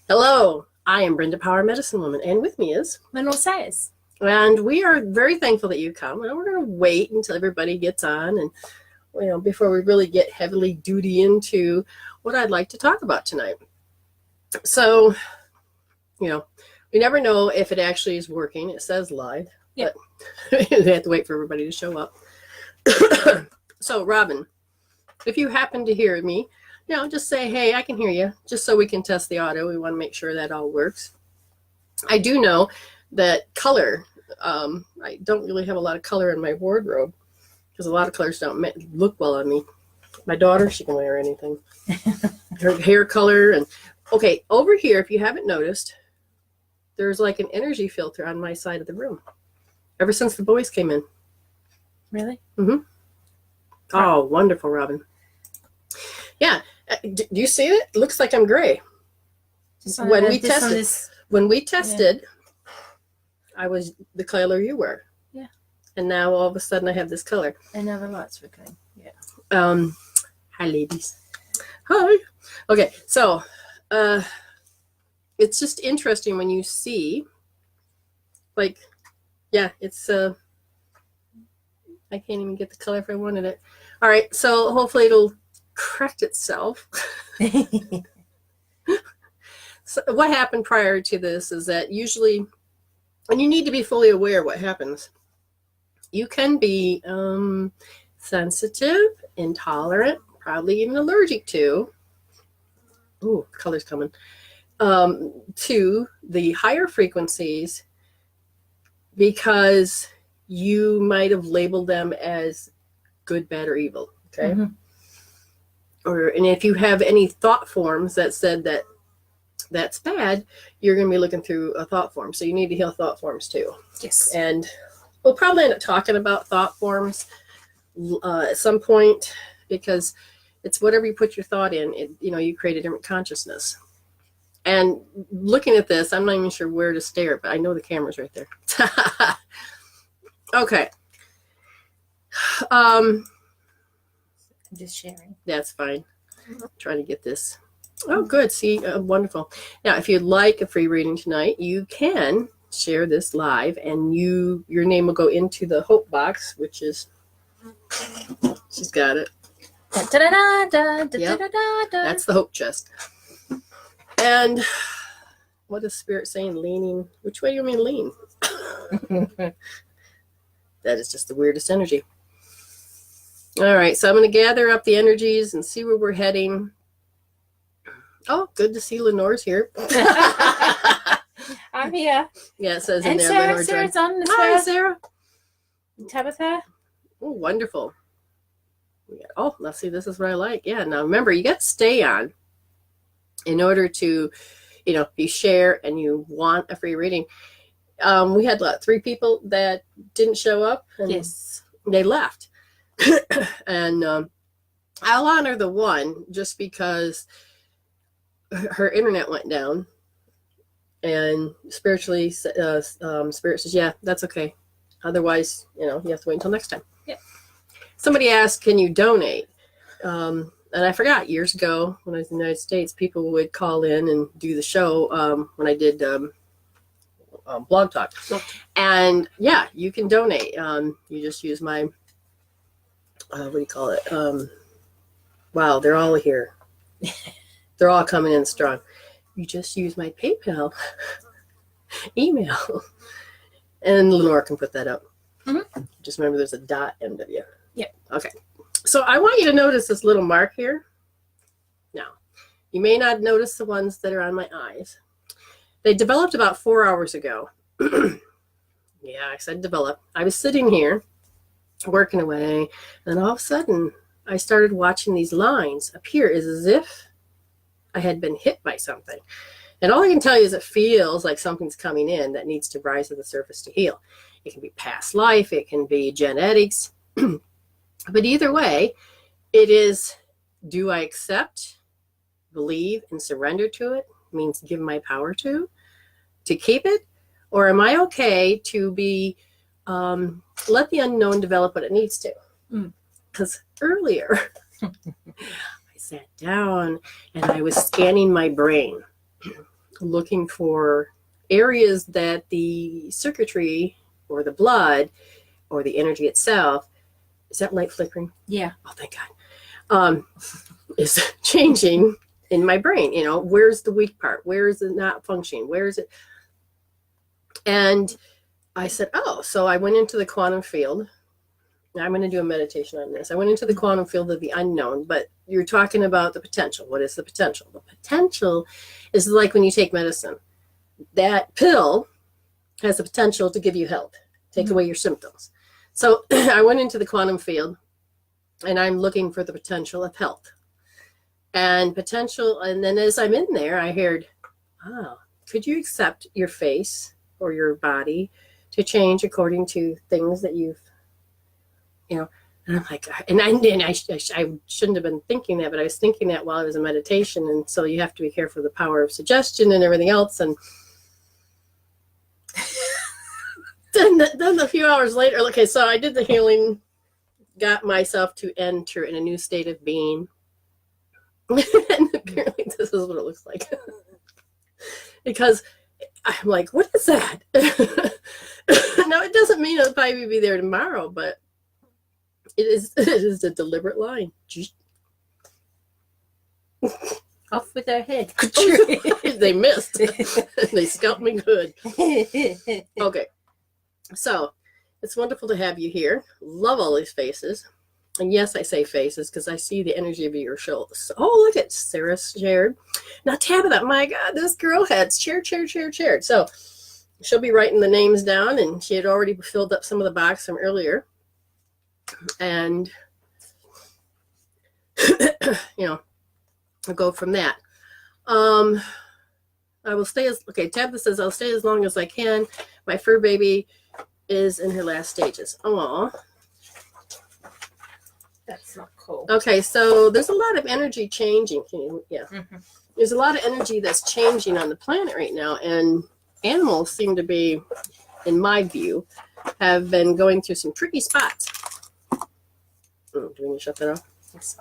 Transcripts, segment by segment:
Hello, I am Brenda, Power Medicine Woman, and with me is Manuel says. And we are very thankful that you come. And we're going to wait until everybody gets on, and before we really get heavily duty into what I'd like to talk about tonight. So, we never know if it actually is working. It says live, Yep. But we have to wait for everybody to show up. So, Robin, if you happen to hear me, just say, hey, I can hear you, just so we can test the audio. We want to make sure that all works. I do know that color, I don't really have a lot of color in my wardrobe because a lot of colors don't look well on me. My daughter, she can wear anything. Her hair color. And okay, over here, if you haven't noticed, there's like an energy filter on my side of the room ever since the boys came in. Really? Mm-hmm. Oh, wonderful, Robin. Yeah. Do you see it? It looks like I'm gray. When we tested, I was the color you were. Yeah. And now all of a sudden I have this color. I know the lights were going. Yeah. Hi, ladies. Hi. Okay, so it's just interesting when you see, it's I can't even get the color if I wanted it. All right, so hopefully it'll correct itself. So what happened prior to this is that usually, and you need to be fully aware of what happens, you can be sensitive, intolerant, probably even allergic to, color's coming, to the higher frequencies because you might have labeled them as good, bad, or evil, okay? Mm-hmm. And if you have any thought forms that said that that's bad, you're going to be looking through a thought form. So you need to heal thought forms too. Yes. And we'll probably end up talking about thought forms at some point because it's whatever you put your thought in, you create a different consciousness. And looking at this, I'm not even sure where to stare, but I know the camera's right there. Okay. I'm just sharing. That's fine. Trying to get this. Oh, good. See, wonderful. Now, if you'd like a free reading tonight, you can share this live, and your name will go into the hope box, which is, she's got it. Yep. That's the hope chest. And what is Spirit saying? Leaning. Which way do you mean lean? That is just the weirdest energy. All right, so I'm going to gather up the energies and see where we're heading. Oh, good to see Lenore's here. I'm here. Yeah, it says in And there. Sarah's on as Hi, well. Sarah. Tabitha. Oh, wonderful. Let's see, this is what I like. Yeah, now remember, you got to stay on in order to, if you share and you want a free reading. We had 3 people that didn't show up. And Yes. They left. And I'll honor the one just because her internet went down, and spiritually, Spirit says, yeah, that's okay. Otherwise, you have to wait until next time. Yeah. Somebody asked, can you donate? And I forgot, years ago when I was in the United States, people would call in and do the show when I did Blog Talk. And yeah, you can donate. You just use my, what do you call it? Wow, they're all here. They're all coming in strong. You just use my PayPal email. And Lenore can put that up. Mm-hmm. Just remember there's a .mw. Yep. Okay. So I want you to notice this little mark here. Now, you may not notice the ones that are on my eyes. They developed about 4 hours ago. Yeah, I said develop. I was sitting here working away, and all of a sudden I started watching these lines appear as if I had been hit by something. And all I can tell you is it feels like something's coming in that needs to rise to the surface to heal. It can be past life. It can be genetics. But either way, it is, do I accept, believe, and surrender to it? Means give my power to keep it? Or am I okay to be, let the unknown develop what it needs to? Because earlier, I sat down and I was scanning my brain. looking for areas that the circuitry or the blood or the energy itself, is that light flickering? Yeah. Oh, thank God. Is changing in my brain. You know, where's the weak part? Where is it not functioning? Where is it? And I said, oh, so I went into the quantum field. Now I'm going to do a meditation on this. I went into the quantum field of the unknown, but you're talking about the potential. What is the potential? The potential is like when you take medicine. That pill has the potential to give you health, take away your symptoms. So I went into the quantum field and I'm looking for the potential of health and potential. And then as I'm in there, I heard, oh, could you accept your face or your body to change according to things that you've, you know, and I'm like, and I shouldn't have been thinking that, but I was thinking that while I was in meditation. And so you have to be careful of the power of suggestion and everything else. And then a few hours later, okay, so I did the healing, got myself to enter in a new state of being. And apparently this is what it looks like. Because I'm like, what is that? Now, it doesn't mean it'll probably be there tomorrow, but it is a deliberate line. Off with their head. They missed. They scalped me good. Okay. So it's wonderful to have you here. Love all these faces. And yes, I say faces because I see the energy of your shoulders. Oh, look at Sarah shared. Now Tabitha, my God, this girl had shared. So she'll be writing the names down, and she had already filled up some of the box from earlier. And, you know, I'll go from that. I will stay Tabitha says, I'll stay as long as I can. My fur baby is in her last stages. Oh, that's not cool. Okay, so there's a lot of energy changing. There's a lot of energy that's changing on the planet right now, and animals seem to be, in my view, have been going through some tricky spots. Do we need to shut that off? Yes,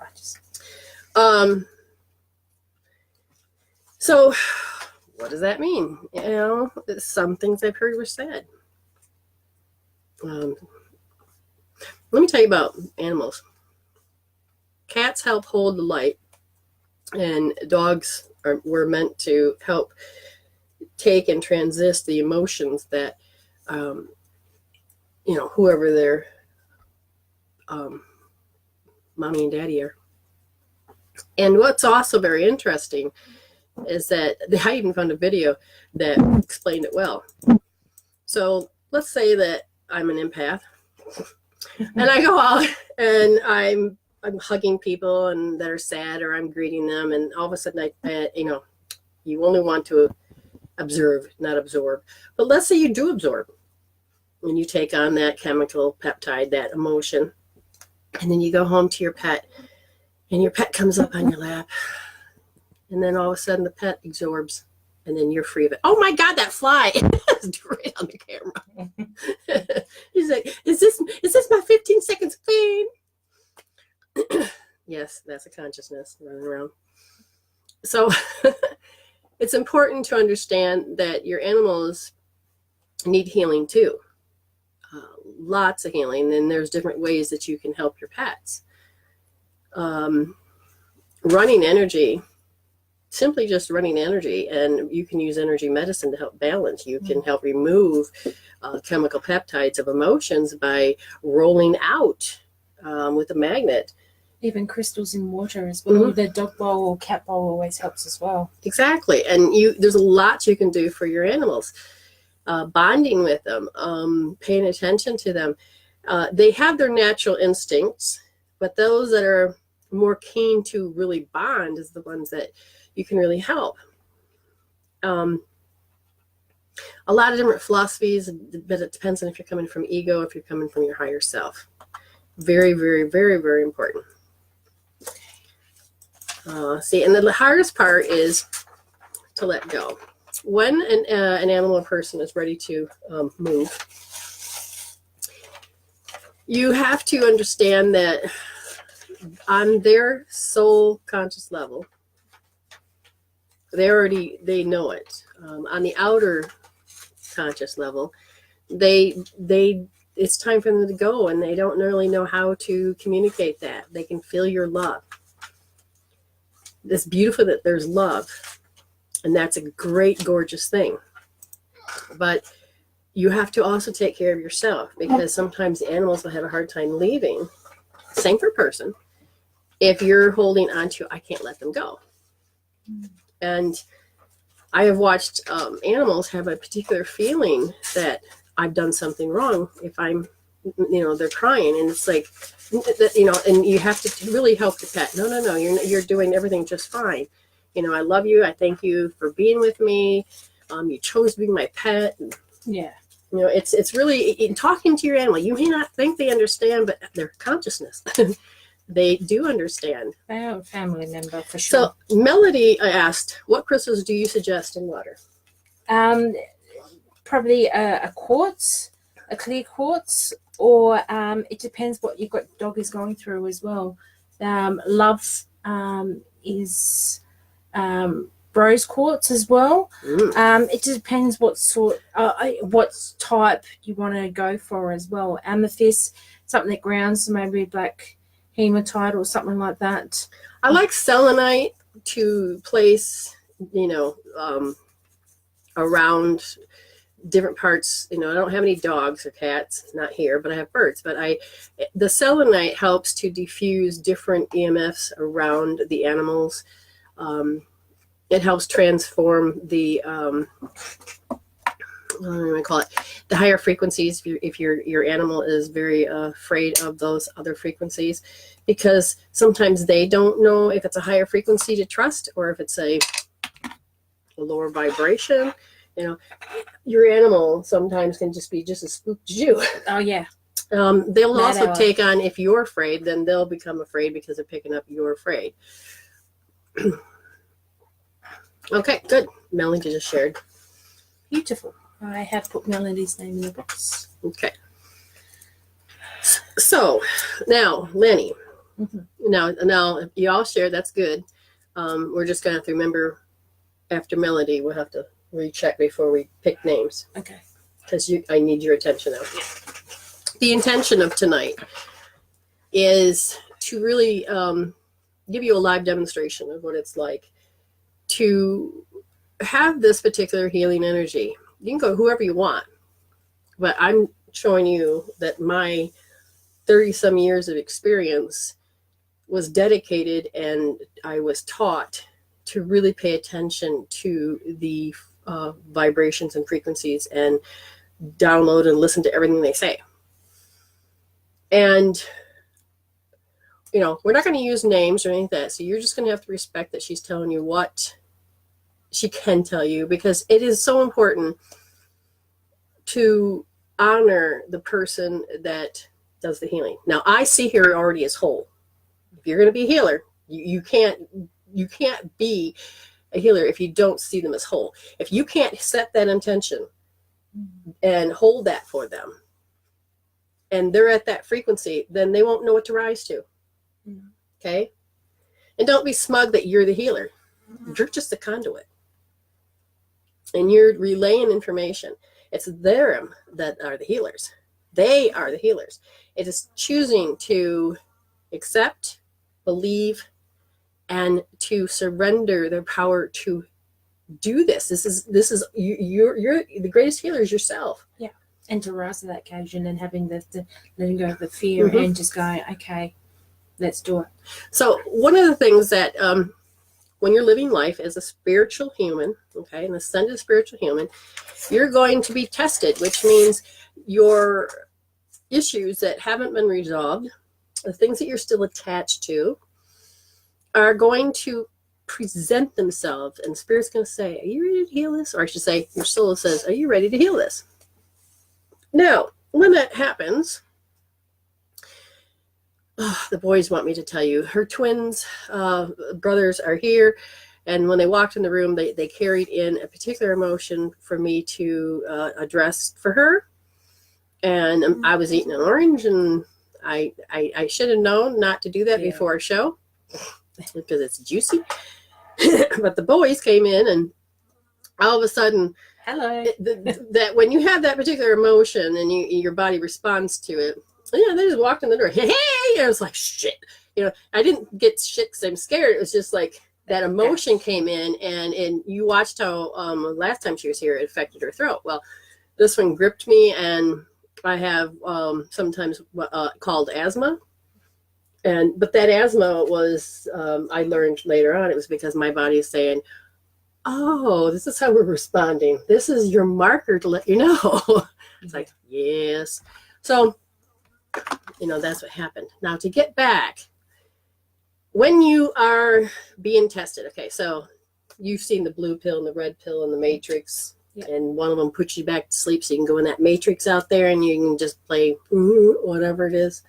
So what does that mean? You know, some things I've heard were said. Let me tell you about animals. Cats help hold the light, and dogs were meant to help take and transist the emotions that, you know, whoever their mommy and daddy are. And what's also very interesting is that I even found a video that explained it well. So let's say that I'm an empath, and I go out and I'm hugging people and that are sad, or I'm greeting them, and all of a sudden you know, you only want to observe, not absorb. But let's say you do absorb, and you take on that chemical peptide, that emotion, and then you go home to your pet, and your pet comes up on your lap, and then all of a sudden the pet absorbs, and then you're free of it. Oh my God, that fly! It's right on the camera. He's like, is this my 15 seconds of fame? Yes, that's a consciousness running around. So it's important to understand that your animals need healing too. Lots of healing, and there's different ways that you can help your pets. Running energy, simply just running energy, and you can use energy medicine to help balance. You can help remove chemical peptides of emotions by rolling out with a magnet. Even crystals in water as well. The dog bowl or cat bowl always helps as well. Exactly. And there's a lot you can do for your animals. Bonding with them, paying attention to them. They have their natural instincts, but those that are more keen to really bond is the ones that you can really help. A lot of different philosophies, but it depends on if you're coming from ego, if you're coming from your higher self. Very, very, very, very important. See, and the hardest part is to let go. When an animal or person is ready to move, you have to understand that on their soul conscious level, They know it. On the outer conscious level, it's time for them to go, and they don't really know how to communicate that. They can feel your love. It's beautiful that there's love, and that's a great, gorgeous thing. But you have to also take care of yourself, because sometimes the animals will have a hard time leaving. Same for a person. If you're holding on to, I can't let them go. And I have watched animals have a particular feeling that I've done something wrong. If I'm, they're crying, and it's like, and you have to really help the pet. No, you're doing everything just fine. I love you. I thank you for being with me. You chose to be my pet. Yeah. It's really in talking to your animal. You may not think they understand, but their consciousness, they do understand. They are a family member for sure. So Melody, I asked, what crystals do you suggest in water? Probably a quartz, a clear quartz, or it depends what your dog is going through as well. Love is rose quartz as well. It depends what type you want to go for as well. Amethyst, something that grounds, maybe black hematite or something like that. I like selenite to place, around different parts. I don't have any dogs or cats, not here, but I have birds. But the selenite helps to diffuse different EMFs around the animals. It helps transform the what do I call it? The higher frequencies. If your animal is very afraid of those other frequencies, because sometimes they don't know if it's a higher frequency to trust or if it's a lower vibration. Your animal sometimes can just be just as spooked as you. Oh yeah. They'll also take on, if you're afraid, then they'll become afraid because they're picking up you're afraid. Okay, good. Melody just shared. Beautiful. I have put Melody's name in the box. Okay. So now, Lenny. Now you all shared. That's good. We're just going to have to remember after Melody. We'll have to recheck before we pick names. Okay. Because I need your attention now. The intention of tonight is to really give you a live demonstration of what it's like to have this particular healing energy. You can go whoever you want, but I'm showing you that my 30-some years of experience was dedicated, and I was taught to really pay attention to the vibrations and frequencies and download and listen to everything they say. And we're not going to use names or anything like that. So you're just going to have to respect that she's telling you what she can tell you, because it is so important to honor the person that does the healing. Now, I see her already as whole. If you're going to be a healer, you can't be a healer if you don't see them as whole. If you can't set that intention and hold that for them, and they're at that frequency, then they won't know what to rise to. Okay? And don't be smug that you're the healer. You're just a conduit. And you're relaying information. It's them that are the healers. They are the healers. It is choosing to accept, believe, and to surrender their power to do this. This is you're the greatest healer is yourself. Yeah. And to rise to that occasion and having the letting go of the fear and just going, okay, let's do it. So one of the things that when you're living life as a spiritual human, okay, an ascended spiritual human, you're going to be tested, which means your issues that haven't been resolved, the things that you're still attached to, are going to present themselves, and Spirit's going to say, are you ready to heal this? Or I should say, your soul says, are you ready to heal this? Now, when that happens, the boys want me to tell you, her twins, brothers are here. And when they walked in the room, they carried in a particular emotion for me to address for her. And I was eating an orange, and I should have known not to do that before a show because it's juicy. But the boys came in, and all of a sudden, Hello. that when you have that particular emotion and your body responds to it, they just walked in the door. Hey, and I was like, shit. I didn't get shit because I'm scared. It was just like that emotion came in, and you watched how last time she was here, it affected her throat. Well, this one gripped me, and I have sometimes called asthma. But that asthma was, I learned later on, it was because my body is saying, oh, this is how we're responding. This is your marker to let you know. It's like, yes. So, that's what happened. Now, to get back, when you are being tested, okay, so you've seen the blue pill and the red pill and the matrix, and one of them puts you back to sleep so you can go in that matrix out there and you can just play whatever it is.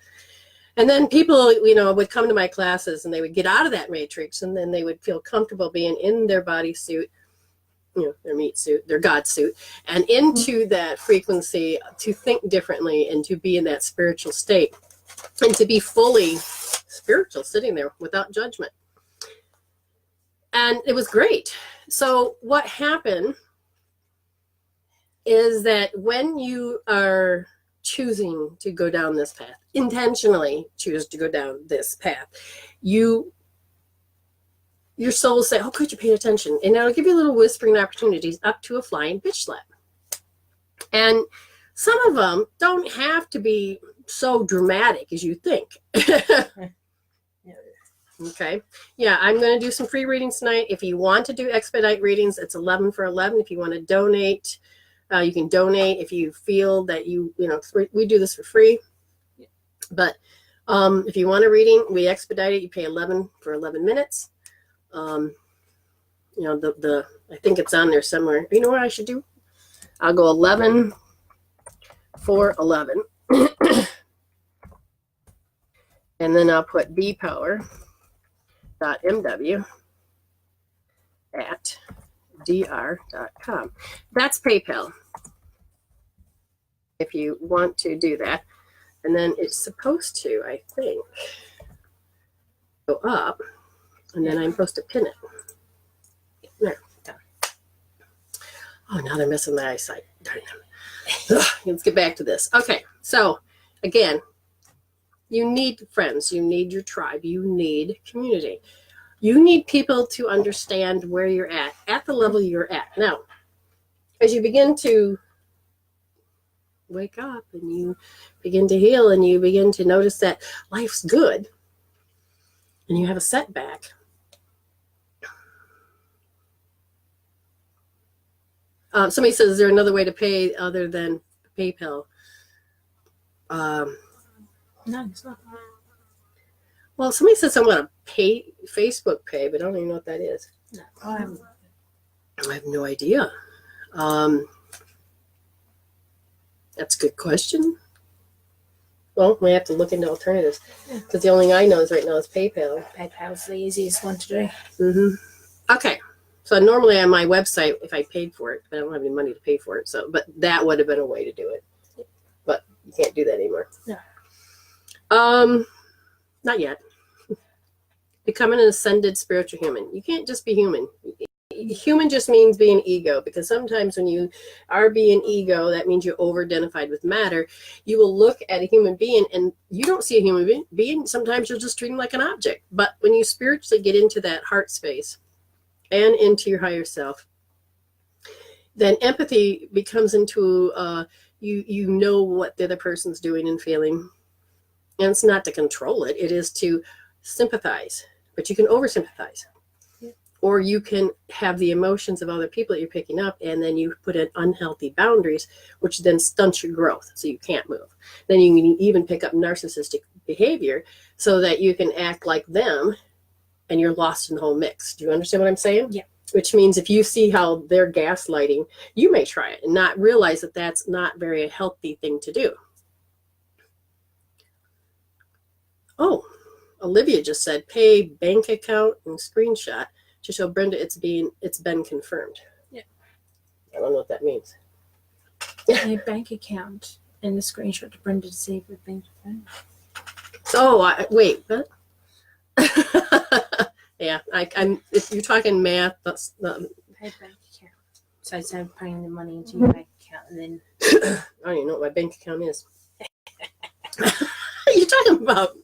And then people, would come to my classes and they would get out of that matrix, and then they would feel comfortable being in their bodysuit, their meat suit, their God suit, and into that frequency to think differently and to be in that spiritual state and to be fully spiritual, sitting there without judgment. And it was great. So what happened is that when you are choosing to go down this path, intentionally choose to go down this path, your soul will say, oh, could you pay attention? And it'll give you little whispering opportunities up to a flying bitch slap. And some of them don't have to be so dramatic as you think. Okay. Yeah, I'm going to do some free readings tonight. If you want to do expedite readings, it's 11 for 11. If you want to donate, you can donate. If you feel that we do this for free. But if you want a reading, we expedite it. You pay 11 for 11 minutes. I think it's on there somewhere. You know what I should do? I'll go 11 for 11. And then I'll put bpower.mw@dr.com. That's PayPal, if you want to do that. And then it's supposed to, I think, go up, and then I'm supposed to pin it. There. Oh, now they're missing my eyesight. Darn them. Let's get back to this. Okay, so again, you need friends. You need your tribe. You need community. You need people to understand where you're at the level you're at. Now, as you begin to wake up and you begin to heal and you begin to notice that life's good and you have a setback, somebody says, is there another way to pay other than PayPal? No, it's not. Well, somebody said something about a Facebook pay, but I don't even know what that is. No, I have no idea. That's a good question. Well, we have to look into alternatives, because the only thing I know is right now is PayPal. PayPal's the easiest one to do. Mm-hmm. Okay. So normally on my website, if I paid for it, but I don't have any money to pay for it. But that would have been a way to do it. But you can't do that anymore. No. Not yet. Becoming an ascended spiritual human. You can't just be human. Human just means being ego, because sometimes when you are being ego, that means you're over-identified with matter. You will look at a human being and you don't see a human being. Sometimes you'll just treat them like an object. But when you spiritually get into that heart space and into your higher self, then empathy becomes into you know what the other person's doing and feeling. And it's not to control it. It is to sympathize. But you can over-sympathize. Yeah. Or you can have the emotions of other people that you're picking up, and then you put in unhealthy boundaries, which then stunts your growth, so you can't move. Then you can even pick up narcissistic behavior so that you can act like them, and you're lost in the whole mix. Do you understand what I'm saying? Yeah. Which means if you see how they're gaslighting, you may try it and not realize that that's not very a healthy thing to do. Oh, Olivia just said pay bank account and screenshot to show Brenda it's been confirmed. Yeah. I don't know what that means. A bank account and the screenshot to Brenda to see if we've been confirmed. So wait, what? Yeah, I'm. If you're talking math, that's not. Pay bank account. So instead of putting the money into your bank account and then I don't even know what my bank account is. You're talking about.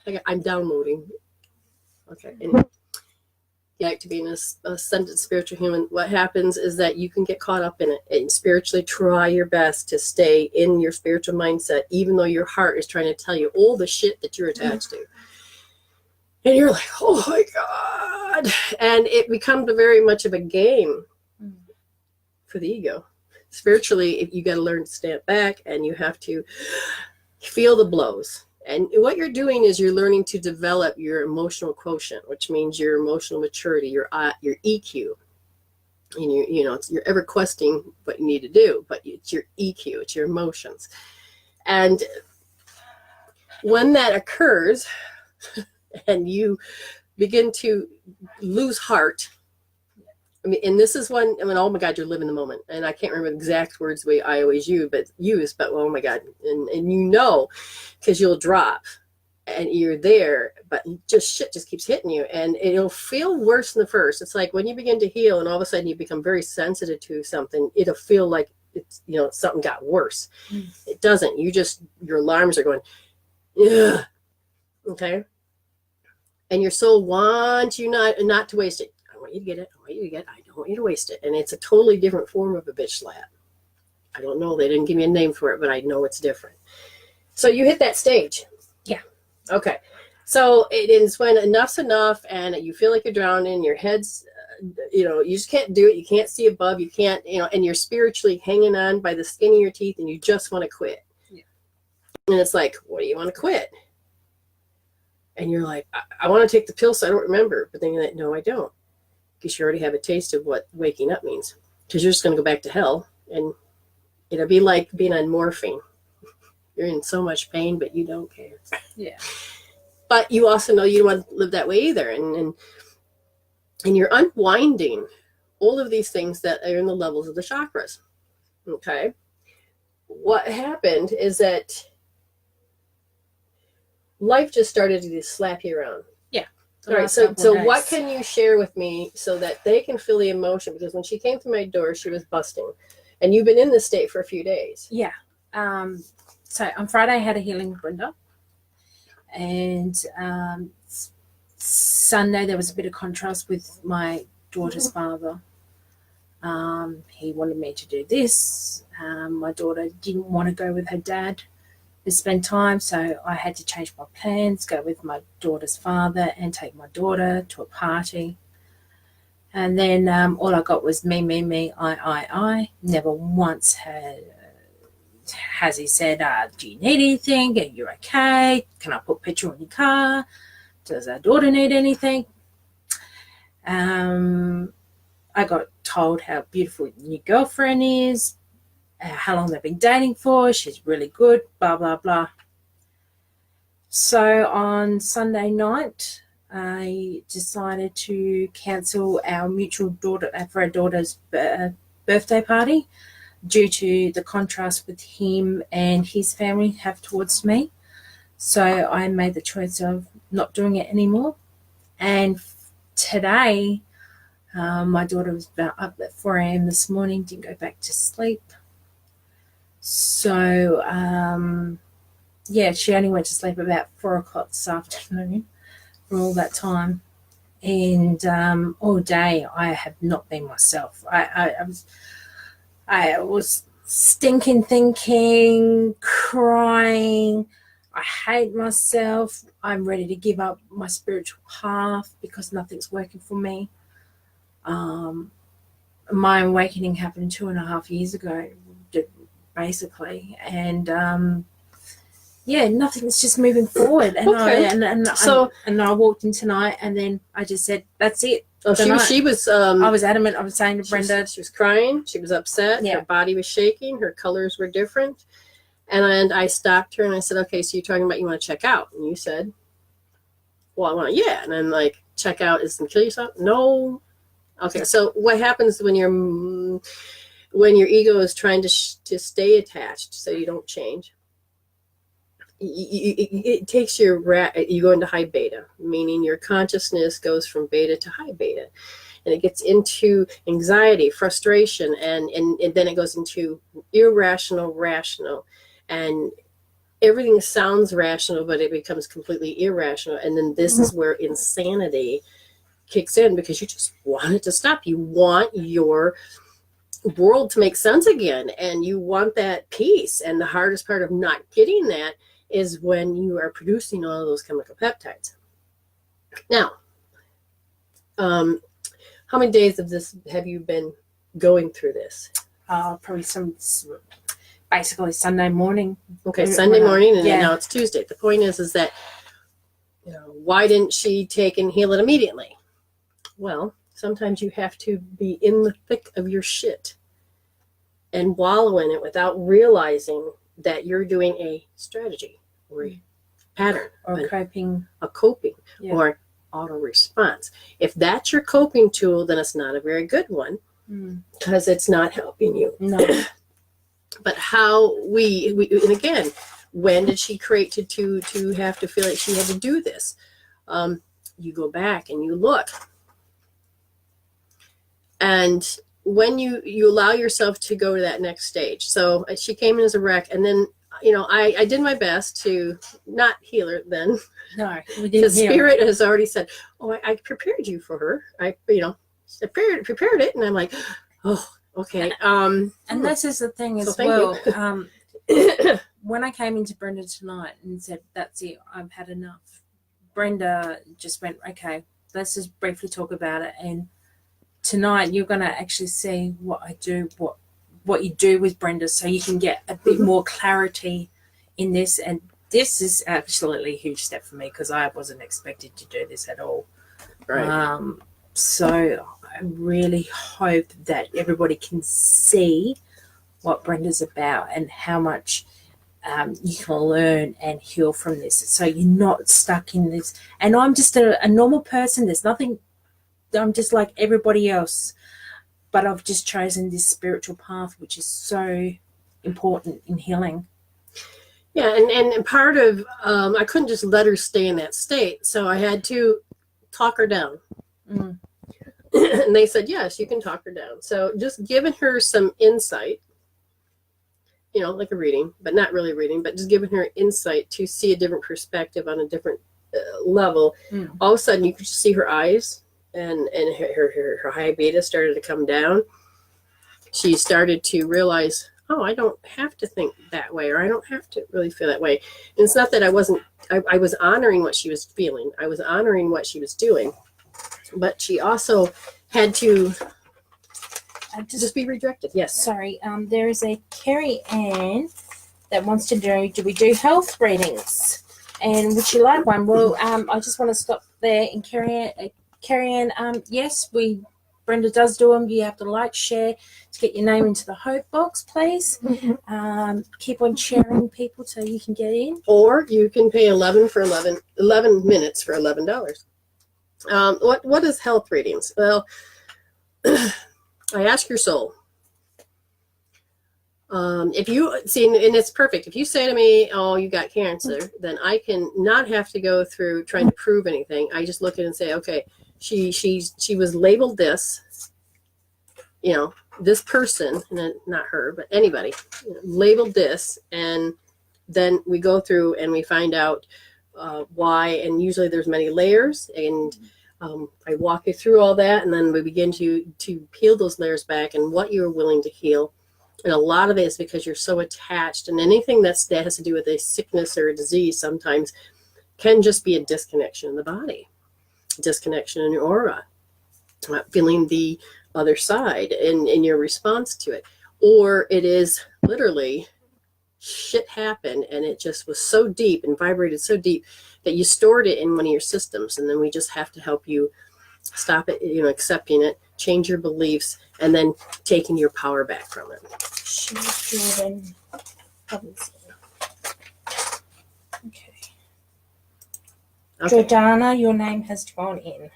Okay, I'm downloading. Okay. Anyway. Yeah, to being a ascended spiritual human, what happens is that you can get caught up in it and spiritually try your best to stay in your spiritual mindset, even though your heart is trying to tell you all the shit that you're attached to. And you're like, oh my God. And it becomes very much of a game for the ego. Spiritually, you got to learn to stand back and you have to feel the blows. And what you're doing is you're learning to develop your emotional quotient, which means your emotional maturity, your EQ. And you're ever questing what you need to do, but it's your EQ, it's your emotions. And when that occurs and you begin to lose heart, I mean, and this is when, oh my God, you're living the moment. And I can't remember the exact words the way I always use, but oh my God. And because you'll drop and you're there, but shit just keeps hitting you. And it'll feel worse than the first. It's like when you begin to heal and all of a sudden you become very sensitive to something, it'll feel like it's, something got worse. It doesn't. Your alarms are going, yeah. Okay. And your soul wants you not to waste it. I want you to get it. I want you to get it. I don't want you to waste it. And it's a totally different form of a bitch slap. I don't know. They didn't give me a name for it, but I know it's different. So you hit that stage. Yeah. Okay. So it is when enough's enough and you feel like you're drowning, your head's, you just can't do it. You can't see above. You can't, and you're spiritually hanging on by the skin of your teeth and you just want to quit. Yeah. And it's like, what do you want to quit? And you're like, I want to take the pill so I don't remember. But then you're like, no, I don't. Because you already have a taste of what waking up means. Because you're just going to go back to hell. And it'll be like being on morphine. You're in so much pain, but you don't care. Yeah. But you also know you don't want to live that way either. And you're unwinding all of these things that are in the levels of the chakras. Okay? What happened is that life just started to just slap you around. Yeah. All right. So what can you share with me so that they can feel the emotion? Because when she came through my door, she was busting. And you've been in this state for a few days. Yeah. So on Friday, I had a healing with Brenda. And Sunday, there was a bit of contrast with my daughter's father. He wanted me to do this. My daughter didn't want to go with her dad to spend time, so I had to change my plans, go with my daughter's father and take my daughter to a party. And then all I got was me, I. Never once has he said, do you need anything? Are you okay? Can I put petrol in your car? Does our daughter need anything? I got told how beautiful your new girlfriend is, how long they've been dating for. She's really good, blah, blah, blah. So on Sunday night, I decided to cancel our mutual daughter for our daughter's birthday party due to the contrast with him and his family have towards me. So I made the choice of not doing it anymore. And today, my daughter was up at 4 a.m. this morning, didn't go back to sleep. So, she only went to sleep about 4 o'clock this afternoon for all that time. And all day I have not been myself. I was stinking thinking, crying. I hate myself. I'm ready to give up my spiritual path because nothing's working for me. My awakening happened 2.5 years ago, basically, and nothing's just moving forward. And okay. I walked in tonight, and then I just said, "That's it." Oh, she was. I was adamant. I was saying to Brenda, she was crying. She was upset. Yeah. Her body was shaking. Her colors were different. And I stopped her and I said, "Okay, so you're talking about you want to check out?" And you said, "Well, I want to, yeah." And I'm like, "Check out is to kill yourself?" No. Okay, so what happens when your ego is trying to stay attached so you don't change? it takes you go into high beta, meaning your consciousness goes from beta to high beta, and it gets into anxiety, frustration, and then it goes into irrational, rational, and everything sounds rational, but it becomes completely irrational. And then this is where insanity kicks in, because you just want it to stop. You want your world to make sense again, and you want that peace. And the hardest part of not getting that is when you are producing all of those chemical peptides. Now, how many days of this have you been going through this? Probably basically Sunday morning. Okay, Sunday morning, and now it's Tuesday. The point is that, why didn't she take and heal it immediately? Well, sometimes you have to be in the thick of your shit and wallow in it without realizing that you're doing a strategy or a pattern or coping, or auto response. If that's your coping tool, then it's not a very good one, because it's not helping you. No. But how we and again, when did she create to have to feel like she had to do this? You go back and you look, and when you allow yourself to go to that next stage. So she came in as a wreck, and then I did my best to not heal her then. No, we didn't. The spirit has already said, "Oh, I prepared you for her. I prepared it," and I'm like, "Oh, okay." And this is the thing as well. When I came into Brenda tonight and said, "That's it, I've had enough," Brenda just went, "Okay, let's just briefly talk about it." And tonight you're going to actually see what I do, what you do with Brenda, so you can get a bit more clarity in this. And this is absolutely a huge step for me, because I wasn't expected to do this at all. Right. So I really hope that everybody can see what Brenda's about and how much you can learn and heal from this, so you're not stuck in this. And I'm just a normal person. There's nothing, I'm just like everybody else, but I've just chosen this spiritual path, which is so important in healing. Yeah, and part of, I couldn't just let her stay in that state, so I had to talk her down. And they said, yes, you can talk her down. So just giving her some insight, like a reading, but not really reading, but just giving her insight to see a different perspective on a different level. All of a sudden, you could just see her eyes, and her high beta started to come down. She started to realize, oh, I don't have to think that way, or I don't have to really feel that way. And it's not that I was honoring what she was feeling. I was honoring what she was doing. But she also had to just be redirected. Yes. Sorry. There is a Carrie Ann that wants to do we do health readings? And would you like one? Well, I just want to stop there. And Carrie Ann, yes, Brenda does do them. You have to like, share to get your name into the hope box, please. Keep on sharing, people, so you can get in. Or you can pay 11 minutes for $11. What is health readings? Well, I ask your soul. If you see, and it's perfect. If you say to me, "Oh, you got cancer," then I can not have to go through trying to prove anything. I just look at it and say, "Okay, she was labeled this. This person, and not her, but anybody, labeled this," and then we go through and we find out why. And usually there's many layers, and I walk you through all that, and then we begin to peel those layers back and what you're willing to heal. And a lot of it is because you're so attached, and anything that has to do with a sickness or a disease sometimes can just be a disconnection in the body, disconnection in your aura, feeling the other side in your response to it. Or it is literally shit happened, and it just was so deep and vibrated so deep that you stored it in one of your systems. And then we just have to help you stop it, accepting it, change your beliefs, and then taking your power back from it. Okay. Jordana, your name has gone in.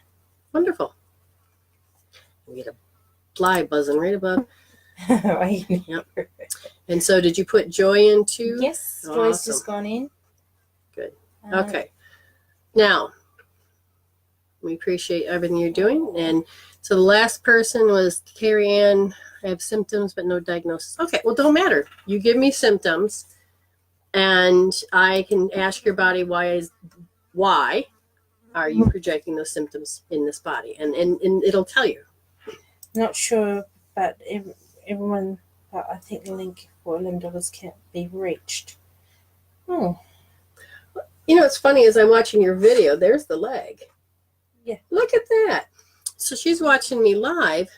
Wonderful. We get a fly buzzing right above. Yep. And so did you put Joy in too? Yes, Joy's just gone in. Okay. Now, we appreciate everything you're doing. And so the last person was Carrie Ann. I have symptoms, but no diagnosis. Okay, well, don't matter. You give me symptoms, and I can ask your body why are you projecting those symptoms in this body? And it'll tell you. Not sure, but everyone, but I think the link for $11 can't be reached. Oh. You know, what's funny is I'm watching your video. There's the leg. Yeah. Look at that. So she's watching me live.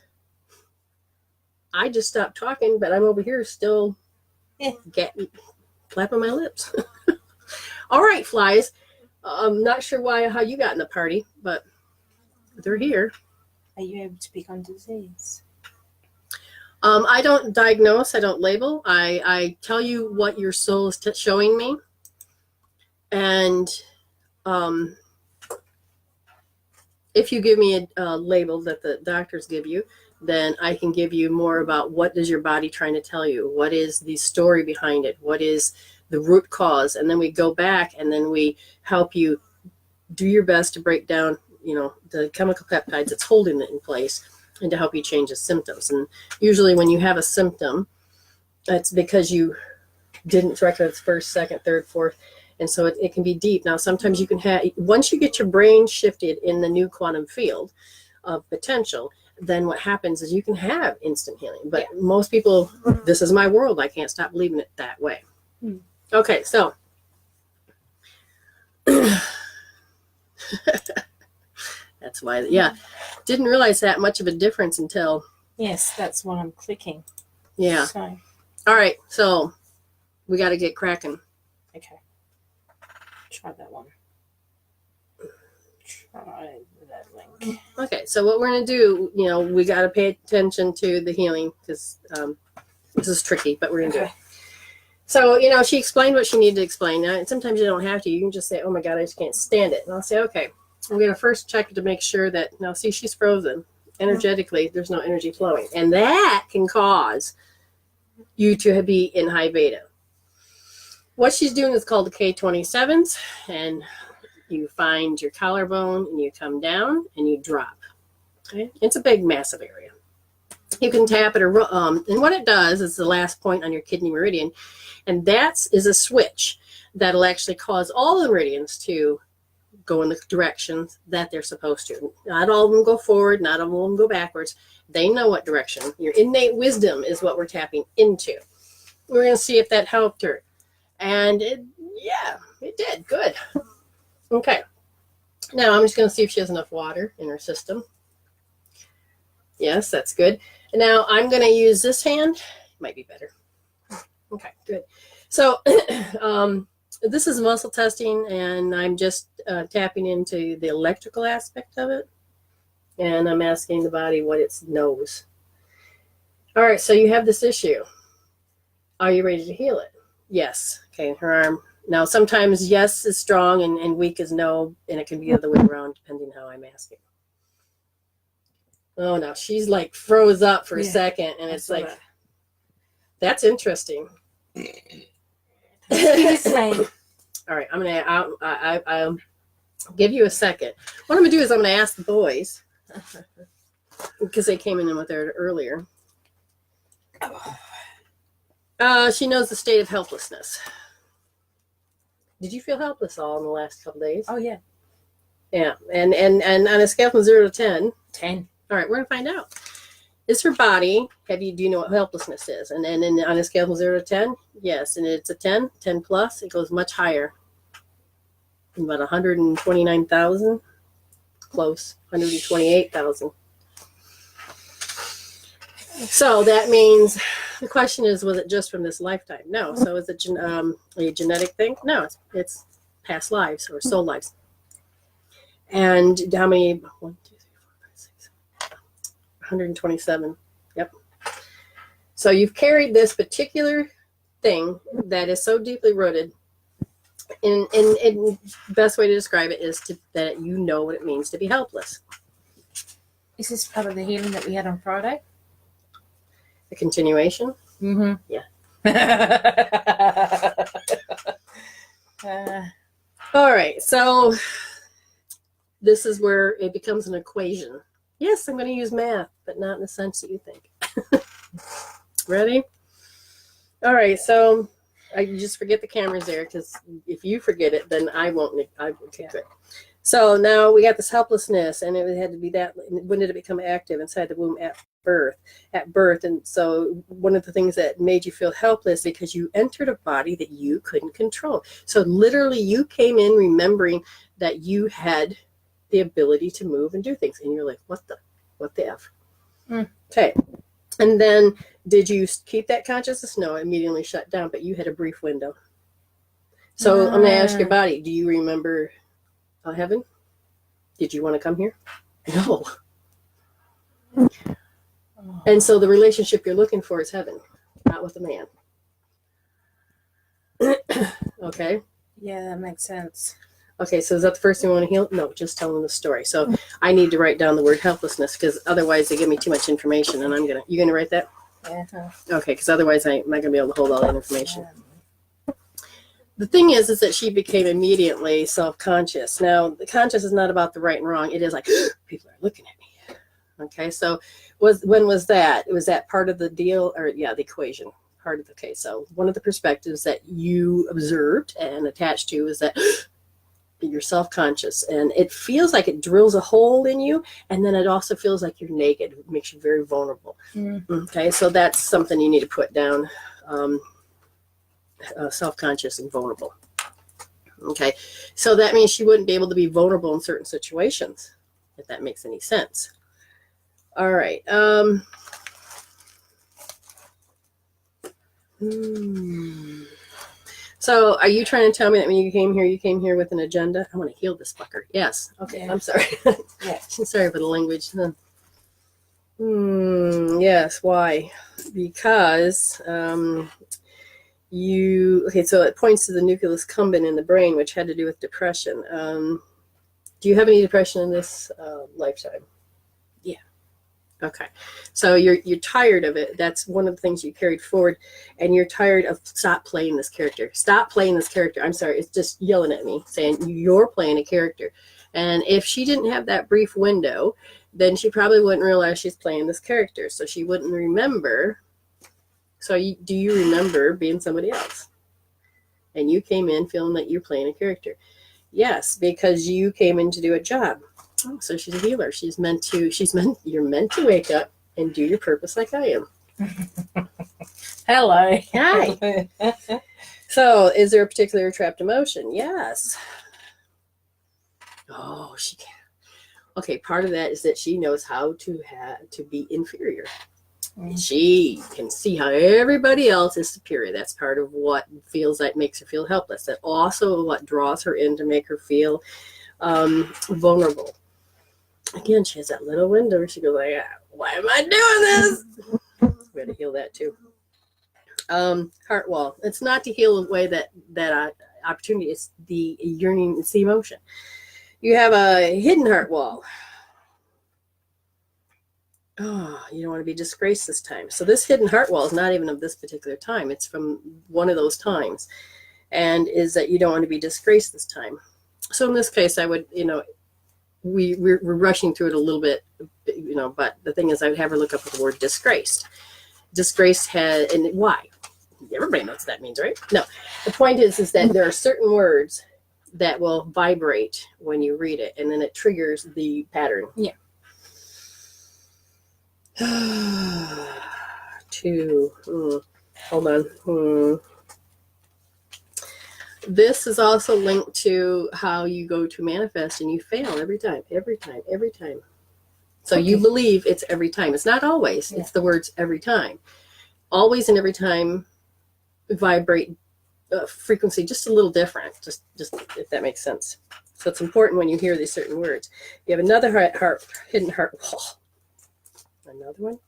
I just stopped talking, but I'm over here still flapping my lips. All right, flies. I'm not sure how you got in the party, but they're here. Are you able to pick on disease? I don't diagnose. I don't label. I tell you what your soul is showing me. And if you give me a label that the doctors give you, then I can give you more about what is your body trying to tell you. What is the story behind it? What is the root cause? And then we go back and then we help you do your best to break down, the chemical peptides that's holding it in place and to help you change the symptoms. And usually when you have a symptom, that's because you didn't recognize first, second, third, fourth. And so it can be deep. Now, sometimes you can have, once you get your brain shifted in the new quantum field of potential, then what happens is you can have instant healing. But most people, this is my world. I can't stop believing it that way. Okay, so. That's why, didn't realize that much of a difference until. Yes, that's what I'm clicking. Yeah. So. All right, so we got to get cracking. Okay. Try that one. Try that link. Okay, so what we're going to do, we got to pay attention to the healing because this is tricky, but we're going to do it. So, she explained what she needed to explain. Now, and sometimes you don't have to. You can just say, oh, my God, I just can't stand it. And I'll say, okay, we're going to first check to make sure that, now, see, she's frozen. Energetically, there's no energy flowing. And that can cause you to be in high beta. What she's doing is called the K27s, and you find your collarbone, and you come down, and you drop. Okay? It's a big, massive area. You can tap it, and what it does is the last point on your kidney meridian, and that is a switch that'll actually cause all the meridians to go in the directions that they're supposed to. Not all of them go forward, not all of them go backwards. They know what direction. Your innate wisdom is what we're tapping into. We're going to see if that helped her. And it did. Good. Okay. Now I'm just going to see if she has enough water in her system. Yes, that's good. And now I'm going to use this hand. Might be better. Okay, good. So this is muscle testing, and I'm just tapping into the electrical aspect of it. And I'm asking the body what it knows. All right, so you have this issue. Are you ready to heal it? Yes. Okay, her arm. Now, sometimes yes is strong and weak is no, and it can be the other way around depending how I'm asking. Oh, no, she's like froze up for a second, and it's like, that's interesting. Excuse me. All right, I'll give you a second. What I'm going to do is I'm going to ask the boys, because they came in with her earlier. She knows the state of helplessness. Did you feel helpless all in the last couple days? Oh, yeah. Yeah, and on a scale from 0 to 10. 10. All right, we're going to find out. Is her body, do you know what helplessness is? And then on a scale from 0 to 10, yes. And it's a 10 plus, it goes much higher. About 129,000. Close, 128,000. So that means the question is, was it just from this lifetime? No. So is it a genetic thing? No, it's past lives or soul lives. And how many? 1, 2, 3, 4, 5, 6, 127. Yep. So you've carried this particular thing that is so deeply rooted. And the best way to describe it is that you know what it means to be helpless. Is this part of the healing that we had on Friday? The continuation? Mm-hmm. Yeah. All right, so this is where it becomes an equation. Yes, I'm going to use math, but not in the sense that you think. Ready? All right, so I just forget the camera's there, because if you forget it, then I won't take it. So now we got this helplessness, and it had to be that. When did it become active inside the womb? At birth. And so one of the things that made you feel helpless, because you entered a body that you couldn't control. So literally you came in remembering that you had the ability to move and do things, and you're like, what the F? Okay. And then did you keep that consciousness? No, it immediately shut down, but you had a brief window. So I'm going to ask your body, do you remember heaven? Did you want to come here? No. And so the relationship you're looking for is heaven, not with a man. Okay? Yeah, that makes sense. Okay, so is that the first thing you want to heal? No, just telling the story. So I need to write down the word helplessness, because otherwise they give me too much information, and you're going to write that? Yeah. Okay, because otherwise I'm not going to be able to hold all that information. The thing is that she became immediately self-conscious. Now, the conscious is not about the right and wrong. It is like, people are looking at me. Okay, so when was that? Was that part of the deal? Or, yeah, the equation. Part of the case. So one of the perspectives that you observed and attached to is that you're self-conscious, and it feels like it drills a hole in you, and then it also feels like you're naked. It makes you very vulnerable. Okay, so that's something you need to put down. Self-conscious and vulnerable. Okay, so that means she wouldn't be able to be vulnerable in certain situations, if that makes any sense. All right. So are you trying to tell me that when you came here with an agenda? I want to heal this fucker. Yes. Okay, yeah. I'm sorry. Yeah. Sorry for the language. Yes, why? Because so it points to the nucleus accumbens in the brain, which had to do with depression. Do you have any depression in this lifetime? Yeah. Okay. So you're tired of it. That's one of the things you carried forward, and you're tired of stop playing this character. Stop playing this character. I'm sorry. It's just yelling at me saying you're playing a character. And if she didn't have that brief window, then she probably wouldn't realize she's playing this character. So she wouldn't remember. So do you remember being somebody else? And you came in feeling that you're playing a character. Yes, because you came in to do a job. Oh, so she's a healer. You're meant to wake up and do your purpose like I am. Hello. Hi. So is there a particular trapped emotion? Yes. Oh, she can. Okay, part of that is that she knows how to be inferior. She can see how everybody else is superior. That's part of what makes her feel helpless. That also what draws her in to make her feel vulnerable. Again, she has that little window where she goes like, why am I doing this? We got to heal that too. Heart wall. It's not to heal away that opportunity. It's the yearning. It's the emotion. You have a hidden heart wall. Oh, you don't want to be disgraced this time. So this hidden heart wall is not even of this particular time. It's from one of those times, and is that you don't want to be disgraced this time. So in this case, I would, we're rushing through it a little bit, but the thing is, I would have her look up the word disgraced. Disgraced and why? Everybody knows what that means, right? No, the point is that there are certain words that will vibrate when you read it, and then it triggers the pattern. Yeah. Hold on. This is also linked to how you go to manifest, and you fail every time. So you believe it's every time. It's not always. Yeah. It's the words every time. Always and every time vibrate frequency just a little different. Just if that makes sense. So it's important when you hear these certain words. You have another hidden heart wall. Another one.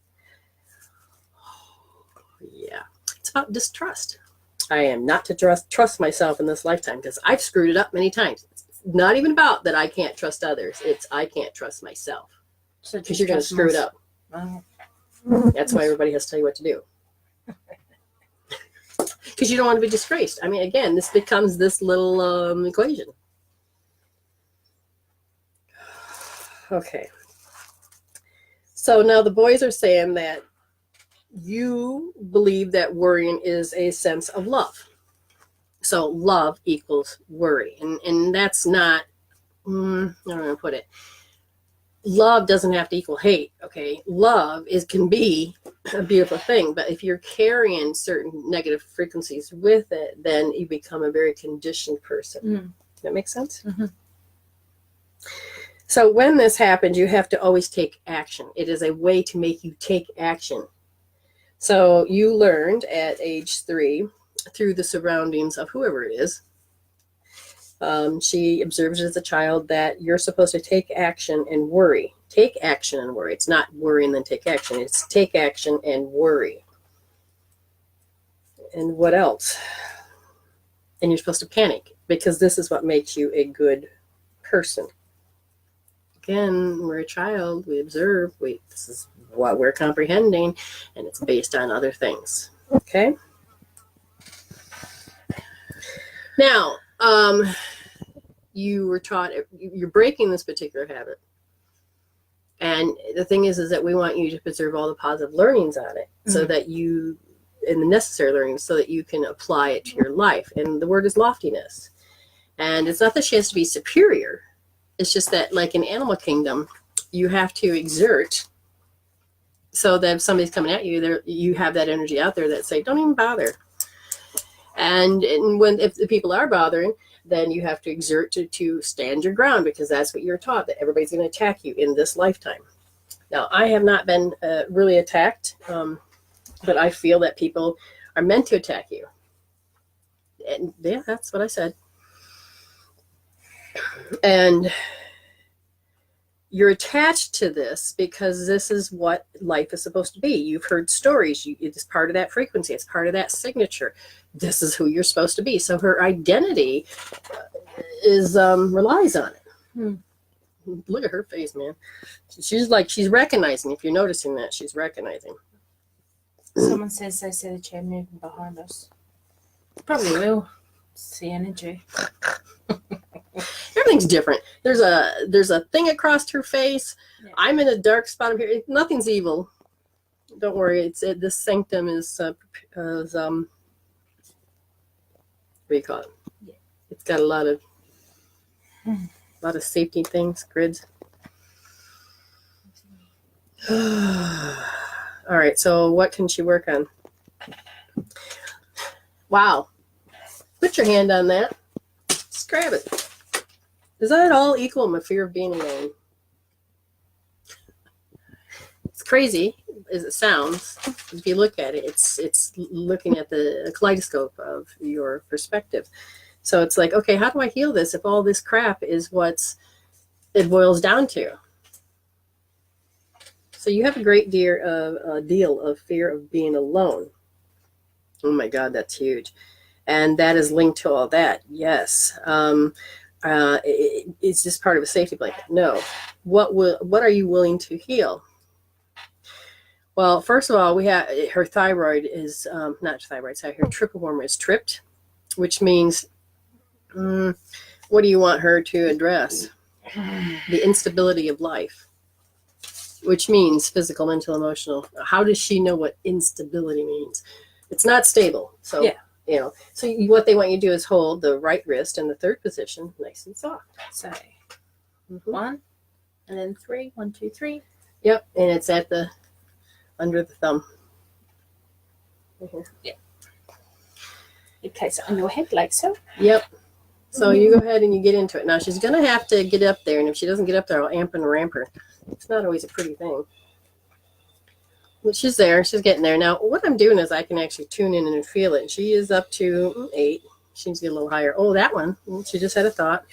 Yeah, it's about distrust. I am not to trust myself in this lifetime, because I've screwed it up many times. It's not even about that I can't trust others. It's I can't trust myself, because you're going to screw it up. That's why everybody has to tell you what to do, because you don't want to be disgraced. I mean, again, this becomes this little equation. Okay. So now the boys are saying that you believe that worrying is a sense of love. So love equals worry. And that's not, I don't know how to put it. Love doesn't have to equal hate. Okay. Love can be a beautiful thing, but if you're carrying certain negative frequencies with it, then you become a very conditioned person. Mm. That makes sense? Mm-hmm. So when this happens, you have to always take action. It is a way to make you take action. So you learned at age 3 through the surroundings of whoever it is. She observes as a child that you're supposed to take action and worry. Take action and worry. It's not worry and then take action. It's take action and worry. And what else? And you're supposed to panic because this is what makes you a good person. Again, we're a child. We observe. This is what we're comprehending, and it's based on other things. Okay? Now, you were taught, you're breaking this particular habit. And the thing is that we want you to preserve all the positive learnings on it so that you, and the necessary learnings, so that you can apply it to your life. And the word is loftiness. And it's not that she has to be superior. It's just that, like in animal kingdom, you have to exert so that if somebody's coming at you, you have that energy out there that say, don't even bother. And if the people are bothering, then you have to exert to stand your ground, because that's what you're taught, that everybody's going to attack you in this lifetime. Now, I have not been really attacked, but I feel that people are meant to attack you. And yeah, that's what I said. And you're attached to this because this is what life is supposed to be. You've heard stories. It's part of that frequency. It's part of that signature. This is who you're supposed to be. So her identity relies on it. Look at her face, man. She's recognizing. If you're noticing that, she's recognizing. Someone says they see the chair moving behind us. Probably will. It's the energy. Everything's different. There's a thing across her face. Yeah. I'm in a dark spot up here. Nothing's evil. Don't worry. This sanctum is what do you call it? Yeah. It's got a lot of safety things, grids. All right. So what can she work on? Wow. Put your hand on that. Just grab it. Does that all equal my fear of being alone? It's crazy as it sounds. If you look at it, it's looking at the kaleidoscope of your perspective. So it's like, okay, how do I heal this if all this crap is what it boils down to? So you have a great deal of fear of being alone. Oh my God, that's huge. And that is linked to all that. Yes. It's just part of a safety blanket. No. What are you willing to heal? Well, first of all, we have her thyroid is not thyroid. Sorry, her triple hormone is tripped, which means what do you want her to address? The instability of life, which means physical, mental, emotional. How does she know what instability means? It's not stable. So yeah. So what they want you to do is hold the right wrist in the third position, nice and soft. So 1, and then 3. 1, 2, 3. Yep, and it's at under the thumb. Yeah. You place it on your head like so. Yep. So you go ahead and you get into it. Now she's gonna have to get up there, and if she doesn't get up there, I'll amp and ramp her. It's not always a pretty thing. But she's there. She's getting there. Now, what I'm doing is I can actually tune in and feel it. She is up to 8. She needs to get a little higher. Oh, that one. She just had a thought.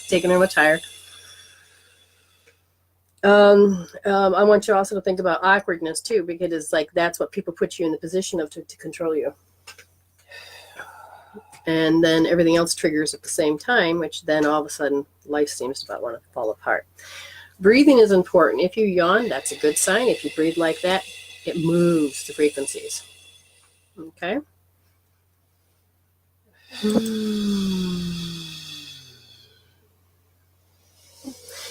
Taking her much higher. I want you also to think about awkwardness, too, because it's like that's what people put you in the position of to control you. And then everything else triggers at the same time, which then all of a sudden life seems to want to fall apart. Breathing is important. If you yawn, that's a good sign. If you breathe like that, it moves the frequencies. Okay?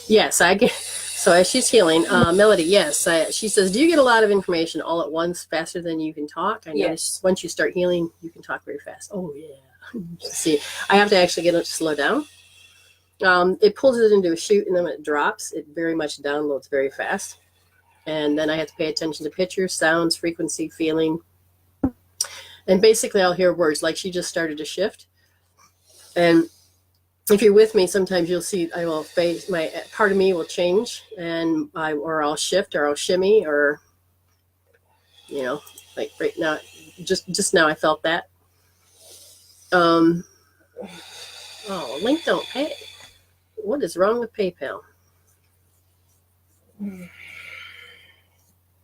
Yes, I get. So as she's healing, Melody, yes, she says, do you get a lot of information all at once, faster than you can talk? I notice once you start healing, you can talk very fast. Oh yeah. See, I have to actually get it to slow down. It pulls it into a chute, and then when it drops, it very much downloads very fast. And then I have to pay attention to pictures, sounds, frequency, feeling. And basically I'll hear words like she just started to shift. And if you're with me, sometimes you'll see I will face my part of me will change, and or I'll shift, or I'll shimmy, or like right now, just now I felt that. Oh, link don't pay. What is wrong with PayPal? Well,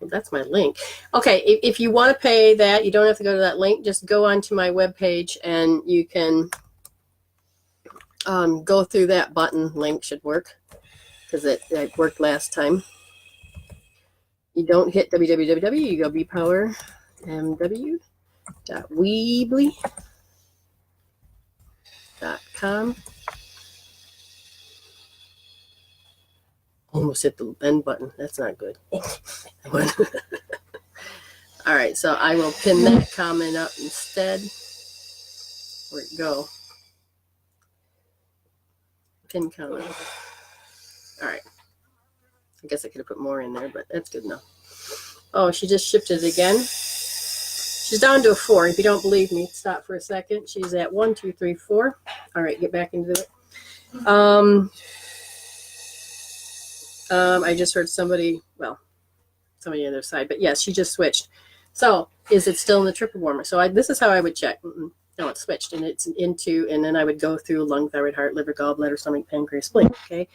that's my link. Okay, if you want to pay that, you don't have to go to that link. Just go onto my webpage, and you can go through that button. Link should work because it worked last time. You don't hit www. You go Empower2bu.weebly.com. Almost hit the end button. That's not good. All right, so I will pin that comment up instead. Where'd it go? Pin comment. All right. I guess I could have put more in there, but that's good enough. Oh, she just shifted it again. She's down to a 4. If you don't believe me, stop for a second. She's at 1, 2, 3, 4. All right, get back into it. I just heard somebody on the other side, but yes, she just switched. So is it still in the triple warmer? So this is how I would check. No, it's switched, and it's into, and then I would go through lung, thyroid, heart, liver, gallbladder, stomach, pancreas, spleen. Okay.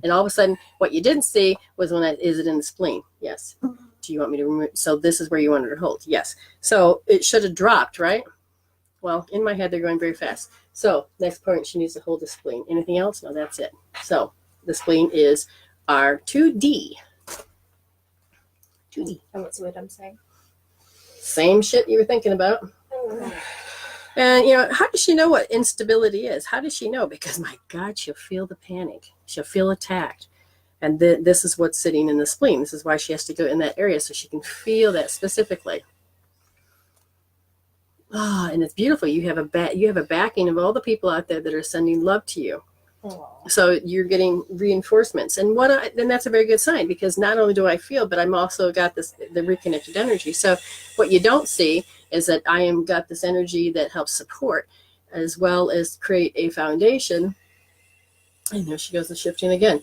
And all of a sudden, what you didn't see was is it in the spleen? Yes. Do you want me to remove? So this is where you wanted to hold. Yes. So it should have dropped, right? Well, in my head, they're going very fast. So next point, she needs to hold the spleen. Anything else? No, that's it. So the spleen is R2D. 2D. And what's the word I'm saying? Same shit you were thinking about. And, how does she know what instability is? How does she know? Because, my God, she'll feel the panic. She'll feel attacked. And this is what's sitting in the spleen. This is why she has to go in that area, so she can feel that specifically. Ah, and it's beautiful. You have a backing of all the people out there that are sending love to you. Aww. So you're getting reinforcements. And then that's a very good sign, because not only do I feel, but I'm also got the reconnected energy. So what you don't see is that I got this energy that helps support, as well as create a foundation. And there she goes, the shifting again.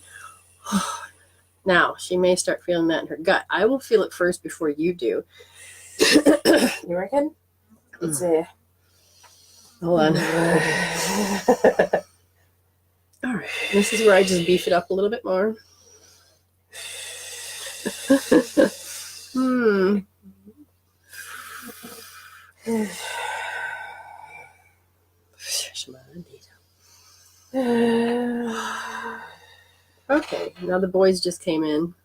Now she may start feeling that in her gut. I will feel it first before you do. You reckon? It's there. Hold on. All right. This is where I just beef it up a little bit more. Okay, now the boys just came in.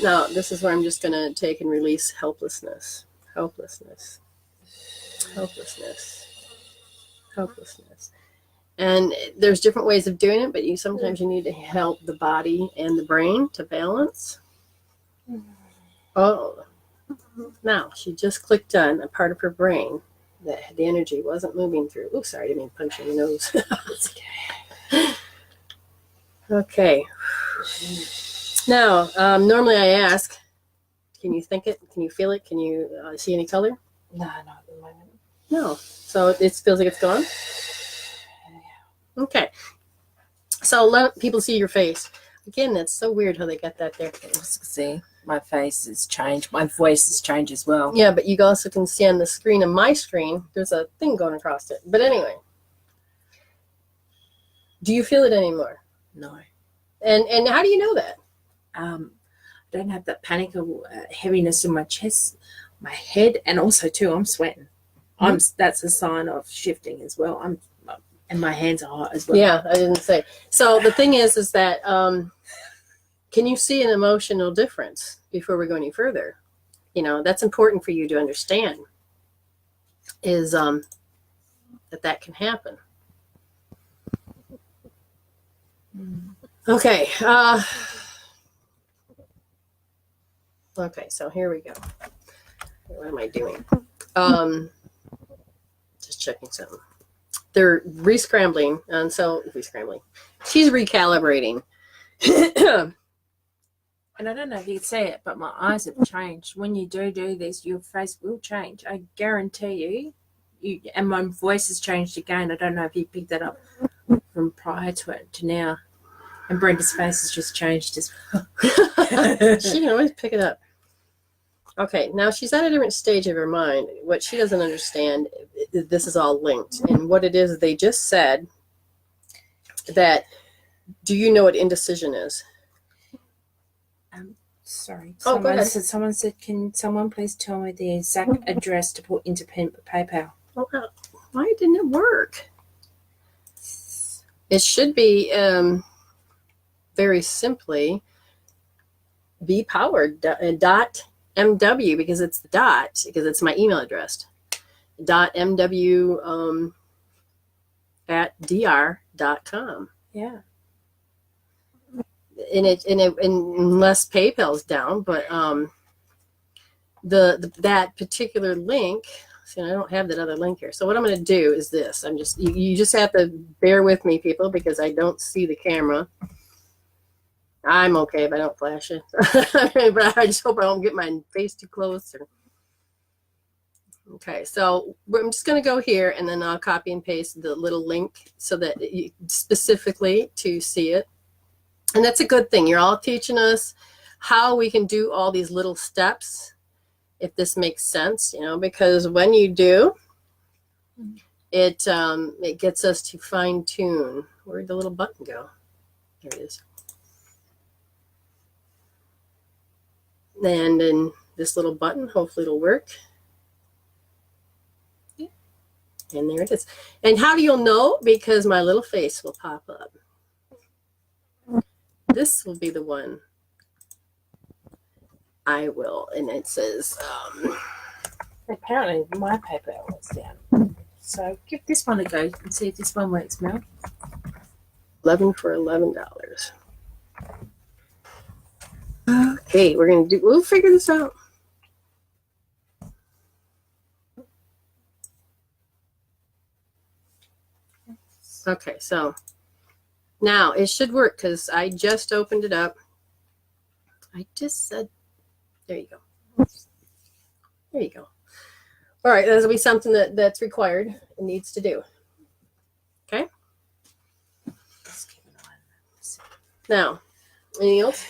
Now, this is where I'm just going to take and release helplessness. Helplessness. Helplessness. Helplessness. And there's different ways of doing it, but sometimes you need to help the body and the brain to balance. Oh, now she just clicked on a part of her brain that the energy wasn't moving through. Oh, sorry, I didn't mean to punch in the nose. That's okay. Okay. Now, normally I ask, can you think it? Can you feel it? Can you see any color? No, not at the moment. No. So it feels like it's gone? Okay. So let people see your face. Again, that's so weird how they got that there. See, my face has changed. My voice has changed as well. Yeah, but you also can see on the screen, on my screen, there's a thing going across it. But anyway. Do you feel it anymore? No. And how do you know that? I don't have that panic or heaviness in my chest, my head, and also too, I'm sweating. That's a sign of shifting as well. And my hands are hot as well. Yeah, I didn't say. So the thing is that can you see an emotional difference before we go any further? That's important for you to understand. Is that can happen. Okay. Okay, so here we go. What am I doing? Just checking something. They're re-scrambling, and so re-scrambling. She's recalibrating. And I don't know if you can see it, but my eyes have changed. When you do this, your face will change. I guarantee you. And my voice has changed again. I don't know if you picked that up from prior to it to now. And Brenda's face has just changed as well. She can always pick it up. Okay, now she's at a different stage of her mind. What she doesn't understand, this is all linked. And what it is, they just said that, do you know what indecision is? Sorry. Oh, go ahead. Someone said, can someone please tell me the exact address to put into PayPal? Oh, why didn't it work? It should be very simply bepowered.mw because it's the dot, because it's my email address. .mw at dr.com. Yeah. Unless PayPal's down, but that particular link. See, I don't have that other link here. So what I'm going to do is this. You just have to bear with me, people, because I don't see the camera. I'm okay if I don't flash it, but I just hope I don't get my face too close. Okay, so I'm just going to go here, and then I'll copy and paste the little link so that specifically to see it. And that's a good thing. You're all teaching us how we can do all these little steps, if this makes sense, because when you do, it gets us to fine tune. Where'd the little button go? There it is. And then this little button, hopefully it'll work. Yeah. And there it is. And how do you know? Because my little face will pop up. This will be the one I will, and it says apparently my PayPal was down, so give this one a go and see if this one works, Mel. 11 for $11. Okay, we'll figure this out. Okay, so now it should work because I just opened it up. I just said, there you go. There you go. All right, that'll be something that's required and needs to do. Okay. Now, anything else?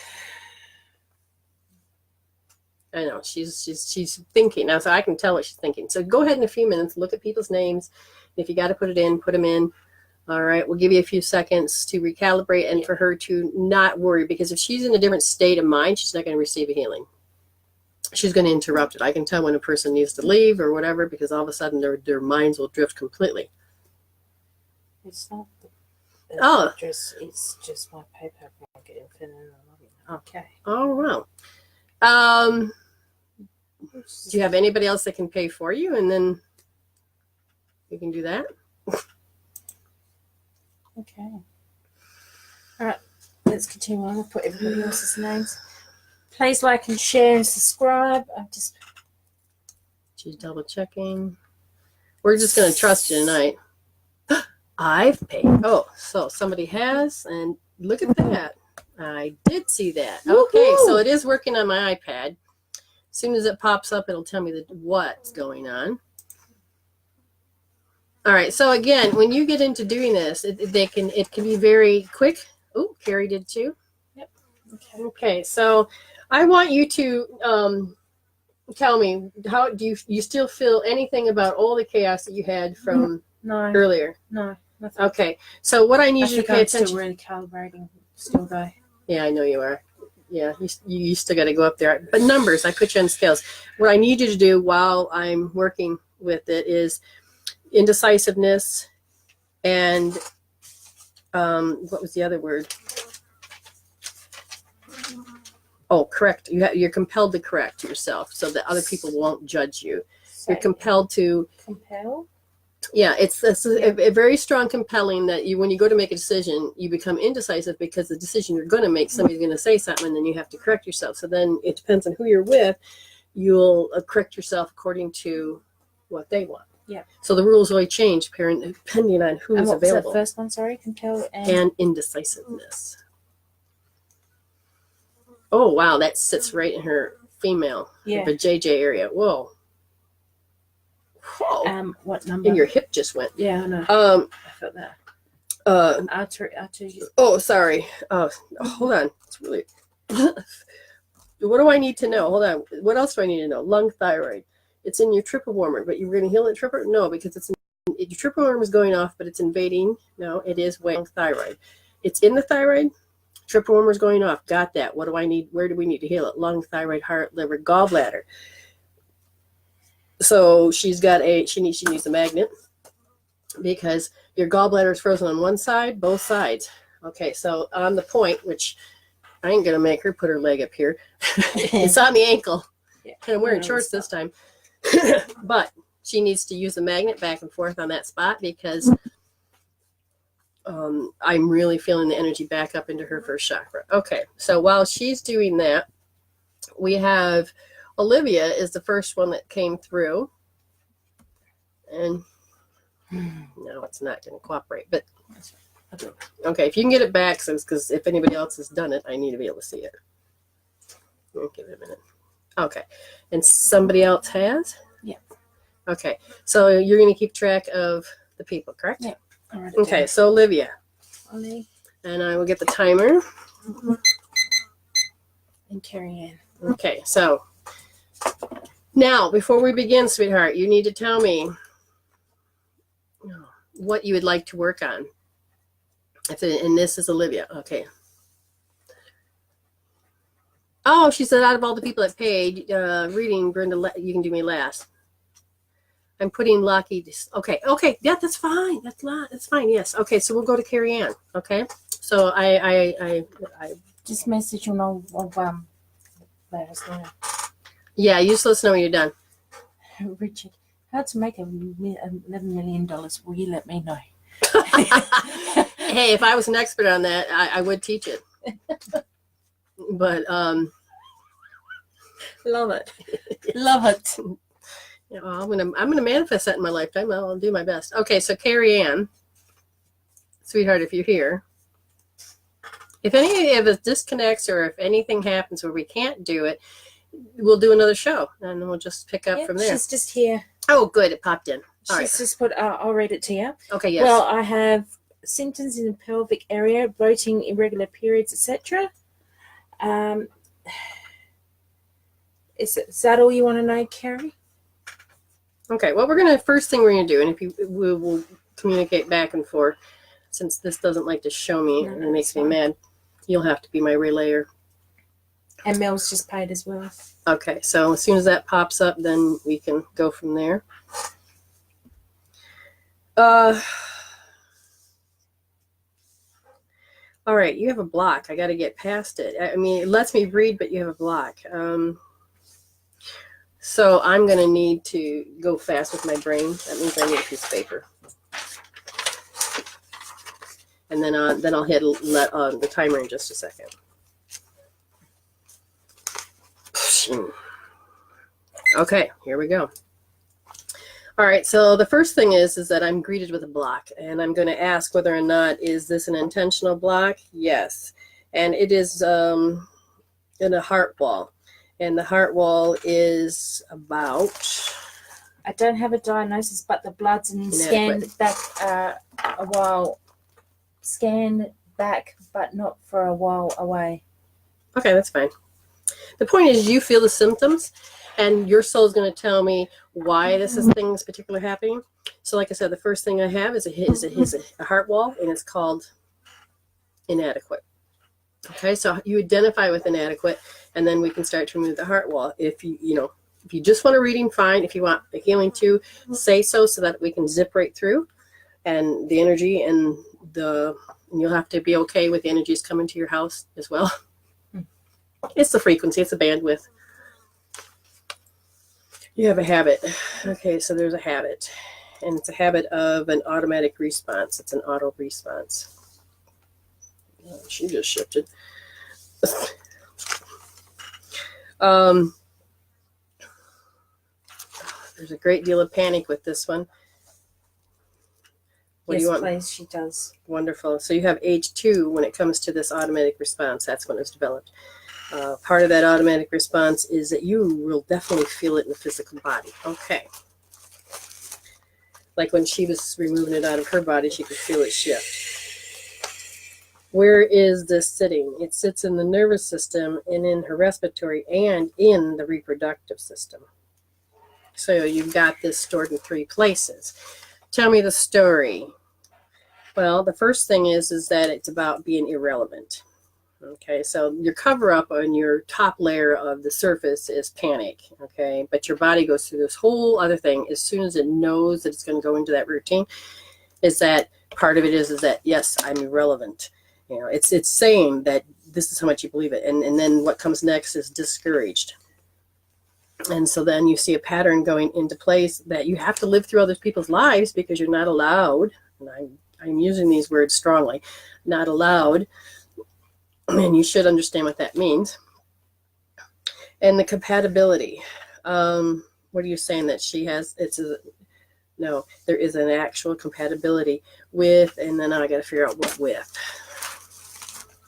I know she's thinking now, so I can tell what she's thinking. So go ahead in a few minutes, look at people's names. If you got to put it in, put them in. All right, we'll give you a few seconds to recalibrate and for her to not worry, because if she's in a different state of mind, she's not going to receive a healing. She's going to interrupt it. I can tell when a person needs to leave or whatever, because all of a sudden their minds will drift completely. It's not the address, it's just my PayPal. Okay. Oh, wow. Do you have anybody else that can pay for you, and then you can do that? Okay. All right, let's continue on. I'll put everybody else's names. Please like and share and subscribe. She's double checking. We're just going to trust you tonight. I've paid. Oh, so somebody has, and look at that. I did see that. Okay, so it is working on my iPad. As soon as it pops up, it'll tell me what's going on. All right, so again, when you get into doing this, it can be very quick. Oh, Carrie did too. Yep. Okay, so I want you to tell me, how do you still feel anything about all the chaos that you had from earlier? No, nothing. Okay, so what I need you to pay attention. Still really calibrating, still though. Yeah, I know you are. Yeah, you still got to go up there. But numbers, I put you on scales. What I need you to do while I'm working with it is indecisiveness and what was the other word? Oh, correct. You're compelled to correct yourself so that other people won't judge you. You're compelled to Yeah, it's a very strong compelling that when you go to make a decision, you become indecisive because the decision you're going to make, somebody's going to say something and then you have to correct yourself. So then it depends on who you're with. You'll correct yourself according to what they want. Yeah. So the rules always change depending on who is what available. Was the first one? Sorry, compel and indecisiveness. Oh wow, that sits right in her female, the JJ area. Whoa. Whoa. What number? And your hip just went. Yeah, I know. I felt that. Artery. Oh, sorry. Hold on. It's really. What do I need to know? Hold on. What else do I need to know? Lung thyroid. It's in your triple warmer, but you're going to heal the triple? No, because your triple warmer is going off, but it's invading. No, it is lung thyroid. It's in the thyroid. Triple warmer is going off. Got that. What do I need? Where do we need to heal it? Lung, thyroid, heart, liver, gallbladder. So she needs a magnet because your gallbladder is frozen on one side, both sides. Okay, so on the point, which I ain't gonna make her put her leg up here. It's on the ankle. Yeah. And I'm wearing shorts this time. But she needs to use the magnet back and forth on that spot because I'm really feeling the energy back up into her first chakra. Okay, so while she's doing that, we have Olivia is the first one that came through. And no, it's not going to cooperate. But okay, if you can get it back, because if anybody else has done it, I need to be able to see it. Give it a minute. Okay, and somebody else has? Yeah. Okay, so you're going to keep track of the people, correct? Yeah. All right. Okay, so Olivia. Ollie. And I will get the timer. And Carrie Ann. Okay, so now before we begin, sweetheart, you need to tell me what you would like to work on. And this is Olivia. Okay. Oh, she said out of all the people that paid, reading, Brenda, you can do me last. I'm putting Lucky. Okay. Yeah, that's fine. That's fine. Yes. Okay. So we'll go to Carrie Ann. Okay. So I just message you know let us know. Yeah, you just let us know when you're done. Richard, how to make $11 million? Will you let me know? Hey, if I was an expert on that, I would teach it. But love it. Love it. Yeah, well, I'm gonna manifest that in my lifetime. I'll do my best. Okay, so Carrie Ann, sweetheart, if you're here, if any of us disconnects or if anything happens where we can't do it, we'll do another show and then we'll just pick up from there. She's just here. Oh, good, it popped in. All She's just put. I'll read it to you. Okay, yes. Well, I have symptoms in the pelvic area, bloating, irregular periods, etc. Is that all you want to know, Carrie? Okay, well, first thing we're gonna do, and we will communicate back and forth, since this doesn't like to show me and it makes me mad. You'll have to be my relayer. And Mel's just paid as well. Okay, so as soon as that pops up, then we can go from there. All right, you have a block. I got to get past it. I mean, it lets me read, but you have a block. So I'm going to need to go fast with my brain. That means I need a piece of paper. And then I'll hit the timer in just a second. Okay, here we go. All right, so the first thing is that I'm greeted with a block, and I'm going to ask whether or not is this an intentional block? Yes, and it is in a heart wall, and the heart wall is about. I don't have a diagnosis, but the blood's scanned back a while. Scanned back, but not for a while away. Okay, that's fine. The point is, you feel the symptoms, and your soul is going to tell me why this is things particular happening. So, like I said, the first thing I have is a heart wall, and it's called inadequate. Okay, so you identify with inadequate, and then we can start to remove the heart wall. If you just want a reading, fine. If you want a healing too, say so that we can zip right through, and the energy and you'll have to be okay with the energies coming to your house as well. It's the frequency, it's the bandwidth. You have a habit. Okay, so there's a habit. and it's a habit of an automatic response. It's an auto response. Oh, she just shifted. There's a great deal of panic with this one. What yes, do you want? please, she does. Wonderful. So you have age 2 when it comes to this automatic response. That's when it's developed. Part of that automatic response is that you will definitely feel it in the physical body. Okay. Like when she was removing it out of her body, she could feel it shift. Where is this sitting? It sits in the nervous system and in her respiratory and in the reproductive system. So you've got this stored in 3 places. Tell me the story. Well, the first thing is that it's about being irrelevant. Okay, so your cover up on your top layer of the surface is panic. Okay, but your body goes through this whole other thing as soon as it knows that it's going to go into that routine. Is that part of it is that yes, I'm irrelevant. You know, it's saying that this is how much you believe it, and then what comes next is discouraged. And so then you see a pattern going into place that you have to live through other people's lives because you're not allowed. And I'm using these words strongly, not allowed. And you should understand what that means. And the compatibility. What are you saying that she has? No, there is an actual compatibility with, and then I got to figure out what with.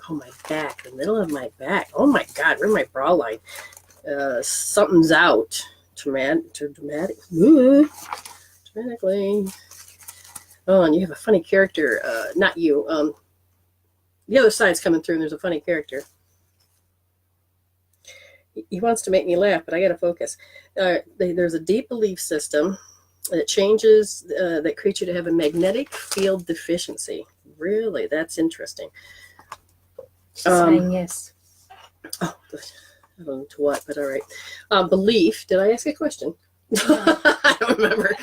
Oh, my back, the middle of my back. Oh my God, where's my bra line? Something's out. Dramatically. Oh, and you have a funny character. Not you. The other side's coming through, and there's a funny character. He wants to make me laugh, but I got to focus. There's a deep belief system that changes, that creates you to have a magnetic field deficiency. Really? That's interesting. She's saying yes. Oh, I don't know to what, but all right. Belief. Did I ask a question? No. I don't remember.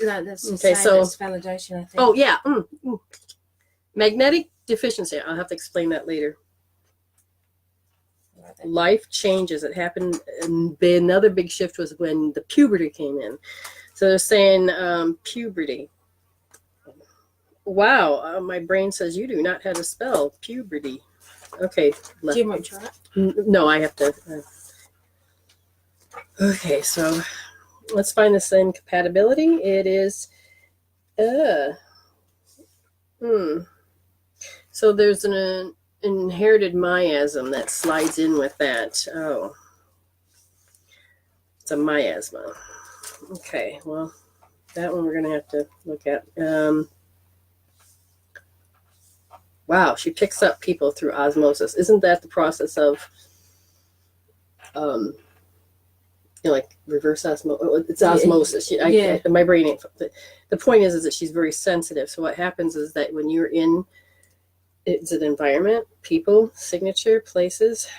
No, that's the Okay, same so as validation, I think. oh yeah, magnetic deficiency. I'll have to explain that later. Life changes. It happened, and another big shift was when the puberty came in. So they're saying puberty. Wow, my brain says you do not have to spell puberty. Okay. Do you want to try it? No, I have to. Okay, so let's find the same compatibility. It is. So there's an inherited miasm that slides in with that. Oh, it's a miasma. Okay, well, that one we're going to have to look at. Wow, she picks up people through osmosis. Isn't that the process of, like reverse osmosis? It's osmosis. Yeah. My brain ain't. The point is that she's very sensitive. So what happens is that when you're in, it's an environment, people, signature, places.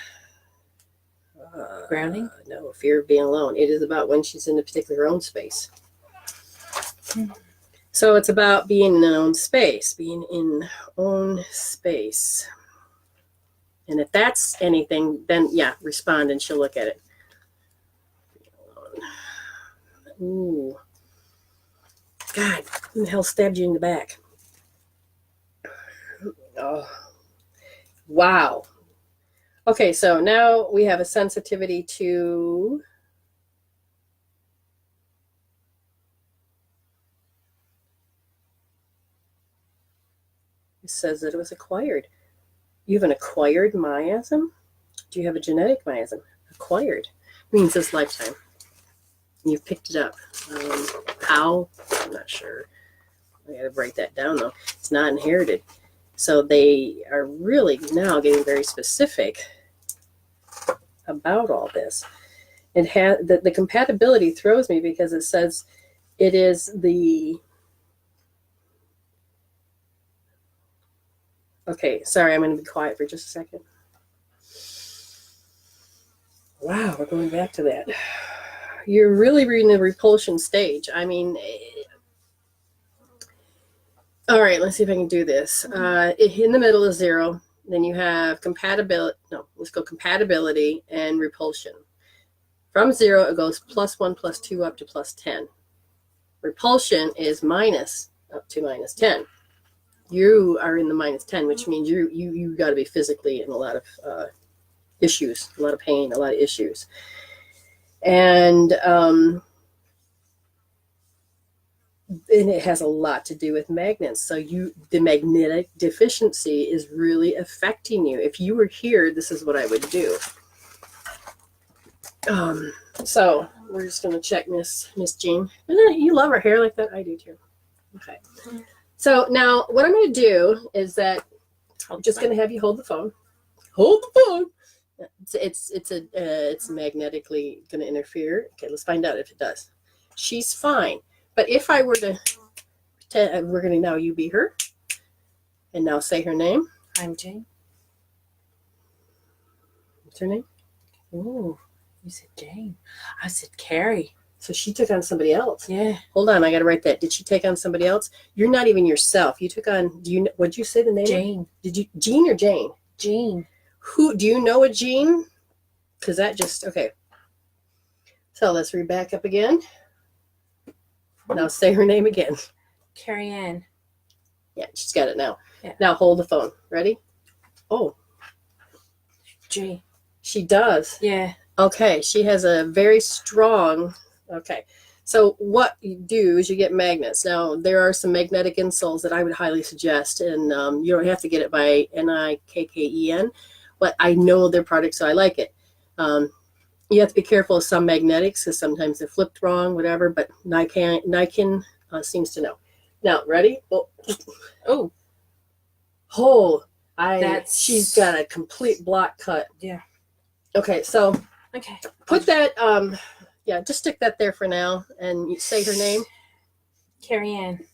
Grounding? No, fear of being alone. It is about when she's in a particular own space. So it's about being in own space, And if that's anything, then yeah, respond and she'll look at it. Ooh. God, who the hell stabbed you in the back? Oh. Wow. Okay, so now we have a sensitivity to it says that it was acquired. You have an acquired miasm? Do you have a genetic miasm? Acquired means this lifetime. You've picked it up. How? I'm not sure. I got to break that down though. It's not inherited. So they are really now getting very specific about all this. It has the compatibility throws me because it says it is the. Okay, sorry, I'm going to be quiet for just a second. Wow, we're going back to that. You're really reading the repulsion stage. I mean, all right, let's see if I can do this. In the middle is 0. Then you have compatibility. No, let's go compatibility and repulsion. From 0, it goes +1, +2, up to +10. Repulsion is minus up to minus 10. You are in the minus 10, which means you got to be physically in a lot of issues, a lot of pain, a lot of issues. And it has a lot to do with magnets. So the magnetic deficiency is really affecting you. If you were here, this is what I would do. So we're just going to check Miss Jean. You love her hair like that? I do too. Okay. So now what I'm going to do is that I'm just going to have you hold the phone. Hold the phone. It's magnetically going to interfere. Okay, let's find out if it does. She's fine. But if I were to we're going to now you be her. And now say her name. I'm Jane. What's her name? Ooh, you said Jane. I said Carrie. So she took on somebody else. Yeah. Hold on, I got to write that. Did she take on somebody else? You're not even yourself. You took on. What'd you say the name? Jane. Did you Jean or Jane? Jane. Who do you know a Jean? Because that just okay. So let's read back up again. Now say her name again. Carrie Ann. Yeah, she's got it now. Yeah. Now hold the phone. Ready? Oh, G. she does. Yeah. Okay, she has a very strong. Okay, so what you do is you get magnets. Now there are some magnetic insoles that I would highly suggest, and you don't have to get it by Nikken, but I know their product, so I like it. You have to be careful of some magnetics because sometimes they're flipped wrong, whatever. But Nikken seems to know. Now, ready? Oh, she's got a complete block cut. Yeah. Okay, so Okay. put that. Yeah, just stick that there for now, and you say her name. Carrie Ann.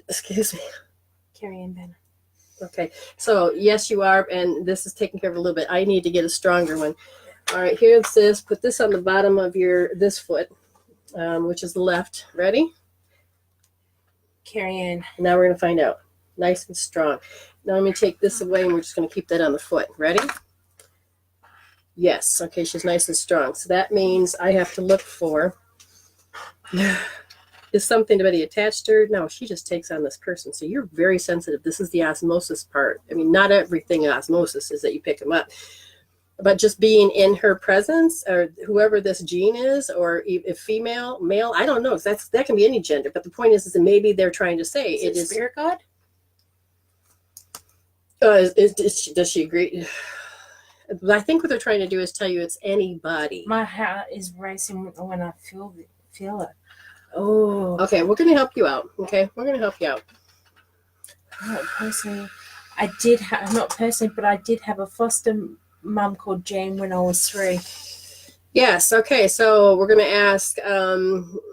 Excuse me. Carrie Ann Banner. Okay, so yes, you are, and this is taking care of a little bit. I need to get a stronger one. All right, here's this. Put this on the bottom of this foot, which is the left. Ready? Carrie Ann. Now we're going to find out. Nice and strong. Now let me take this away, and we're just going to keep that on the foot. Ready? Yes. Okay, she's nice and strong. So that means I have to look for, is something to be attached to her? No, she just takes on this person. So you're very sensitive. This is the osmosis part. I mean, not everything in osmosis is that you pick them up. But just being in her presence, or whoever this gene is, or if female, male, I don't know. That can be any gender. But the point is that maybe they're trying to say it is spirit god. Does she agree? I think what they're trying to do is tell you it's anybody. My heart is racing when I feel it. Oh. Okay, we're going to help you out. Okay, we're going to help you out. Personally, I did have, not personally, but I did have a foster mum called Jane when I was 3. Yes. Okay. So we're going to ask,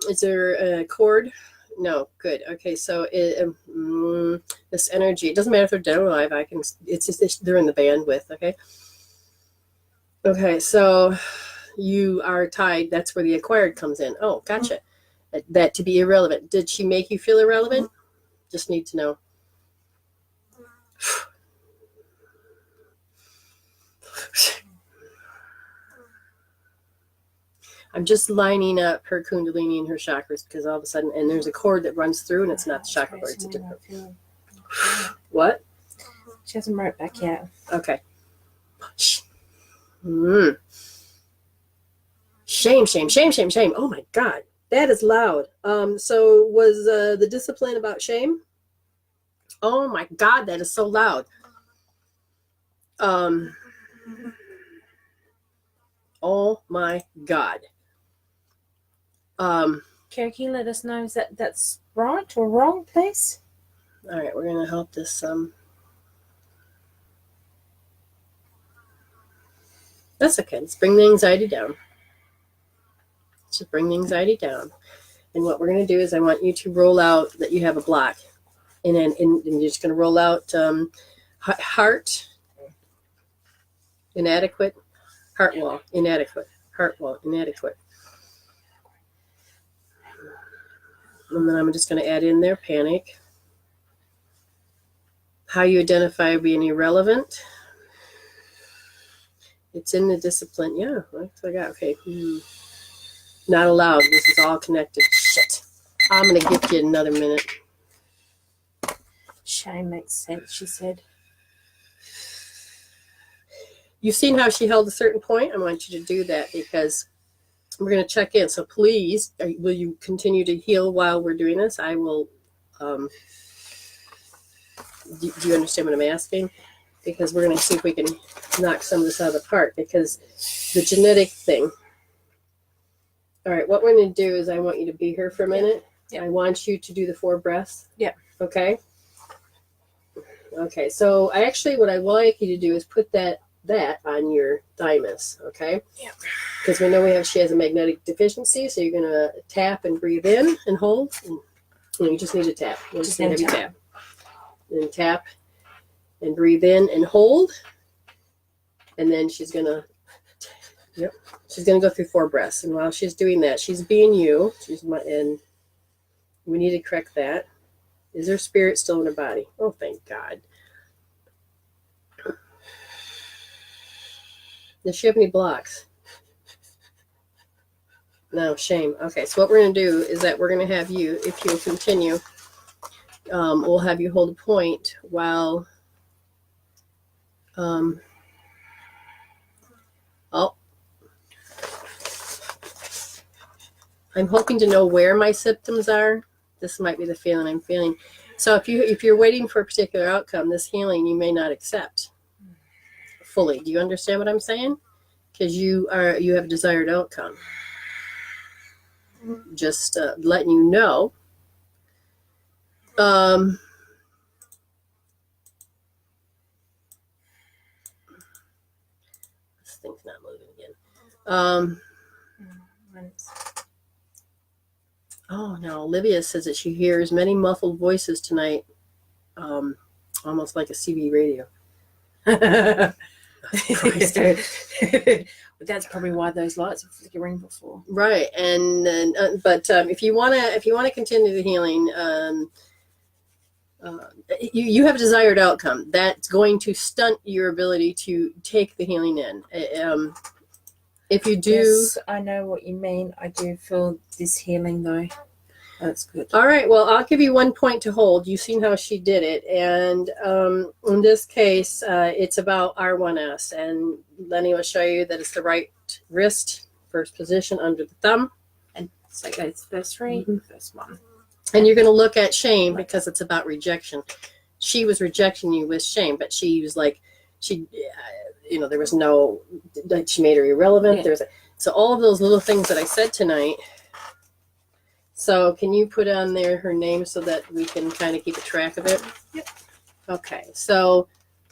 is there a cord? No. Good. Okay. So this energy, it doesn't matter if they're dead or alive. It's just they're in the bandwidth. Okay. Okay. So you are tied. That's where the acquired comes in. Oh, gotcha. That to be irrelevant. Did she make you feel irrelevant? Just need to know. I'm just lining up her kundalini and her chakras because all of a sudden, and there's a cord that runs through, and it's not the chakra cord, it's a different. What? She hasn't wrote back yet. Okay. Shame. Oh my God, that is loud. So was the discipline about shame? Oh my God, that is so loud. Oh my God. Carrie, can you let us know is that's right or wrong, please? All right, we're gonna help this. That's okay. Let's bring the anxiety down. Just bring the anxiety down. And what we're gonna do is I want you to roll out that you have a block, and then you're just gonna roll out heart inadequate, heart wall inadequate, heart wall inadequate. And then I'm just going to add in there panic. How you identify being irrelevant. It's in the discipline. Yeah, that's what I got. Okay. Not allowed. This is all connected. Shit. I'm going to give you another minute. Shame makes sense, she said. You've seen how she held a certain point? I want you to do that because we're going to check in. So please, will you continue to heal while we're doing this? I will. Do you understand what I'm asking? Because we're going to see if we can knock some of this out of the park. Because the genetic thing. All right, what we're going to do is I want you to be here for a minute. Yep. I want you to do the 4 breaths. Yep. Okay? Okay, so what I would like you to do is put that on your thymus, okay? Yeah. Because we know she has a magnetic deficiency, so you're going to tap and breathe in and hold. And, you just need to tap. You just need to tap. And tap and breathe in and hold. And then she's going to go through 4 breaths. And while she's doing that, she's being you. And we need to correct that. Is her spirit still in her body? Oh, thank God. Does she have any blocks? No, shame. Okay, so what we're going to do is that we're going to have you, if you'll continue, we'll have you hold a point while... I'm hoping to know where my symptoms are. This might be the feeling I'm feeling. So if you're waiting for a particular outcome, this healing you may not accept fully. Do you understand what I'm saying? Because you have a desired outcome. Just letting you know. This thing's not moving again. Oh, now Olivia says that she hears many muffled voices tonight, almost like a CB radio. That's probably why those lights are flickering before. Right, and then, but if you wanna continue the healing, you have a desired outcome that's going to stunt your ability to take the healing in. If you do... Yes, I know what you mean. I do feel this healing, though. That's good. All right, well, I'll give you 1 point to hold. You've seen how she did it. And in this case, it's about R1S. And Lenny will show you that it's the right wrist, first position under the thumb. And so it's first 3, first 1. And you're going to look at shame because it's about rejection. She was rejecting you with shame, but she was like, there was no, like she made her irrelevant. Yeah. So all of those little things that I said tonight. So can you put on there her name so that we can kind of keep a track of it? Yep. Okay. So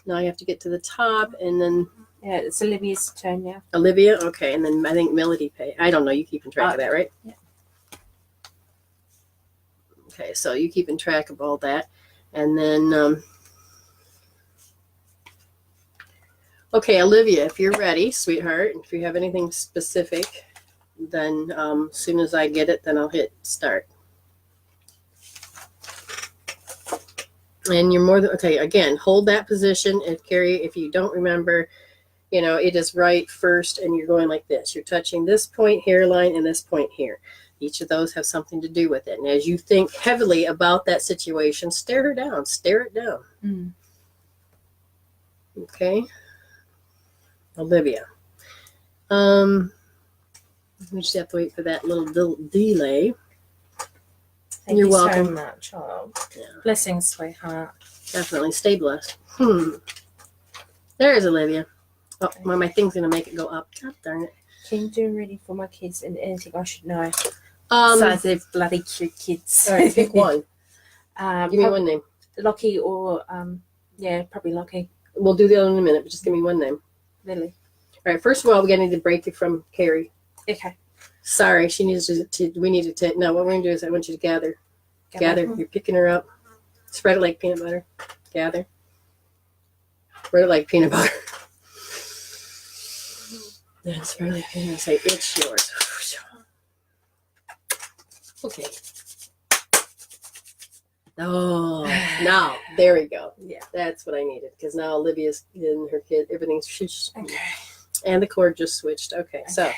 now I have to get to the top and then. Yeah, it's Olivia's turn now. Olivia? Okay. And then I think Melody Pay. I don't know. You keeping track of that, right? Yeah. Okay. So you keeping track of all that. And then, okay, Olivia, if you're ready, sweetheart, if you have anything specific, then as soon as I get it, then I'll hit start. And you're more than, okay, again, hold that position. And Carrie, if you don't remember, it is right first, and you're going like this. You're touching this point, hairline, and this point here. Each of those have something to do with it. And as you think heavily about that situation, stare it down. Okay. Olivia. We just have to wait for that little delay. You're welcome. So much, child. Yeah. Blessings, sweetheart. Definitely. Stay blessed. There's Olivia. Oh, well, my thing's going to make it go up. God darn it. Can you do ready for my kids and anything I should know? Besides they're bloody cute kids. All right, pick one. Give me one name. Lockie or, probably Lockie. We'll do the other in a minute, but just give me one name. Lily. All right, first of all, we're going to need to break it from Carrie. Okay. Sorry, she needs we need to take, no, what we're going to do is I want you to gather. Gather. You're picking her up. Spread it like peanut butter. Gather. Spread it like peanut butter. Then spread it like peanut butter. Say, it's yours. Okay. Oh, now, there we go. Yeah. That's what I needed, because now Olivia's in her kid, everything's shh. Okay. And the cord just switched. Okay. So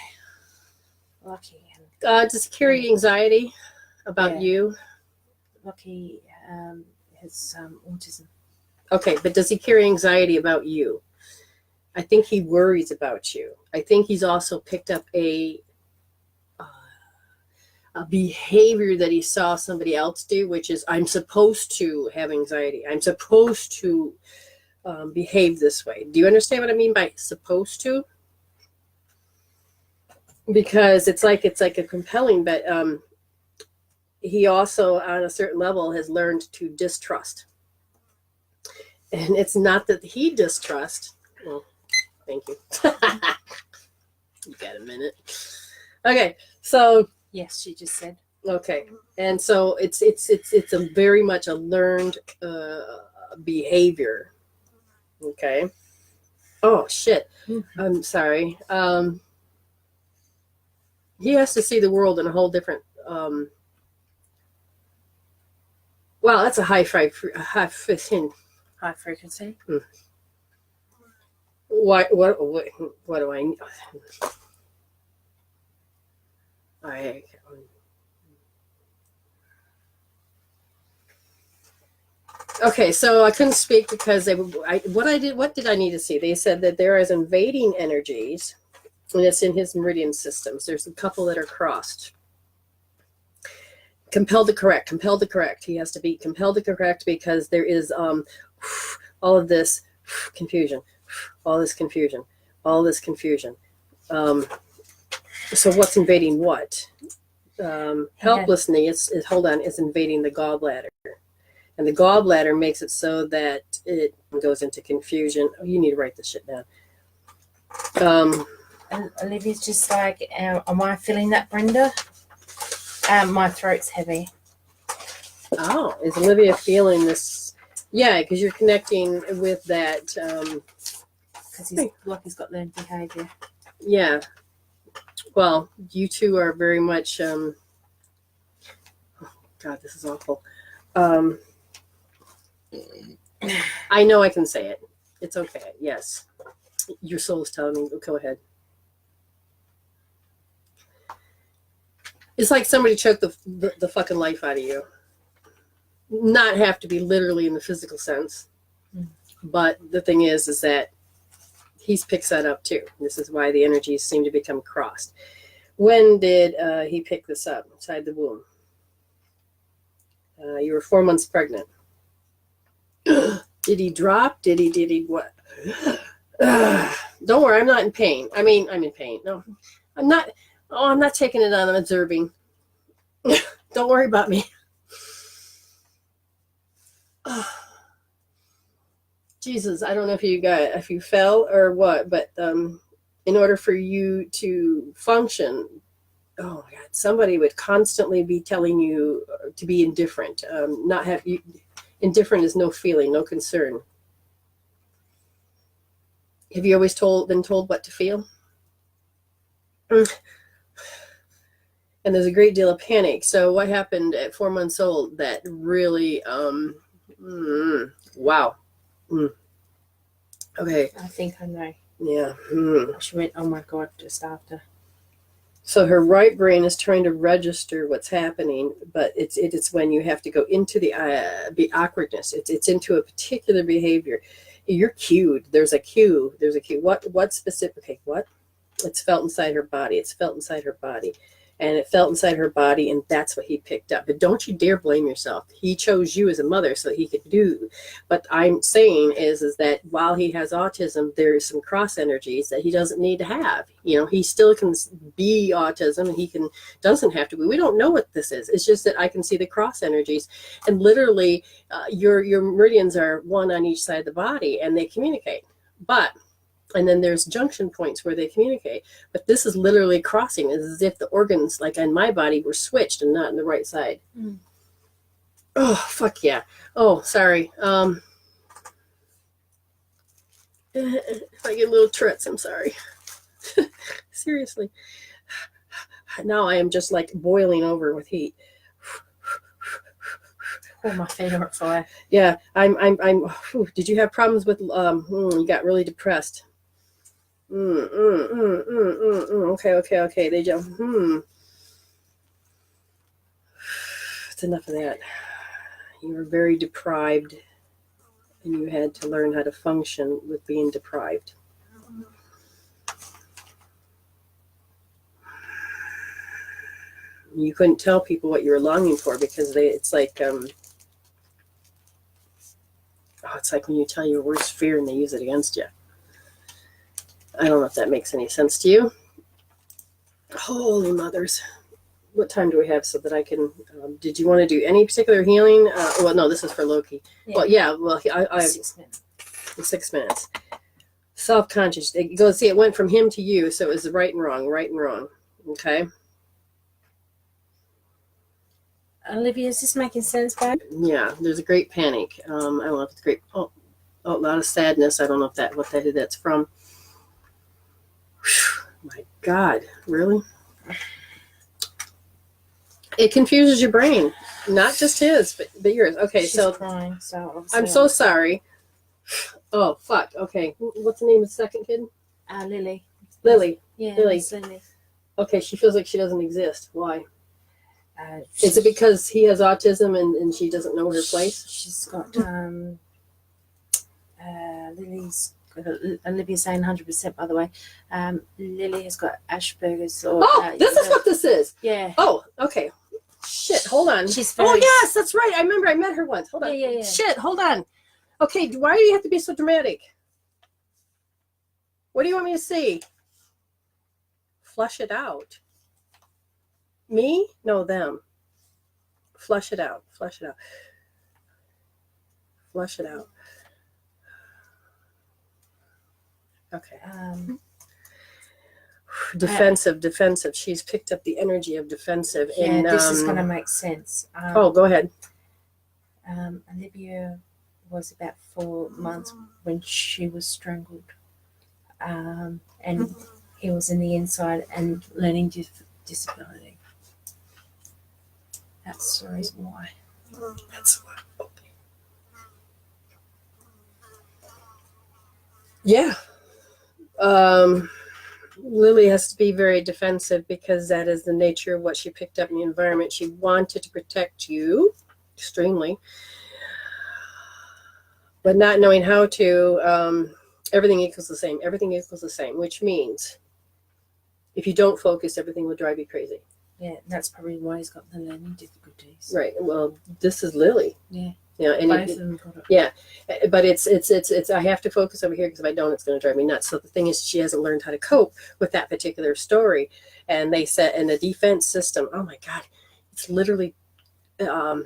Lucky. does it carry anxiety? about Yeah. you? Like he has autism. Okay, but does he carry anxiety about you? I think he worries about you. I think he's also picked up a behavior that he saw somebody else do, which is, I'm supposed to have anxiety. I'm supposed to behave this way. Do you understand what I mean by supposed to? Because it's like a compelling, but he also, on a certain level, has learned to distrust. And it's not that he distrusts. Well, thank you. You got a minute? Okay, so Yes, she just said. okay, and so it's a very much a learned behavior. Okay. Oh shit. Mm-hmm. I'm sorry. He has to see the world in a whole different. Well, that's a high frequency. High frequency. What do I? I Okay, so I couldn't speak because what did I need to see? They said that there is invading energies, and it's in his meridian systems. There's a couple that are crossed. Compelled to correct. He has to be compelled to correct because there is all of this confusion. So what's invading what? Helplessness is invading the gallbladder. And the gallbladder makes it so that it goes into confusion. Oh, you need to write this shit down. And Olivia's just like, am I feeling that, Brenda? My throat's heavy. Oh, is Olivia feeling this? Yeah, because you're connecting with that. Because he's got learned behavior. Yeah. Well, you two are very much. Oh, God, this is awful. I know I can say it. It's okay. Yes. Your soul is telling me. Go ahead. It's like somebody choked the fucking life out of you. Not have to be literally in the physical sense. But the thing is that he picks that up too. This is why the energies seem to become crossed. When did he pick this up inside the womb? You were 4 months pregnant. Did he drop? Did he what? Don't worry, I'm not in pain. I mean, I'm in pain. No, I'm not. Oh, I'm not taking it on. I'm observing. Don't worry about me. Jesus, I don't know if you fell or what, but in order for you to function, oh my God, somebody would constantly be telling you to be indifferent. Indifferent is no feeling, no concern. Have you always been told what to feel? And there's a great deal of panic. So what happened at 4 months old that really, wow. Okay. I think I know. Yeah. She went, oh my God, just after. So her right brain is trying to register what's happening, but it's when you have to go into the awkwardness. It's into a particular behavior. You're cued. There's a cue. What specific? Okay, what? It's felt inside her body. And it felt inside her body, and that's what he picked up. But don't you dare blame yourself. He chose you as a mother so that he could do. But I'm saying is that while he has autism, there is some cross energies that he doesn't need to have. You know, he still can be autism, and doesn't have to be. We don't know what this is. It's just that I can see the cross energies, and literally, your meridians are one on each side of the body, and they communicate. And then there's junction points where they communicate. But this is literally crossing. It's as if the organs, like in my body, were switched and not on the right side. Oh, fuck yeah. Oh, sorry. If I get little trips, I'm sorry. Seriously. Now I am just like boiling over with heat. Oh, my feet are on fire. Yeah, did you have problems with, you got really depressed? Okay. They just, That's enough of that. You were very deprived, and you had to learn how to function with being deprived. You couldn't tell people what you were longing for because it's like it's like when you tell your worst fear and they use it against you. I don't know if that makes any sense to you. Holy mothers. What time do we have so that I can, did you want to do any particular healing? Well, no, this is for Loki. Yeah. Well, I have 6 minutes. 6 minutes. Self-conscious. It goes, see, it went from him to you, so it was right and wrong. Okay? Olivia, is this making sense, babe? Yeah, there's a great panic. I don't know if it's great. Oh, a lot of sadness. I don't know if that's from. Whew, my God, really? It confuses your brain, not just his, but yours. Okay, She's so crying, so I'm so sorry. Oh, fuck. Okay, what's the name of the second kid? Lily. Lily. Yeah, Lily. it's Lily. Okay, she feels like she doesn't exist. Why? Is She's it because he has autism and she doesn't know her place? She's got Lily's. Olivia's saying 100%, by the way. Lily has got Asperger's. This is what this is. Yeah. Oh, okay. Shit, hold on. She's very. Oh, yes, that's right. I remember I met her once. Hold on. Yeah. Shit, hold on. Okay, why do you have to be so dramatic? What do you want me to see? Flush it out. Me? No, them. Flush it out. Flush it out. Flush it out. Okay. Defensive. She's picked up the energy of defensive. Yeah, and, this is going to make sense. Go ahead. Olivia was about 4 months when she was strangled. And he was in the inside and learning disability. That's the reason why. That's why. Okay. Yeah. Lily has to be very defensive because that is the nature of what she picked up in the environment. She wanted to protect you extremely, but not knowing how to, everything equals the same, which means if you don't focus, everything will drive you crazy. Yeah, that's probably why he's got the learning difficulties. Right. Well, this is Lily. Yeah. Yeah, and both of them got it. Yeah, but it's I have to focus over here because if I don't, it's going to drive me nuts. So the thing is, she hasn't learned how to cope with that particular story, and they said, and the defense system. Oh my God, it's literally, it's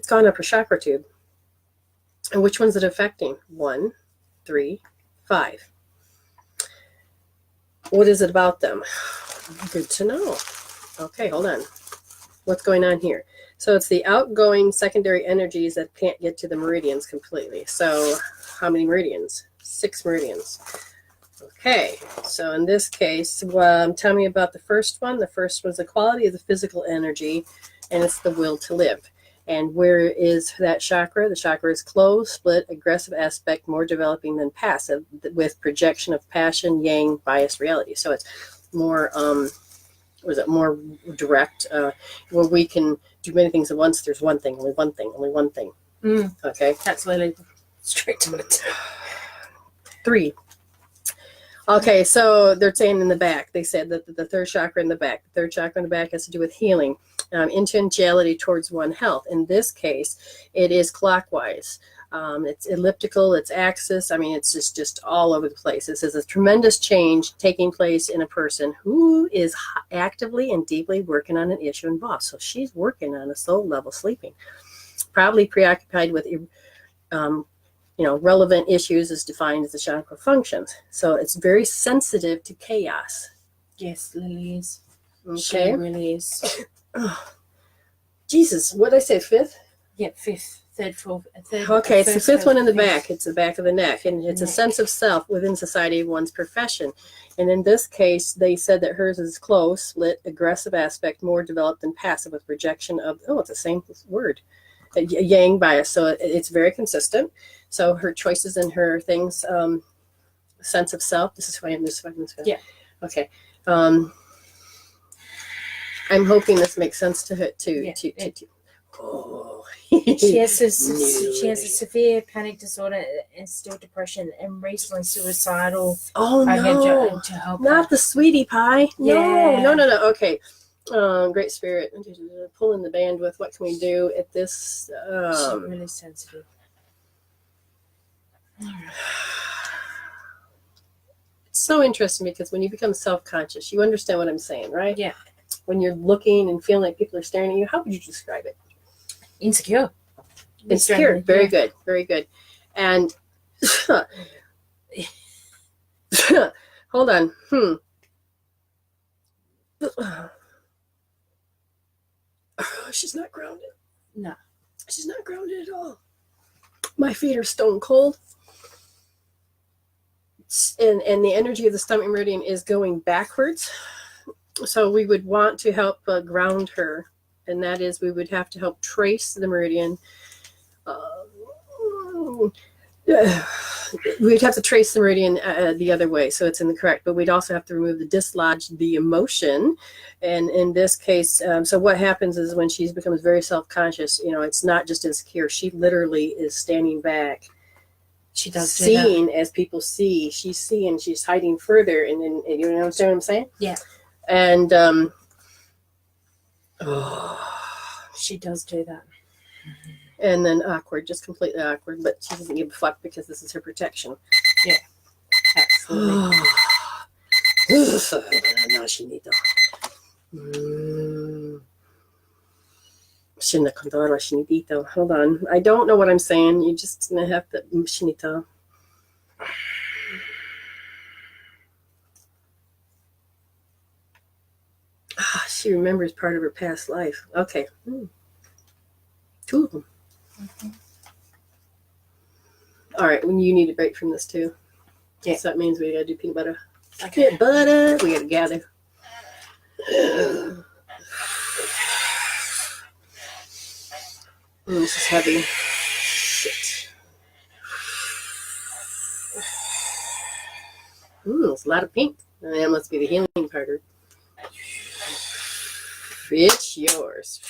gone up her chakra tube. And which one's it affecting? 1, 3, 5. What is it about them? Good to know. Okay, hold on. What's going on here? So it's the outgoing secondary energies that can't get to the meridians completely. So how many meridians? 6 meridians. Okay, so in this case, tell me about the first one. The first was the quality of the physical energy, and it's the will to live. And where is that chakra? The chakra is closed, split, aggressive aspect, more developing than passive, with projection of passion, yang, biased reality. So it's more, more direct, where we can do many things at once. There's one thing, only one thing. Okay. That's Lily. Straight to it. 3. Okay, so they're saying in the back, they said that the third chakra in the back. The third chakra in the back has to do with healing, intentionality towards one health. In this case, it is clockwise. It's elliptical, it's axis. I mean, it's just all over the place. This is a tremendous change taking place in a person who is actively and deeply working on an issue involved. So she's working on a soul level sleeping, probably preoccupied with relevant issues as defined as the chakra functions. So it's very sensitive to chaos. Yes, Lily is. Okay. She really is. Oh, Jesus, what did I say, 5th? Yep, 5th, 3rd, 4th, 3rd. Okay, it's the 5th one in the 5th. back. It's the back of the neck. And it's a sense of self within society, one's profession. And in this case, they said that hers is close, split, aggressive aspect, more developed than passive, with rejection of, it's the same word, yang bias. So it's very consistent. So her choices and her things, sense of self. This is who I am. This is who I am. Yeah. Okay. I'm hoping this makes sense to her. Yeah, Oh. She has a severe panic disorder and still depression and recently suicidal. Oh no! To help Not her. the sweetie pie. Yeah. No. Okay. Great spirit. Pulling the bandwidth. What can we do at this? She's really sensitive. It's so interesting because when you become self-conscious, you understand what I'm saying, right? Yeah. When you're looking and feeling like people are staring at you, how would you describe it? Insecure. Insecure. Very good. Very good. And hold on. She's not grounded. No. She's not grounded at all. My feet are stone cold. And the energy of the stomach meridian is going backwards. So we would want to help ground her. And that is, we would have to help trace the meridian. We'd have to trace the meridian the other way, so it's in the correct. But we'd also have to remove the dislodge, the emotion. And in this case, so what happens is when she becomes very self-conscious, it's not just insecure. She literally is standing back. She does seeing as people see. She's seeing. She's hiding further, and then you understand what I'm saying? Yeah. And she does do that. And then awkward, just completely awkward. But she doesn't give a fuck because this is her protection. Yeah, absolutely. No, she needs to. Hold on. I don't know what I'm saying. You just gonna have to. Shinito. She remembers part of her past life. Okay. 2 of them. Mm-hmm. All right. When you need a break from this too. Yeah. So that means we gotta do peanut butter. Okay. Peanut butter. We gotta gather. This is heavy. Shit. It's a lot of pink. That must be the healing part. It's yours.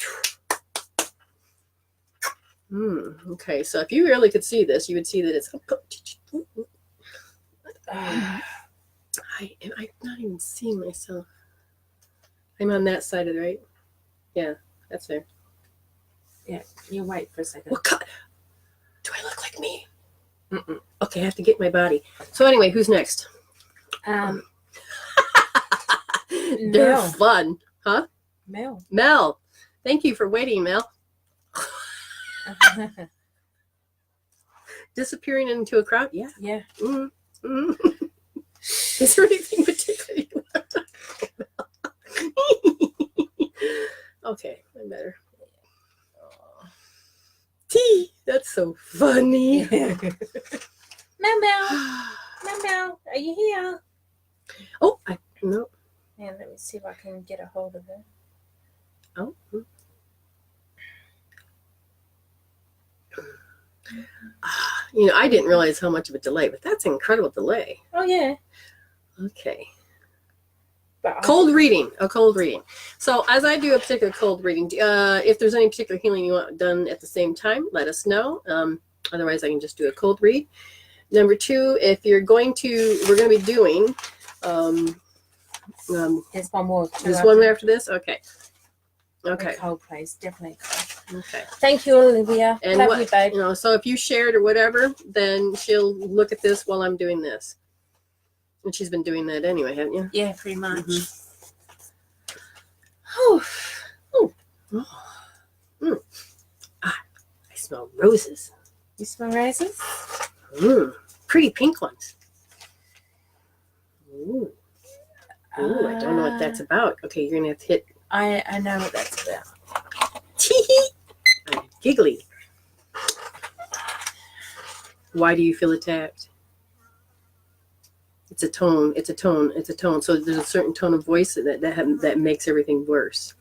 Okay, so if you really could see this, you would see that it's. I'm not even seeing myself. I'm on that side of the right. Yeah, that's there. Yeah, you wait for a second. What God? Do I look like me? Mm-mm. Okay, I have to get my body. So anyway, who's next? They're fun, huh? Mel. Thank you for waiting, Mel. Disappearing into a crowd? Yeah. Yeah. Is there anything particular you want to talk about? Okay, I'm better. T. That's so funny. Mel, are you here? Oh, no. Yeah, let me see if I can get a hold of her. Oh. I didn't realize how much of a delay, but that's an incredible delay. Oh, yeah. Okay. But A cold reading. So as I do a particular cold reading, if there's any particular healing you want done at the same time, let us know. Otherwise, I can just do a cold read. Number 2, if you're going to, we're going to be doing. There's one more. There's one more after this? Okay. Cold, please. Definitely cold. Okay. Thank you, Olivia. And love you, babe. So if you shared or whatever, then she'll look at this while I'm doing this. And she's been doing that anyway, haven't you? Yeah, pretty much. I smell roses. You smell roses? Pretty pink ones. Ooh, I don't know what that's about. Okay, you're gonna have to hit. I know what that's about. I'm giggly. Why do you feel attacked? It's a tone. So there's a certain tone of voice that makes everything worse.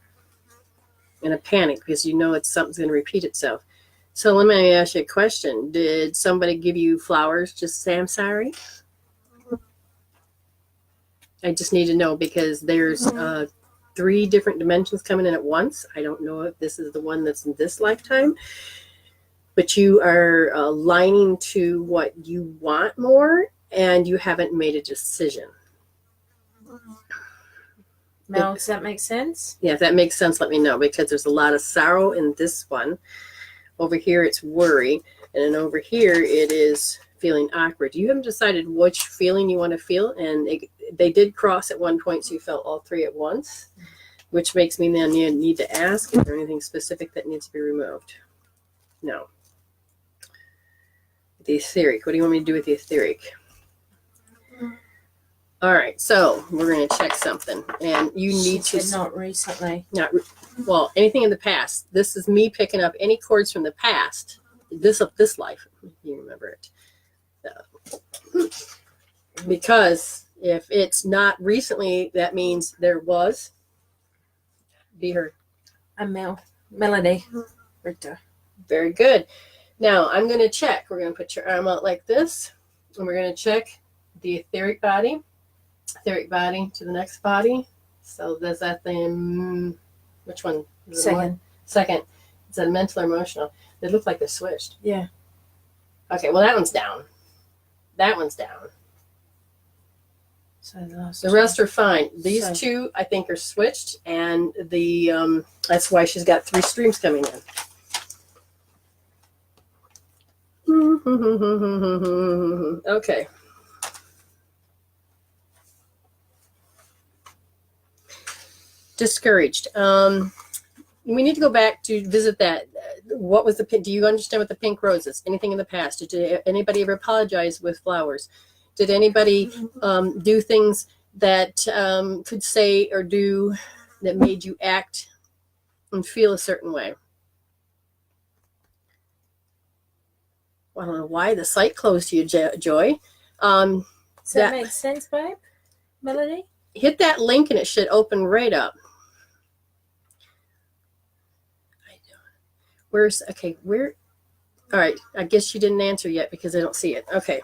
And a panic because something's going to repeat itself. So let me ask you a question. Did somebody give you flowers just to say I'm sorry? I just need to know because there's 3 different dimensions coming in at once. I don't know if this is the one that's in this lifetime, but you are aligning to what you want more, and you haven't made a decision. Mel, does that make sense? Yeah, if that makes sense, let me know, because there's a lot of sorrow in this one. Over here, it's worry. And then over here, it is feeling awkward. You haven't decided which feeling you want to feel. And they did cross at one point, so you felt all 3 at once, which makes me then need to ask, is there anything specific that needs to be removed? No. The etheric. What do you want me to do with the etheric? All right, so we're going to check something, and you need to not recently. Well, anything in the past. This is me picking up any cords from the past. This life, you remember it, because if it's not recently, that means there was. Be heard. Melody. Brenda. Very good. Now I'm going to check. We're going to put your arm out like this, and we're going to check the etheric body. Etheric body to the next body. So does that thing, which one? Second. Second. Is that mental or emotional? They look like they're switched. Yeah. Okay, well that one's down. That one's down. So the rest are fine. These 2, I think, are switched, and the that's why she's got 3 streams coming in. Okay. Discouraged. We need to go back to visit that. What was the pink? Do you understand what the pink rose is? Anything in the past? Did anybody ever apologize with flowers? Did anybody do things that could say or do that made you act and feel a certain way? Well, I don't know why the site closed to you, Joy. Does that make sense, babe? Melody? Hit that link and it should open right up. Where? All right, I guess you didn't answer yet because I don't see it. Okay,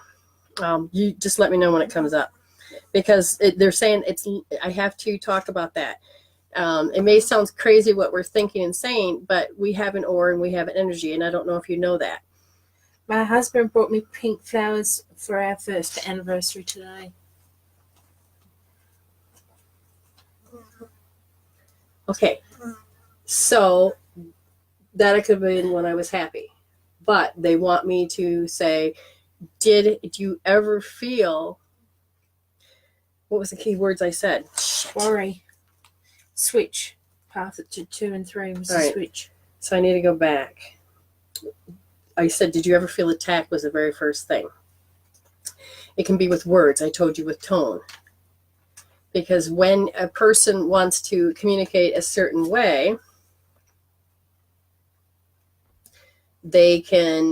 you just let me know when it comes up, because they're saying I have to talk about that. It may sound crazy what we're thinking and saying, but we have an aura and we have an energy, and I don't know if you know that. My husband brought me pink flowers for our first anniversary today. Okay, so that could have been when I was happy, but they want me to say, did you ever feel, what was the key words I said? Worry. Switch. Path to 2 and 3 was the switch. So I need to go back. I said, did you ever feel attacked was the very first thing. It can be with words. I told you with tone. Because when a person wants to communicate a certain way, they can,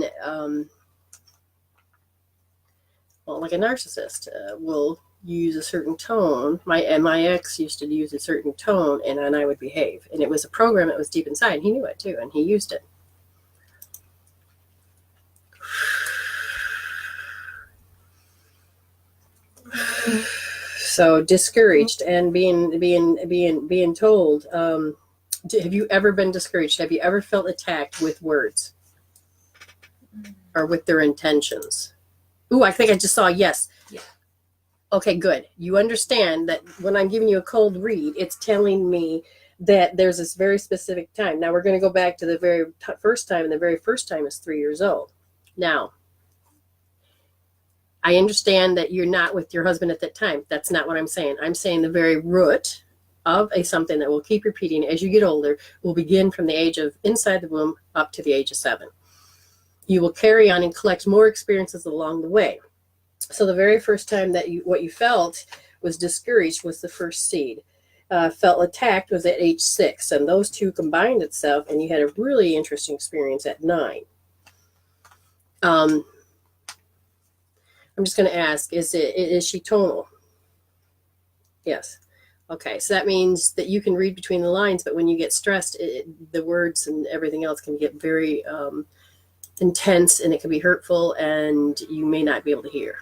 like a narcissist will use a certain tone. My ex used to use a certain tone, and then I would behave. And it was a program that was deep inside. He knew it too, and he used it. So discouraged and being told. Have you ever been discouraged? Have you ever felt attacked with words or with their intentions? Ooh, I think I just saw yes. Yeah. Okay, good. You understand that when I'm giving you a cold read, it's telling me that there's this very specific time. Now we're going to go back to the very first time, and the very first time is 3 years old. Now, I understand that you're not with your husband at that time. That's not what I'm saying. I'm saying the very root of something that will keep repeating as you get older will begin from the age of inside the womb up to the age of 7. You will carry on and collect more experiences along the way. So the very first time that what you felt was discouraged was the first seed. Felt attacked was at age 6, and those two combined itself, and you had a really interesting experience at 9. I'm just going to ask, is she tonal? Yes. Okay, so that means that you can read between the lines, but when you get stressed, the words and everything else can get very intense, and it can be hurtful, and you may not be able to hear.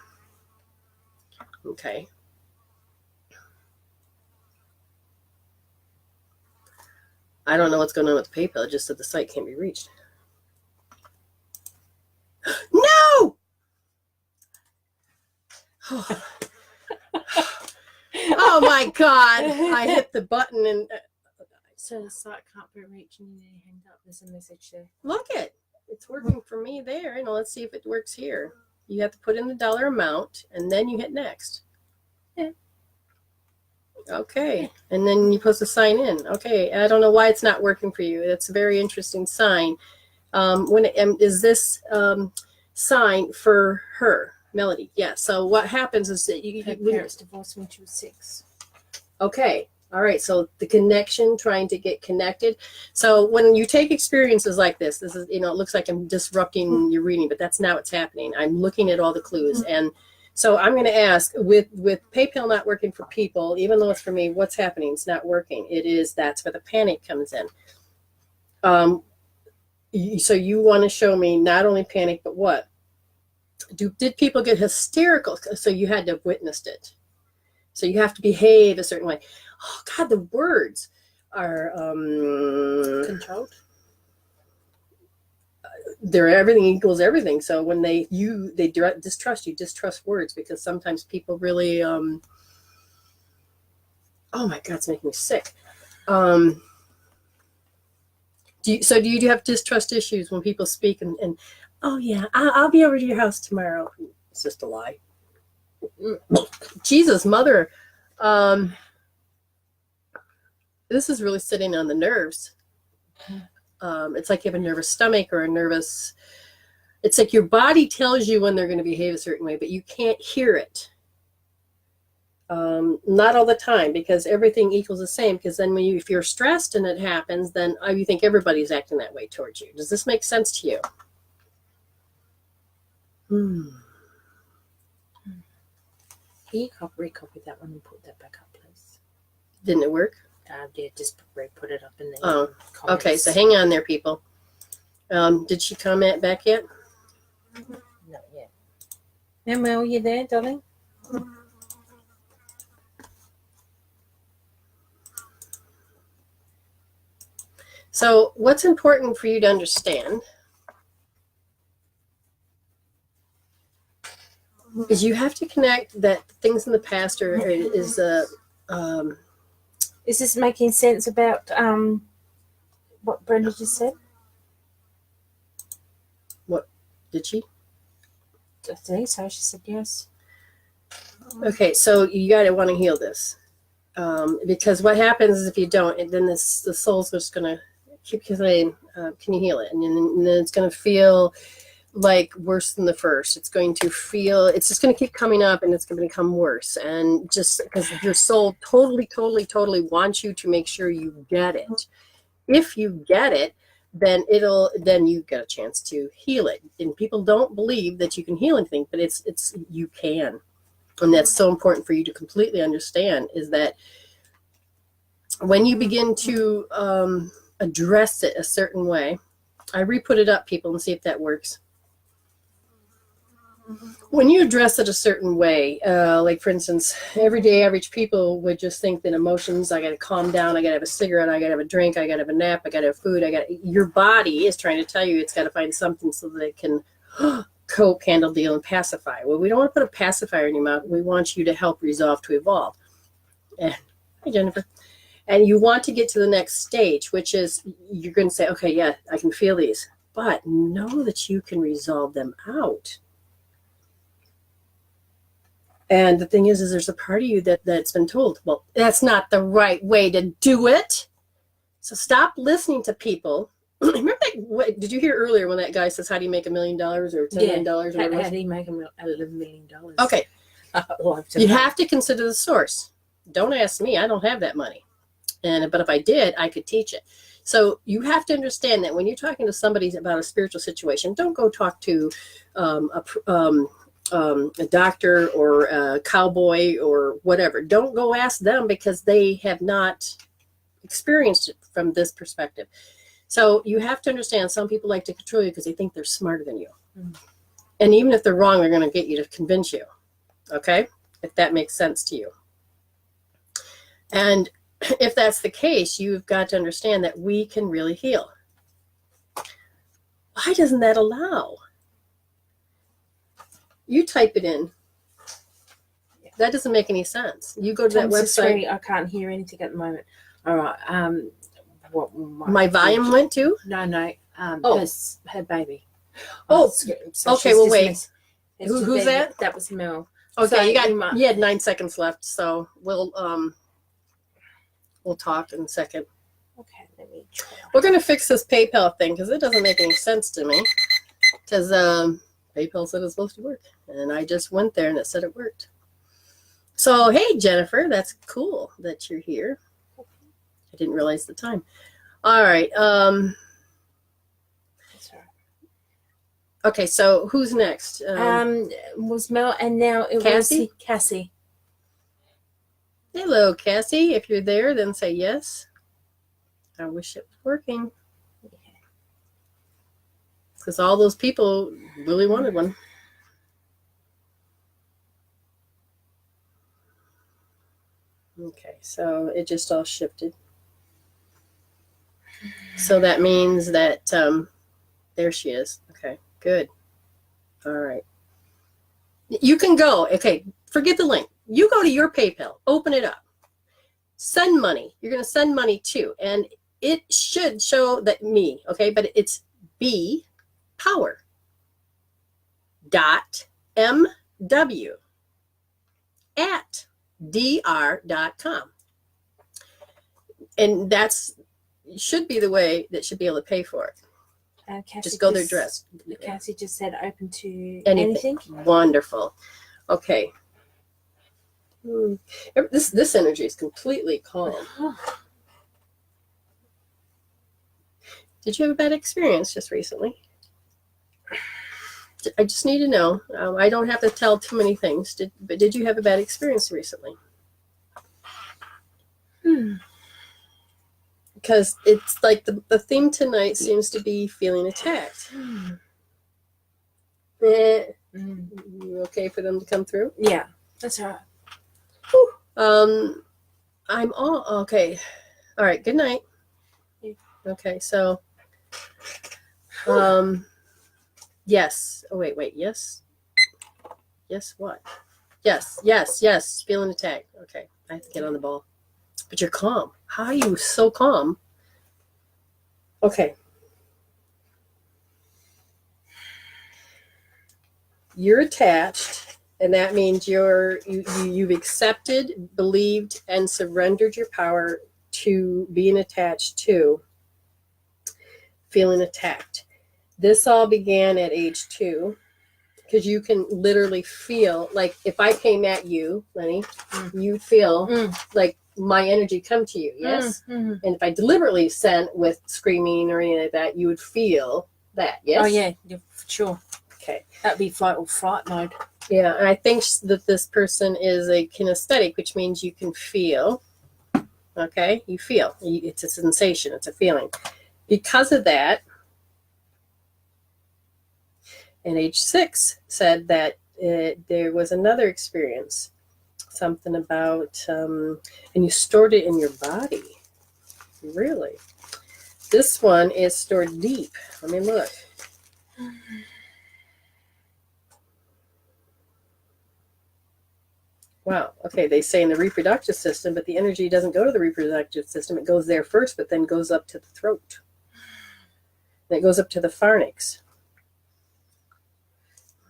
Okay. I don't know what's going on with the PayPal. It just said the site can't be reached. No! Oh my God. I hit the button and So the site can't be reached and you hang up. There's a message there. look it. It's working for me there. You know, let's see if it works here. You have to put in the dollar amount and then you hit next. Yeah. Okay. And then you're supposed to sign in. Okay. I don't know why it's not working for you. That's a very interesting sign. Is this sign for her, Melody? Yeah. So what happens is that Her parents divorced when she was 6. okay. All right. So the connection, trying to get connected. So when you take experiences like this is, you know, it looks like I'm disrupting your reading, but that's not what's happening. I'm looking at all the clues. And so I'm going to ask with PayPal not working for people, even though it's for me, what's happening? It's not working. That's where the panic comes in. So you want to show me not only panic, but what? Did people get hysterical? So you had to have witnessed it. So you have to behave a certain way. Oh God, the words are Controlled. They're everything equals everything. So when they distrust you, distrust words, because sometimes people really oh my God, it's making me sick. Do you have distrust issues when people speak and oh yeah, I'll be over to your house tomorrow? It's just a lie. Jesus, mother. This is really sitting on the nerves. It's like you have a nervous stomach or it's like your body tells you when they're going to behave a certain way, but you can't hear it. Not all the time, because everything equals the same. Because then if you're stressed and it happens, then you think everybody's acting that way towards you. Does this make sense to you? Can you recopy that one and put that back up, please? Didn't it work? Yeah, just put it up in the comments. Okay, so comments. hang on there, people. Did she comment back yet? Not yet. Mel, you there, darling? So what's important for you to understand is you have to connect that things in the past is this making sense about what Brenda just said? What did she? I think so. She said yes. Okay, so you got to want to heal this, because what happens is if you don't, then the soul's just going to keep saying, "Can you heal it?" And then it's going to feel like worse than the first. It's just going to keep coming up, and it's going to become worse. And just because your soul totally wants you to make sure you get it. If you get it, then you get a chance to heal it. And people don't believe that you can heal anything, but you can. And that's so important for you to completely understand, is that when you begin to address it a certain way, I re-put it up, people, and see if that works. When you address it a certain way, like for instance, everyday average people would just think that emotions, I got to calm down, I got to have a cigarette, I got to have a drink, I got to have a nap, I got to have food, your body is trying to tell you it's got to find something so that it can cope, handle, deal, and pacify. Well, we don't want to put a pacifier in your mouth. We want you to help resolve to evolve. And hi, Jennifer. And you want to get to the next stage, which is you're going to say, okay, yeah, I can feel these, but know that you can resolve them out. And the thing is there's a part of you that's been told, well, that's not the right way to do it. So stop listening to people. Remember did you hear earlier when that guy says, how do you make $1 million or $10 million? Or how do you make $11 million? Okay. You have to consider the source. Don't ask me. I don't have that money. But if I did, I could teach it. So you have to understand that when you're talking to somebody about a spiritual situation, don't go talk to a doctor or a cowboy or whatever. Don't go ask them, because they have not experienced it from this perspective. So you have to understand, some people like to control you because they think they're smarter than you. Mm-hmm. And even if they're wrong, they're going to get you to convince you. Okay? If that makes sense to you. And if that's the case, you've got to understand that we can really heal. Why doesn't that allow? You type it in. That doesn't make any sense. You go to that website. I can't hear anything at the moment. All right. What my volume went to? No. Her baby. Oh, so okay. Well, wait. Who's that? That was Mel. Okay, so you had 9 seconds left, so we'll talk in a second. Okay, let me try. We're gonna fix this PayPal thing because it doesn't make any sense to me. Because PayPal said it's supposed to work, and I just went there and it said it worked. So hey, Jennifer, that's cool that you're here. I didn't realize the time. All right. Okay, so who's next? Was Mel, and now it was Cassie. Hello, Cassie. If you're there, then say yes. I wish it was working. Because all those people really wanted one. Okay, so it just all shifted. So that means that there she is. Okay, good. All right. You can go. Okay, forget the link. You go to your PayPal, open it up, send money. You're going to send money too. And it should show that me, okay, but it's bpower.mw@dr.com. And that's should be the way that should be able to pay for it. Just go there dressed. Cassie just said open to anything. Wonderful. Okay. This energy is completely calm. Did you have a bad experience just recently? I just need to know. I don't have to tell too many things. But did you have a bad experience recently? Because it's like the theme tonight seems to be feeling attacked. You okay for them to come through? Yeah, that's all right. I'm all okay. All right. Good night. Yeah. Okay. So, yes. Oh wait. Yes. Yes. What? Yes. Feeling attacked. Okay. I have to get on the ball. But you're calm. How are you so calm? Okay. You're attached, and that means you've accepted, believed, and surrendered your power to being attached to feeling attacked. This all began at age 2, because you can literally feel, like if I came at you, Lenny, you'd feel like my energy come to you, yes? And if I deliberately sent with screaming or anything like that, you would feel that, yes? Oh, yeah, for sure. Okay. That'd be flight or fright mode. Yeah, and I think that this person is a kinesthetic, which means you can feel, okay? You feel. It's a sensation. It's a feeling. Because of that, and age 6 said that there was another experience, something about, and you stored it in your body. Really? This one is stored deep. Let me look. Wow. Okay, they say in the reproductive system, but the energy doesn't go to the reproductive system. It goes there first, but then goes up to the throat. Then it goes up to the pharynx.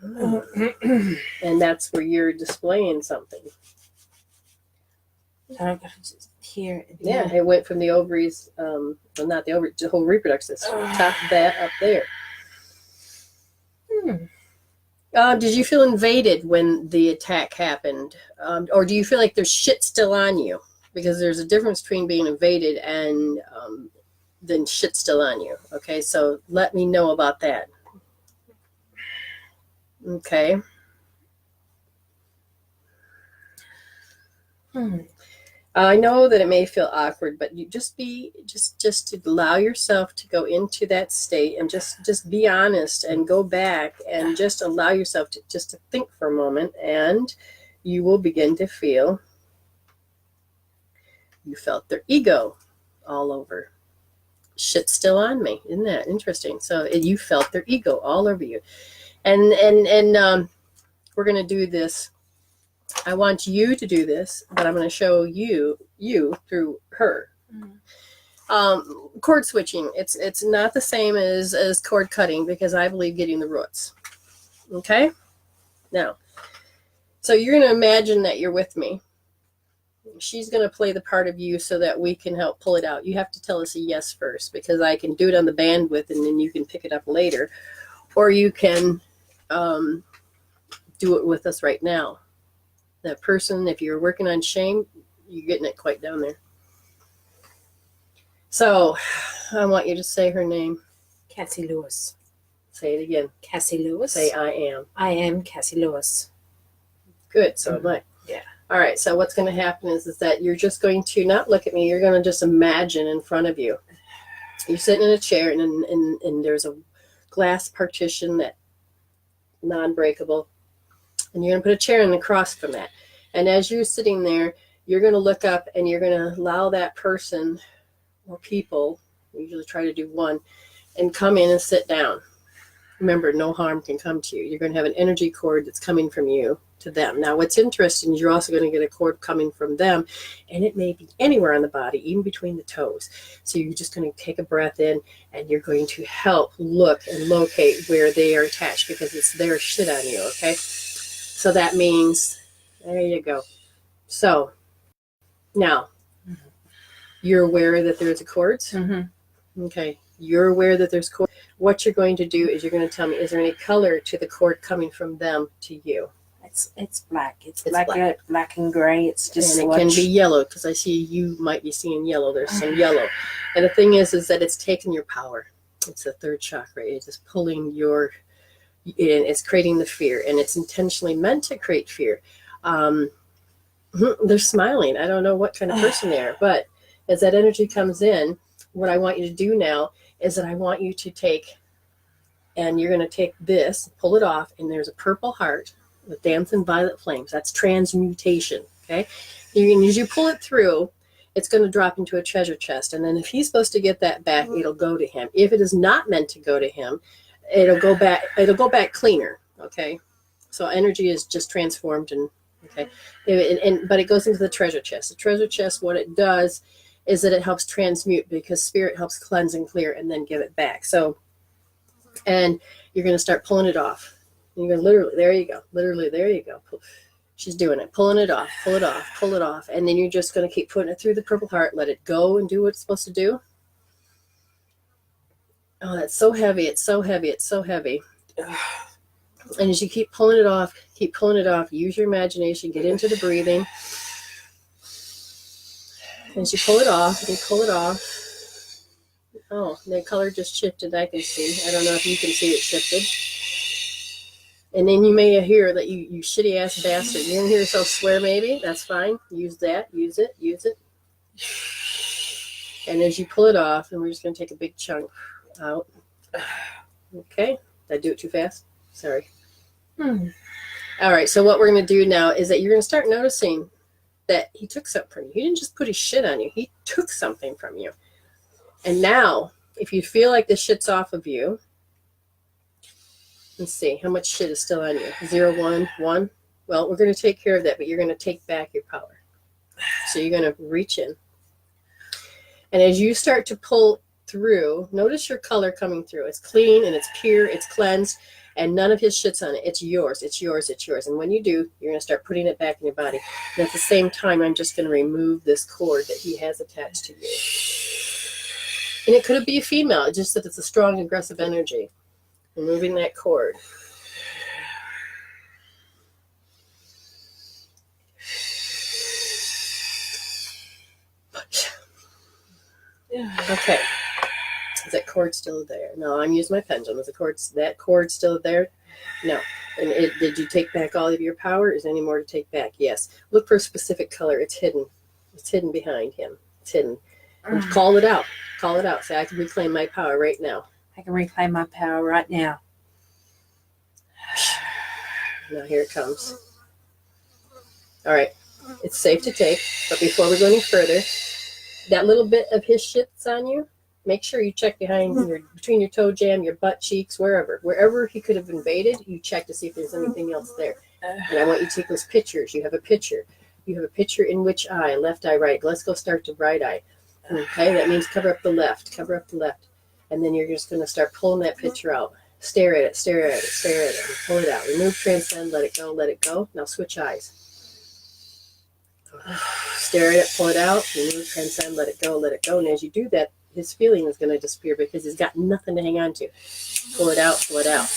And that's where you're displaying something. Here. Yeah, it went from the ovaries, well, not the ovaries, the whole reproductive system, top of that up there. Did you feel invaded when the attack happened? Or do you feel like there's shit still on you? Because there's a difference between being invaded and then shit still on you. Okay, so let me know about that. Okay. I know that it may feel awkward, but you just to allow yourself to go into that state and just be honest and go back and just allow yourself to think for a moment, and you will begin to feel You felt their ego all over. Shit's still on me. Isn't that interesting? So you felt their ego all over you. And we're going to do this. I want you to do this, but I'm going to show you through her. Cord switching. It's not the same as cord cutting, because I believe getting the roots. Okay? Now, so you're going to imagine that you're with me. She's going to play the part of you so that we can help pull it out. You have to tell us a yes first, because I can do it on the bandwidth and then you can pick it up later. Or you can do it with us right now. That person, if you're working on shame, you're getting it quite down there. So I want you to say her name. Cassie Lewis. Say it again. Cassie Lewis. Say I am. I am Cassie Lewis. Good. So am I. Yeah. All right. So what's going to happen is that you're just going to not look at me. You're going to just imagine in front of you. You're sitting in a chair and there's a glass partition that non-breakable. And you're going to put a chair in across from that. And as you're sitting there, you're going to look up and you're going to allow that person or people, we usually try to do one, and come in and sit down. Remember, no harm can come to you. You're going to have an energy cord that's coming from you to them. Now, what's interesting is you're also going to get a cord coming from them, and it may be anywhere on the body, even between the toes. So you're just going to take a breath in, and you're going to help look and locate where they are attached, because it's their shit on you, okay? So that means, there you go. So now, you're aware that there's a cord? Okay. You're aware that there's cord. What you're going to do is you're going to tell me, is there any color to the cord coming from them to you? It's black. It's black and gray. It's just and it can be yellow, because I see you might be seeing yellow. There's some yellow. And the thing is that it's taking your power. It's the third chakra. It's just pulling your, and it's creating the fear, and it's intentionally meant to create fear. They're smiling. I don't know what kind of person they are, but as that energy comes in, what I want you to do now is that I want you to take, and you're going to take this, pull it off, and there's a purple heart with dancing violet flames. That's transmutation, okay? As you pull it through, it's going to drop into a treasure chest, and then if he's supposed to get that back, it'll go to him. If it is not meant to go to him, it'll go back cleaner, okay? So energy is just transformed, and okay, but it goes into the treasure chest. The treasure chest, what it does is that it helps transmute, because spirit helps cleanse and clear and then give it back. So, and you're going to start pulling it off. You're going to literally, there you go. She's doing it, pulling it off, pull it off, pull it off. And then you're just going to keep putting it through the purple heart, let it go and do what it's supposed to do. Oh, that's so heavy. It's so heavy. It's so heavy. And as you keep pulling it off, use your imagination, get into the breathing. As you pull it off, oh, the color just shifted, I can see. I don't know if you can see it shifted. And then you may hear that you shitty ass bastard. You didn't hear yourself swear maybe? That's fine. Use that. Use it. And as you pull it off, and we're just going to take a big chunk out. Okay. Did I do it too fast? Sorry. All right. So what we're going to do now is that you're going to start noticing that he took something from you. He didn't just put his shit on you. He took something from you. And now, if you feel like the shit's off of you, let's see, how much shit is still on you? 0, 1, 1. Well, we're going to take care of that, but you're going to take back your power. So you're going to reach in. And as you start to pull through, notice your color coming through. It's clean and it's pure, it's cleansed, and none of his shit's on it. It's yours, it's yours, it's yours. And when you do, you're going to start putting it back in your body. And at the same time, I'm just going to remove this cord that he has attached to you. And it could be a female, it's just that it's a strong, aggressive energy. Removing that cord. Okay. Is that cord still there? No, I'm using my pendulum. Is that cord still there? No. And did you take back all of your power? Is there any more to take back? Yes. Look for a specific color. It's hidden. It's hidden behind him. It's hidden. And call it out. Call it out. Say, I can reclaim my power right now. I can reclaim my power right now. Now here it comes. All right. It's safe to take, but before we go any further, that little bit of his shit that's on you, make sure you check between your toe jam, your butt cheeks, wherever he could have invaded. You check to see if there's anything else there. And I want you to take those pictures. You have a picture. You have a picture in which eye? Left eye, right. Let's go start to right eye. Okay, that means cover up the left. Cover up the left. And then you're just going to start pulling that picture out. Stare at it, stare at it, stare at it, and pull it out. Remove, transcend, let it go, let it go. Now switch eyes. Stare at it, pull it out, remove, transcend, let it go, let it go. And as you do that, his feeling is going to disappear because he's got nothing to hang on to. Pull it out, pull it out.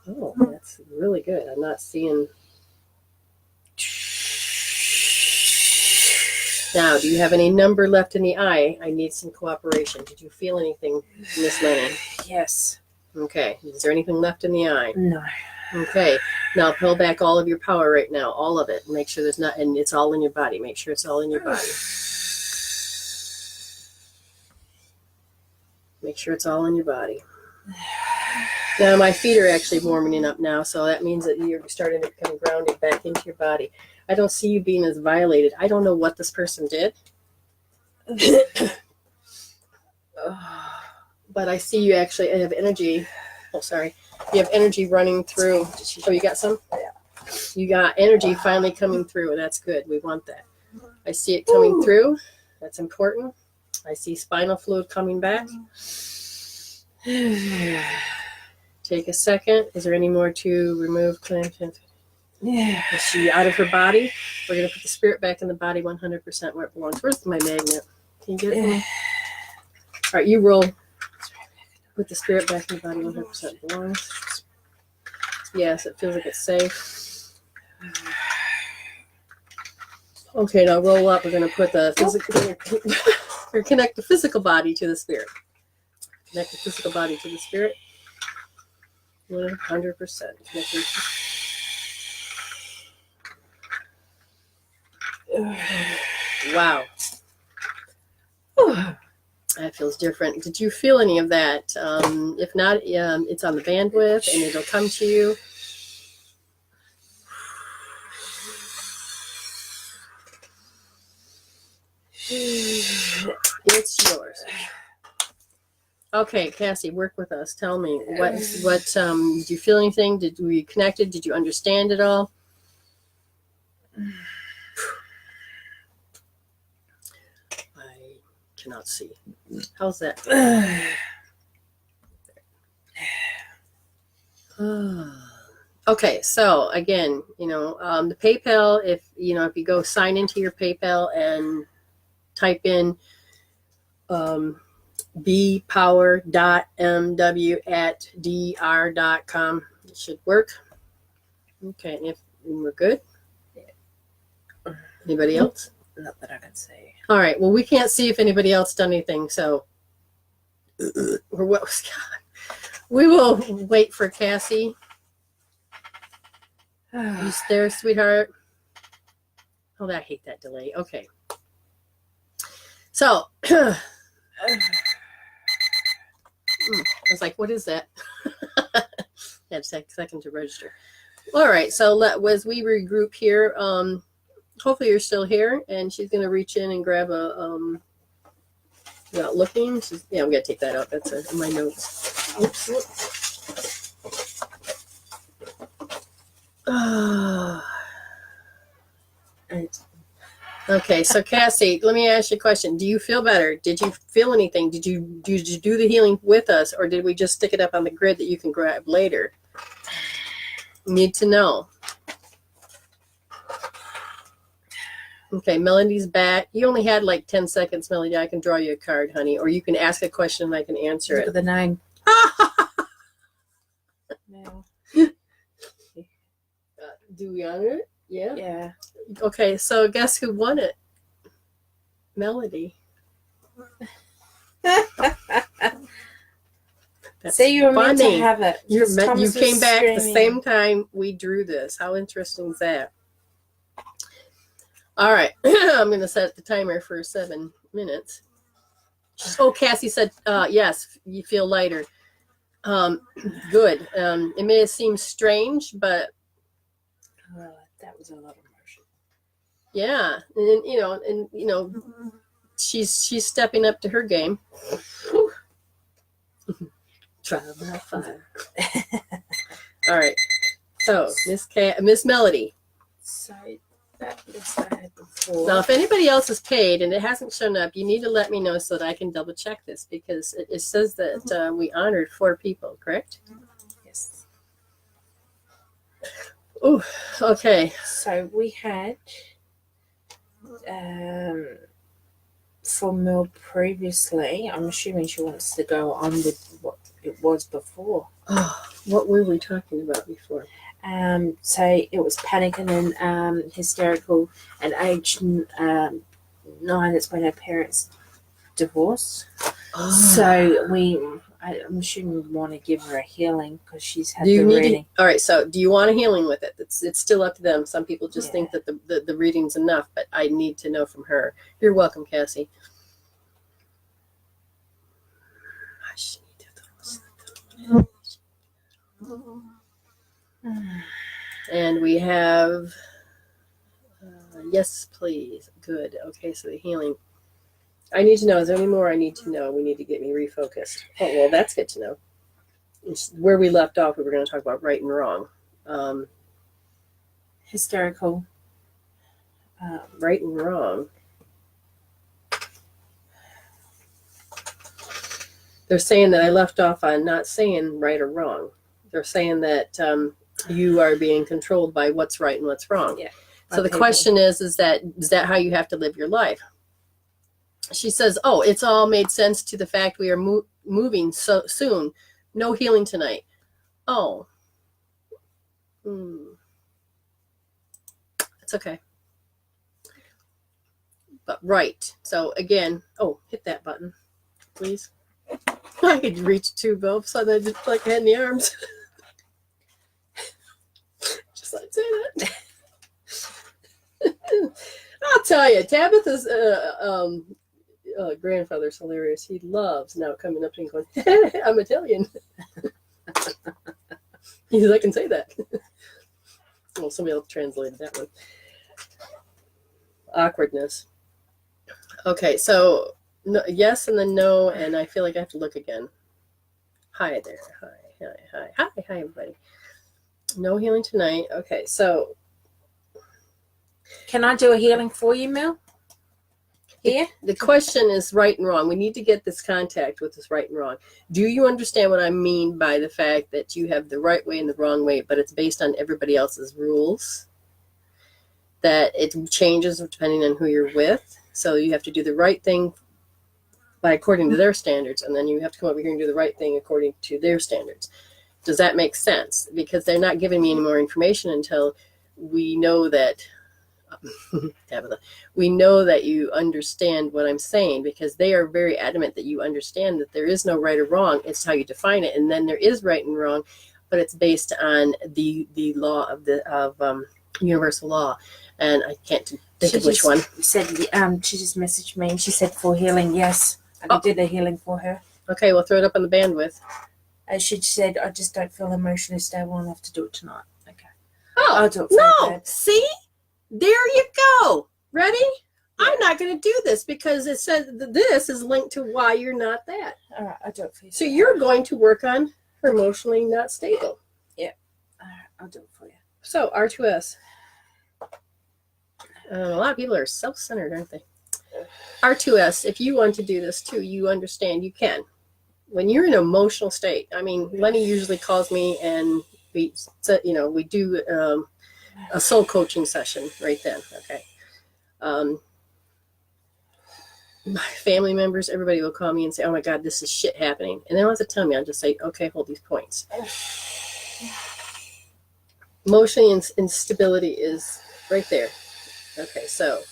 Oh, that's really good. I'm not seeing. Now, do you have any number left in the eye? I need some cooperation. Did you feel anything, Miss Lennon? Yes. Okay. Is there anything left in the eye? No. Okay. Now pull back all of your power right now, all of it. Make sure there's not, and it's all in your body. Make sure it's all in your body. Make sure it's all in your body. Now my feet are actually warming up now, so that means that you're starting to become grounded back into your body. I don't see you being as violated. I don't know what this person did. But I see you actually have energy. Oh, sorry. You have energy running through. Oh, you got some? Yeah. You got energy finally coming through. That's good. We want that. I see it coming through. That's important. I see spinal fluid coming back. Take a second. Is there any more to remove? Yeah. Is she out of her body? We're going to put the spirit back in the body 100% where it belongs. Where's my magnet? Can you get it? All right, you roll. Put the spirit back in the body 100% belongs. Yes, it feels like it's safe. Okay, now roll up. We're going to put the physical, or connect the physical body to the spirit. Connect the physical body to the spirit. 100%. Connecting. Wow. That feels different. Did you feel any of that? If not, it's on the bandwidth and it'll come to you. It's yours. Okay, Cassie, work with us. Tell me what did you feel anything? Were you connected? Did you understand it all? I cannot see. How's that? Okay, so again, the PayPal, if you go sign into your PayPal and type in bpower.mw@dr.com, it should work. Okay, and we're good. Anybody else? Not that I can see. All right. Well, we can't see if anybody else done anything, so we will wait for Cassie. You there, sweetheart? Oh, I hate that delay. Okay. So, I was like, what is that? Had a second to register. All right. So as we regroup here, hopefully you're still here, and she's going to reach in and grab a, not looking. I'm going to take that out. That's in my notes. Oops. Okay, so Cassie, let me ask you a question. Do you feel better? Did you feel anything? Did you do the healing with us, or did we just stick it up on the grid that you can grab later? Need to know. Okay, Melody's back. You only had like 10 seconds, Melody. I can draw you a card, honey, or you can ask a question and I can answer it. Look at the 9. No. Do we honor it? Yeah. Yeah. Okay, so guess who won it? Melody. See, you were meant to have it. You came back at the same time we drew this. How interesting is that? All right, I'm going to set the timer for 7 minutes. Oh, Cassie said, yes, you feel lighter. Good. It may seem strange, but that was a lot of emotion. yeah, and she's stepping up to her game. Trial by fire. All right. So Miss Melody. So that list I had before. Now, if anybody else is paid and it hasn't shown up, you need to let me know so that I can double check this, because it says that we honored 4 people, correct? Yes. Oh, okay. So we had for Mel previously. I'm assuming she wants to go on with what it was before. Oh, what were we talking about before? So it was panicking and hysterical at age 9. That's when her parents divorced. Oh. So I'm assuming we want to give her a healing because she's had the reading. All right, so do you want a healing with it? It's still up to them. Some people just think that the reading's enough, but I need to know from her. You're welcome, Cassie. And we have yes, please. Good. Okay, so the healing. I need to know. Is there any more I need to know? We need to get me refocused. Oh, well, that's good to know. Where we left off, we were going to talk about right and wrong. Hysterical. Right and wrong. They're saying that I left off on not saying right or wrong. They're saying that you are being controlled by what's right and what's wrong. Yeah. So the question is that how you have to live your life? She says, oh, it's all made sense to the fact we are moving so soon. No healing tonight. Oh. It's okay. But right. So again, hit that button, please. I could reach 2 both, so I just like had in the arms. Just like say that. I'll tell you, Tabitha's grandfather's hilarious. He loves now coming up to me and going, I'm Italian. He's I can say that. Well, somebody else translated that one. Awkwardness. Okay, so no, yes and then no, and I feel like I have to look again. Hi there. Hi, everybody. No healing tonight. Okay, so can I do a healing for you, Mel? Here? The question is right and wrong. We need to get this contact with this right and wrong. Do you understand what I mean by the fact that you have the right way and the wrong way, but it's based on everybody else's rules? That it changes depending on who you're with. So you have to do the right thing according to their standards, and then you have to come over here and do the right thing according to their standards. Does that make sense? Because they're not giving me any more information until we know that Tabitha, we know that you understand what I'm saying, because they are very adamant that you understand that there is no right or wrong. It's how you define it, and then there is right and wrong, but it's based on the law of universal law, and I can't think of which one. Said she just messaged me and she said for healing, yes, I did a healing for her. Okay, we'll throw it up on the bandwidth. She said I just don't feel emotionally stable enough to do it tonight. Okay. Oh, I'll do it. No, see? There you go. Ready? Yeah. I'm not going to do this because it says this is linked to why you're not that. All right, I'll do it for you. So you're going to work on her emotionally not stable. Yeah. All right, I'll do it for you. So R2S. A lot of people are self-centered, aren't they? R2S, if you want to do this too, you understand you can. When you're in an emotional state, I mean, Lenny usually calls me and we do a soul coaching session right then. Okay. My family members, everybody will call me and say, oh my God, this is shit happening. And they don't have to tell me. I'll just say, okay, hold these points. Emotional instability is right there. Okay, so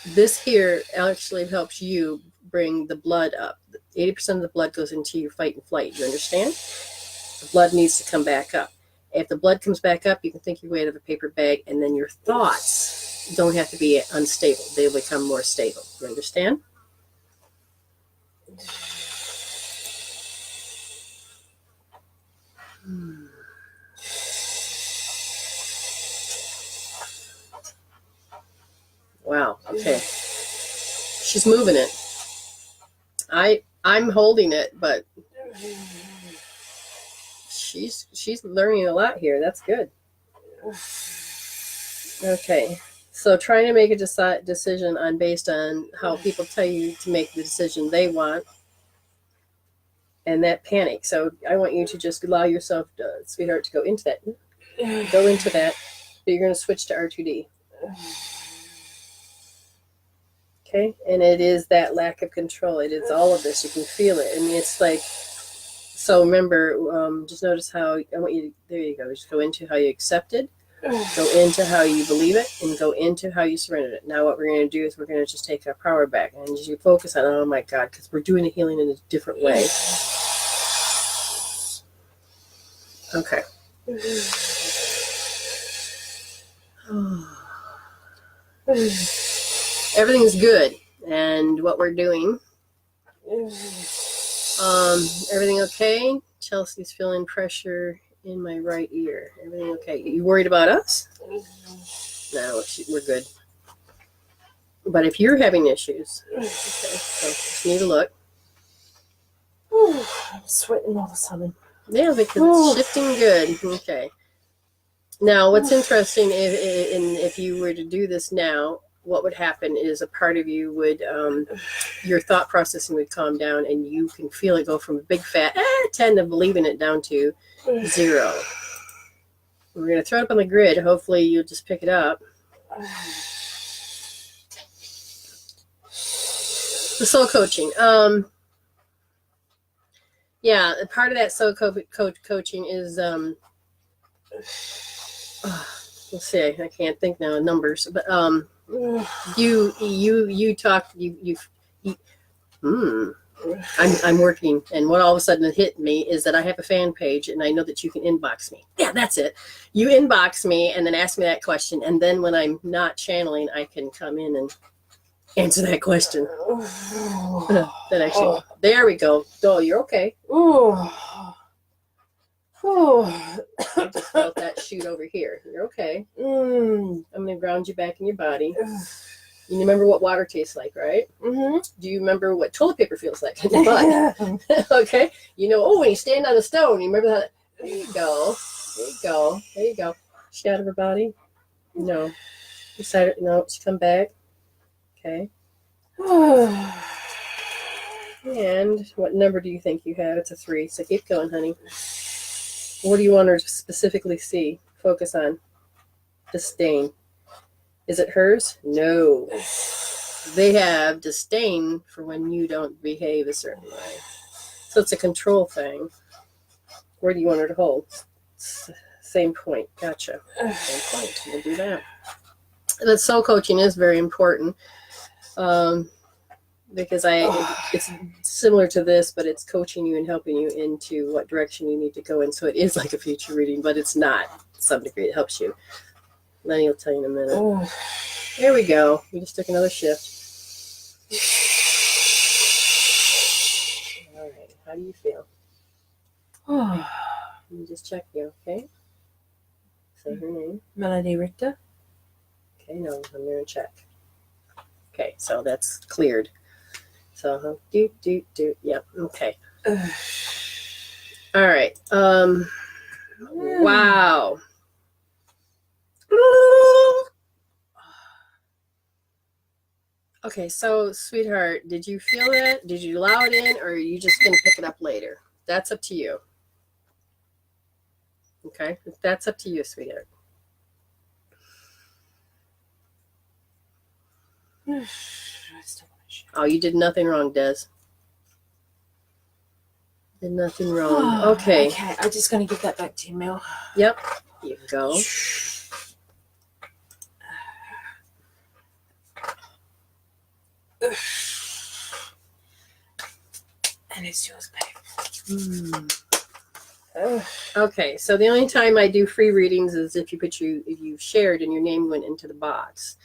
this here actually helps you bring the blood up. 80% of the blood goes into your fight and flight. You understand? The blood needs to come back up. If the blood comes back up, you can think your way out of a paper bag, and then your thoughts don't have to be unstable. They become more stable. You understand? Wow. Okay. She's moving it. I'm holding it, but she's learning a lot here. That's good. Okay. So trying to make a decision based on how people tell you to make the decision they want, and that panic. So I want you to just allow yourself, sweetheart, to go into that. Go into that. But you're going to switch to R2D. Okay, and it is that lack of control. It is all of this. You can feel it. I mean, it's like, so remember, just notice how, I want you to, there you go. Just go into how you accepted, go into how you believe it, and go into how you surrendered it. Now what we're going to do is we're going to just take our power back, and just you focus on, oh my God, because we're doing the healing in a different way. Okay. Everything's good, and what we're doing. Everything okay? Chelsea's feeling pressure in my right ear. Everything okay? You worried about us? No, we're good. But if you're having issues, okay, so just need to look. I'm sweating all of a sudden. Yeah, because it's shifting good. Okay. Now, what's interesting, if you were to do this now, what would happen is a part of you would, your thought processing would calm down, and you can feel it go from a big fat 10 to believing it down to 0. We're going to throw it up on the grid. Hopefully you'll just pick it up. The soul coaching. Yeah, part of that soul coaching is, let's see, I can't think now in numbers, but you talk, I'm working, and what all of a sudden it hit me is that I have a fan page, and I know that you can inbox me. Yeah, that's it. You inbox me and then ask me that question, and then when I'm not channeling, I can come in and answer that question. That actually, there we go. Oh, you're okay. I just felt that shoot over here. You're okay. I'm going to ground you back in your body. You remember what water tastes like, right? Mm-hmm. Do you remember what toilet paper feels like in your butt? Okay. You know, when you stand on a stone, you remember that? There you go. There you go. There you go. She out of her body? No. Decided, no, she come back. Okay. And what number do you think you have? It's a 3. So keep going, honey. What do you want her to specifically see? Focus on. Disdain. Is it hers? No. They have disdain for when you don't behave a certain way. So it's a control thing. Where do you want her to hold? Same point. Gotcha. Same point. We'll do that. The soul coaching is very important. Because it's similar to this, but it's coaching you and helping you into what direction you need to go in. So it is like a future reading, but it's not. To some degree, it helps you. Lenny will tell you in a minute. There we go. We just took another shift. All right. How do you feel? Let me just check you, okay? Say her name. Melody Richter. Okay, no, I'm going to check. Okay, so that's cleared. So, yep, okay. All right. Wow. Okay, so, sweetheart, did you feel that? Did you allow it in, or are you just going to pick it up later? That's up to you. Okay? That's up to you, sweetheart. Oh, you did nothing wrong, Des. Did nothing wrong. Okay. Okay, I'm just going to give that back to you, Mel. Yep. You go. And it's yours, babe. Okay, so the only time I do free readings is if you shared and your name went into the box.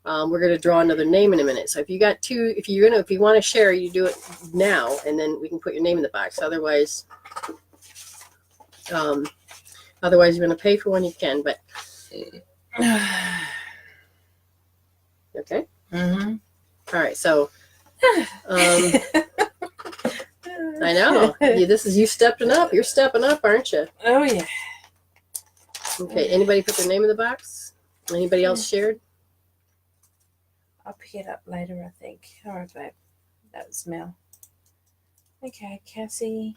We're going to draw another name in a minute. So if you got 2, if you want to share, you do it now, and then we can put your name in the box. Otherwise, Otherwise, you want to pay for one, you can. But okay. Mm-hmm. All right. So I know this is you stepping up. You're stepping up, aren't you? Oh yeah. Okay. Anybody put their name in the box? Anybody else shared? I'll pick it up later, I think. All right, babe. That was Mel. Okay, Cassie.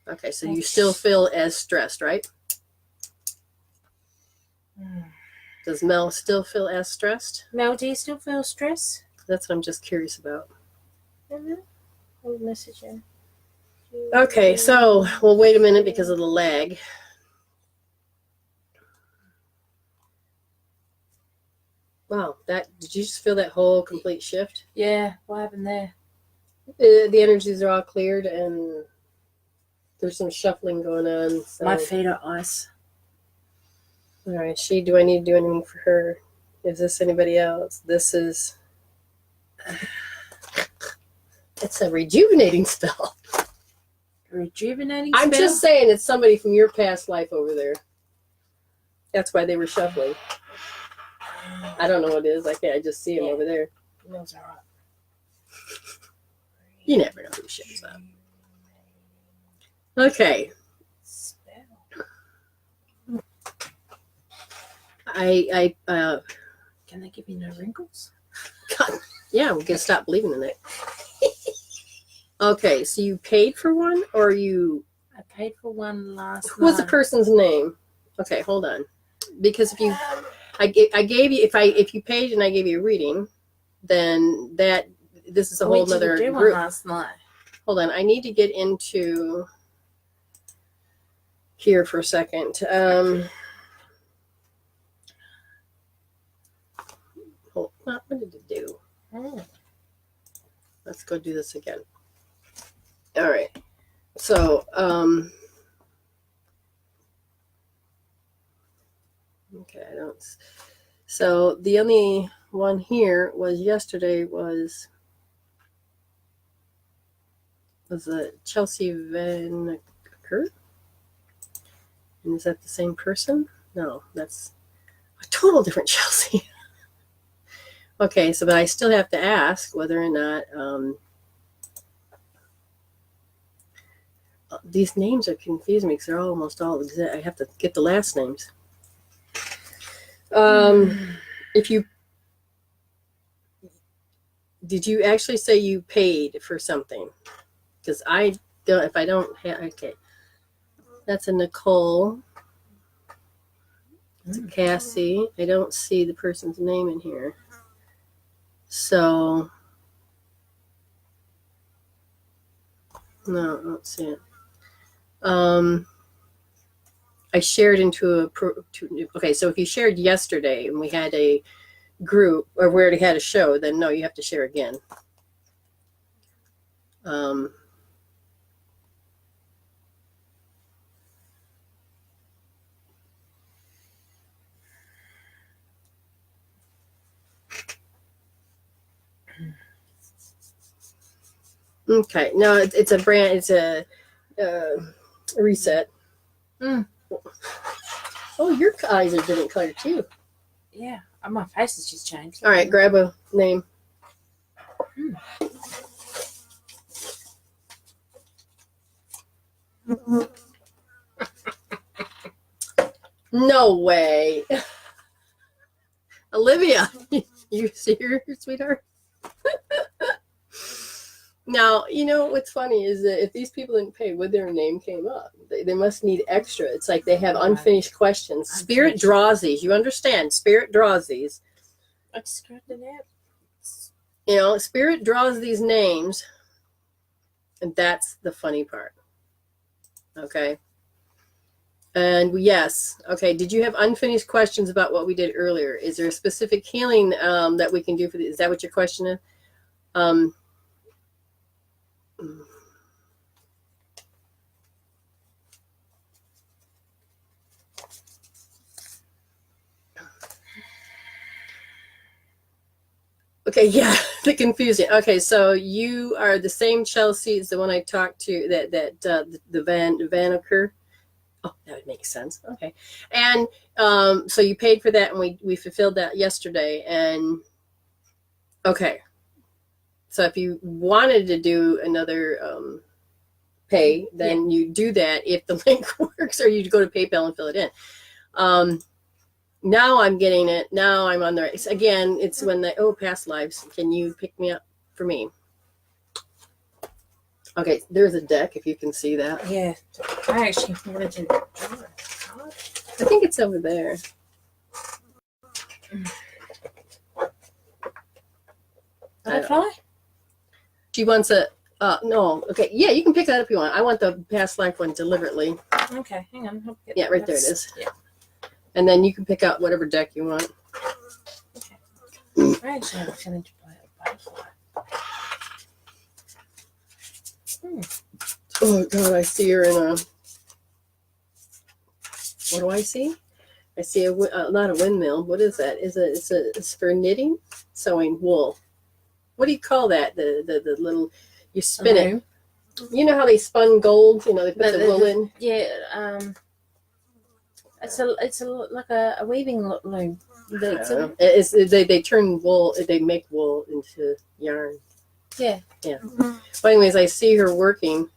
Okay, so you still feel as stressed, right? Does Mel still feel as stressed? Mel, do you still feel stress? That's what I'm just curious about. I'll message her. Okay, so we'll wait a minute because of the lag. Wow, did you just feel that whole complete shift? Yeah, what happened there? The energies are all cleared and there's some shuffling going on. So. My feet are ice. All right, do I need to do anything for her? Is this anybody else? This is... It's a rejuvenating spell. Rejuvenating I'm spell? just saying it's somebody from your past life over there. That's why they were shuffling. I don't know what it is. I just see him over there. Mel's all right. You never know who shows up. Okay. Can they give you no wrinkles? God, yeah, we're gonna stop believing in it. Okay, so you paid for one, or you? I paid for one last night. What's the person's name? Okay, hold on, because if you, I gave you if you paid and I gave you a reading, then this is a whole other do group. One last night. Hold on, I need to get into here for a second. What did it do? Let's go do this again. All right. So, okay, I don't. So the only one here was yesterday was Chelsea Van Kurt. And is that the same person? No, that's a total different Chelsea. Okay, so but I still have to ask whether or not these names are confusing me because they're almost all exact. I have to get the last names. Did you actually say you paid for something? Because I don't. If I don't have, okay, that's a Nicole. That's a Cassie. I don't see the person's name in here. So, no, I don't see it. I shared into okay, so if you shared yesterday and we had a group, or we already had a show, then no, you have to share again. Okay, no, it's a brand, it's a reset. Oh, your eyes are different color too. Yeah, my face has just changed. All right, grab a name. No way. Olivia, you serious, sweetheart? Now, you know what's funny is that if these people didn't pay, would their name came up? They must need extra. It's like they have unfinished questions. Spirit draws these. You understand? Spirit draws these. I just grabbed it out. You know, Spirit draws these names, and that's the funny part. Okay? And yes, okay, did you have unfinished questions about what we did earlier? Is there a specific healing that we can do for this? Is that what your question is? Okay, yeah, the confusing. Okay, so you are the same Chelsea as the one I talked to, the Vanaker. Oh, that would make sense. Okay. And so you paid for that, and we fulfilled that yesterday. And okay. So if you wanted to do another pay, then you do that if the link works, or you go to PayPal and fill it in. Now I'm getting it. Now I'm on the right. Again, it's when past lives. Can you pick me up for me? Okay, there's a deck, if you can see that. Yeah. I actually wanted to draw it. I think it's over there. Butterfly? She wants a, no, okay, yeah, you can pick that up if you want. I want the past life one deliberately. Okay, hang on. Yeah, right there it is. Yeah. And then you can pick out whatever deck you want. Okay. I actually have a feeling to play a butterfly. Oh, God, I see her in a, what do I see? I see not a windmill. What is that? It's for knitting? Sewing wool. What do you call that? The little, you spin it. You know how they spun gold? You know, they put the wool in? Yeah, it's like a weaving loom. They turn wool, they make wool into yarn. Yeah. Yeah. But anyways, I see her working.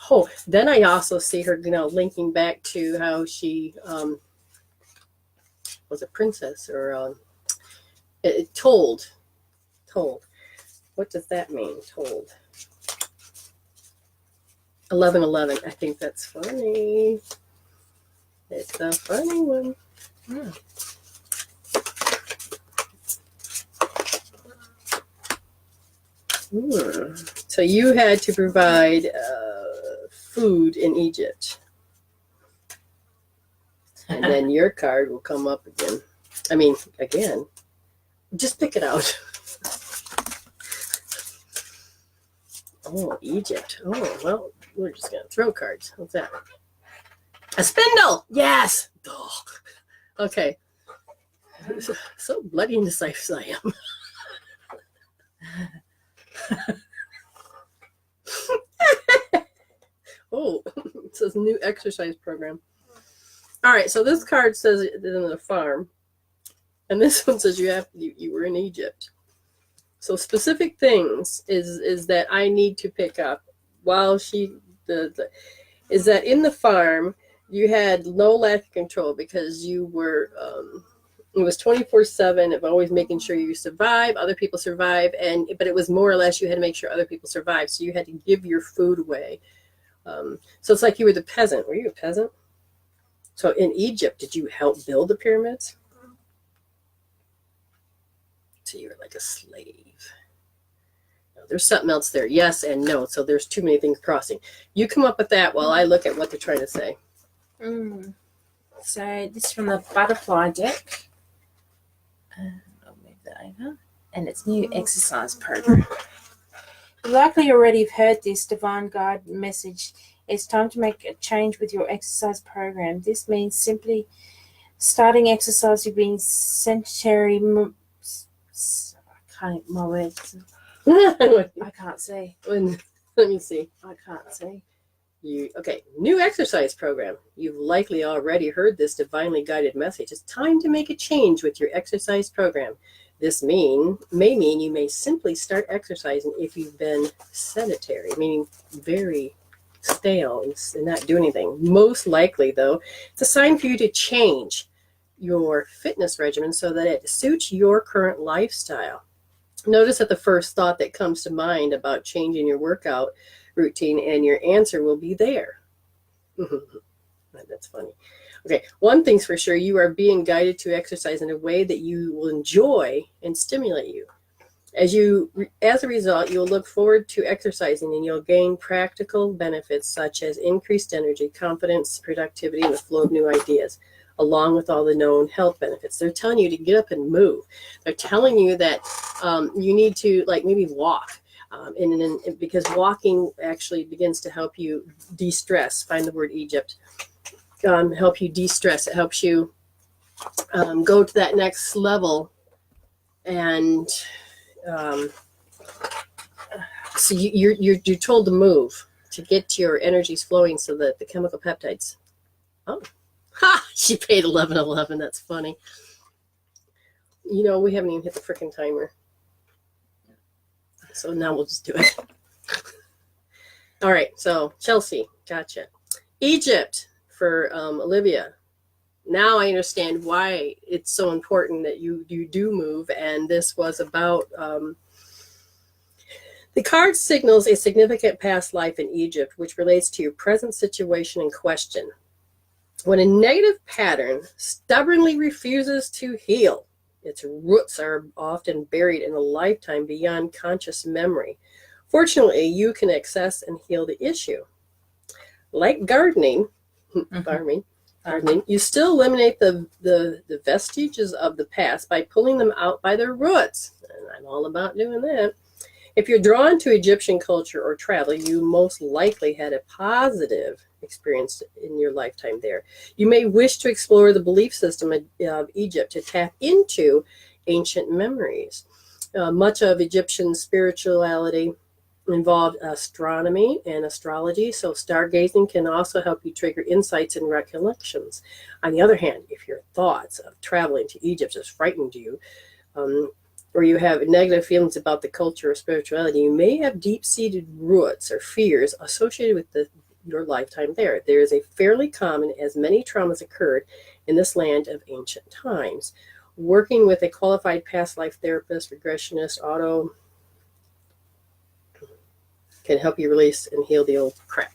Oh, then I also see her, linking back to how she was a princess, or told. What does that mean? Told. 11:11. I think that's funny. It's a funny one. So you had to provide food in Egypt. And then your card will come up again. I mean, again. Just pick it out. Oh, Egypt. Oh, well, we're just going to throw cards. What's that? A spindle! Yes! Oh. Okay. So bloody indecisive I am. Oh, it says new exercise program. All right, so this card says it's in a farm, and this one says you were in Egypt. So specific things is that I need to pick up while is that in the farm you had no lack of control because you were it was 24/7 of always making sure you survive, other people survive, but it was more or less you had to make sure other people survive, so you had to give your food away. So it's like you were the peasant. Were you a peasant? So in Egypt, did you help build the pyramids? So you were like a slave. No, there's something else there. Yes and no. So there's too many things crossing. You come up with that while I look at what they're trying to say. So this is from the butterfly deck. I'll move that over. And it's new exercise program. You likely already have heard this divine guide message. It's time to make a change with your exercise program. This means simply starting exercise with being sedentary. I can't see. Let me see. I can't see. Okay, new exercise program. You've likely already heard this divinely guided message. It's time to make a change with your exercise program. This may mean you may simply start exercising if you've been sedentary, meaning very stale and not do anything. Most likely, though, it's a sign for you to change your fitness regimen so that it suits your current lifestyle. Notice that the first thought that comes to mind about changing your workout routine, and your answer will be there. That's funny. Okay, one thing's for sure, you are being guided to exercise in a way that you will enjoy and stimulate you. As a result, you'll look forward to exercising, and you'll gain practical benefits such as increased energy, confidence, productivity, and the flow of new ideas, along with all the known health benefits. They're telling you to get up and move. They're telling you that you need to maybe walk. Because walking actually begins to help you de-stress. Find the word Egypt. Help you de-stress. It helps you go to that next level, and so you're told to move to get your energies flowing so that the chemical peptides Oh, ha! She paid 11.11. That's funny. You know, we haven't even hit the freaking timer. So now we'll just do it. All right. So Chelsea, gotcha. Egypt for Olivia. Now I understand why it's so important that you do move. And this was about the card signals a significant past life in Egypt, which relates to your present situation in question. When a negative pattern stubbornly refuses to heal, its roots are often buried in a lifetime beyond conscious memory. Fortunately, you can access and heal the issue. Like gardening, farming, you still eliminate the vestiges of the past by pulling them out by their roots. And I'm all about doing that. If you're drawn to Egyptian culture or travel, you most likely had a positive experience in your lifetime there. You may wish to explore the belief system of Egypt to tap into ancient memories. Much of Egyptian spirituality involved astronomy and astrology, so stargazing can also help you trigger insights and recollections. On the other hand, if your thoughts of traveling to Egypt has frightened you, or you have negative feelings about the culture or spirituality, you may have deep-seated roots or fears associated with your lifetime there. There is a fairly common, as many traumas occurred in this land of ancient times. Working with a qualified past life therapist, regressionist, auto can help you release and heal the old crap.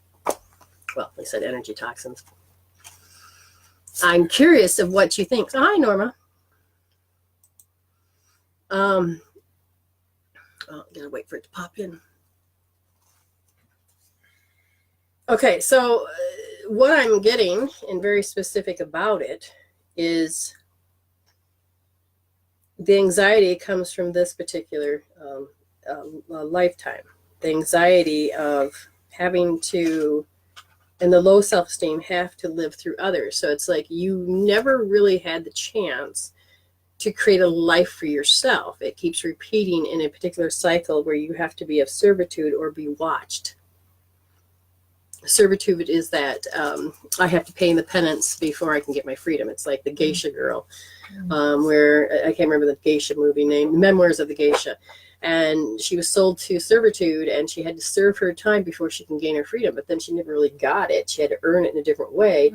Well, they said energy toxins. I'm curious of what you think. Hi, Norma. Oh, gotta wait for it to pop in. Okay, so what I'm getting, and very specific about it, is the anxiety comes from this particular lifetime. The anxiety of having to, and the low self-esteem, have to live through others. So it's like you never really had the chance to create a life for yourself. It keeps repeating in a particular cycle where you have to be of servitude or be watched. Servitude is that I have to pay the penance before I can get my freedom. It's like the geisha girl, where I can't remember the geisha movie name, Memoirs of the Geisha. And she was sold to servitude, and she had to serve her time before she can gain her freedom. But then she never really got it. She had to earn it in a different way.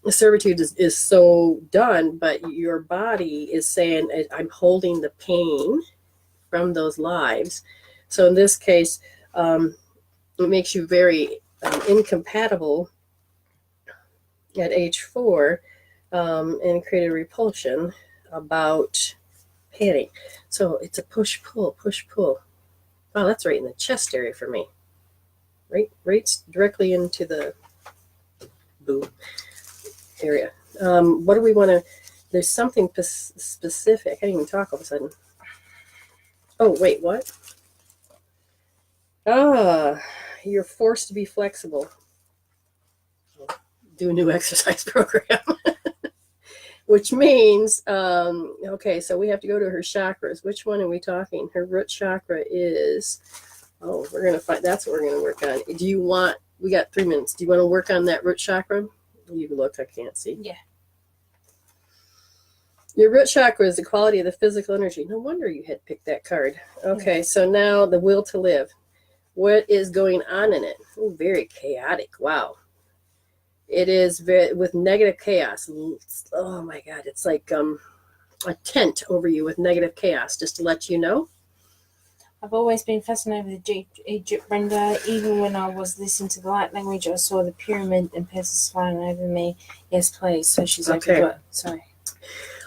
Servitude is so done, but your body is saying, I'm holding the pain from those lives. So in this case, it makes you very incompatible at age 4 and create a repulsion about panting. So it's a push-pull, push-pull. Wow, that's right in the chest area for me. Right directly into the boob area. What do we want to, there's something specific. I can't even talk all of a sudden. Oh, wait, what? You're forced to be flexible. Do a new exercise program. Which means, okay, so we have to go to her chakras. Which one are we talking? Her root chakra is, we're going to find, that's what we're going to work on. Do you want, we got 3 minutes. Do you want to work on that root chakra? You look, I can't see. Yeah. Your root chakra is the quality of the physical energy. No wonder you had picked that card. Okay, so now the will to live. What is going on in it? Oh, very chaotic. Wow. It is very, with negative chaos. Oh my God, it's like a tent over you with negative chaos, just to let you know. I've always been fascinated with Egypt, Brenda. Even when I was listening to the light language, I saw the pyramid and pencils flying over me. Yes, please. So she's like, okay. Sorry.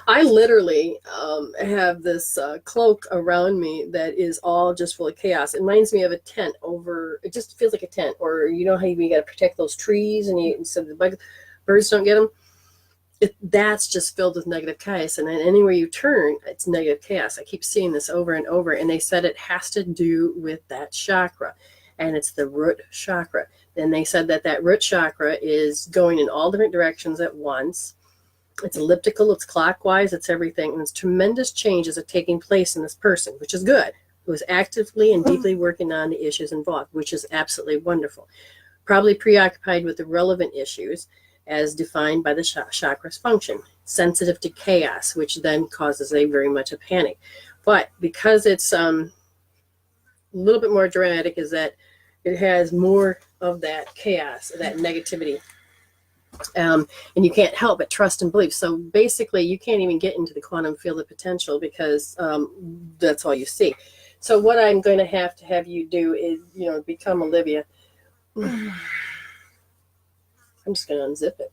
I literally have this cloak around me that is all just full of chaos. It reminds me of a tent over, it just feels like a tent. Or you know how you got to protect those trees and so the birds don't get them? That's just filled with negative chaos. And then anywhere you turn, it's negative chaos. I keep seeing this over and over. And they said it has to do with that chakra. And it's the root chakra. And they said that root chakra is going in all different directions at once. It's elliptical, it's clockwise, it's everything. And it's tremendous changes are taking place in this person, which is good. Who is actively and deeply working on the issues involved, which is absolutely wonderful. probably preoccupied with the relevant issues as defined by the chakra's function, sensitive to chaos, which then causes very much a panic. But because it's a little bit more dramatic, is that it has more of that chaos, that negativity. And you can't help but trust and believe. So basically, you can't even get into the quantum field of potential because that's all you see. So what I'm going to have you do is, become Olivia. I'm just going to unzip it.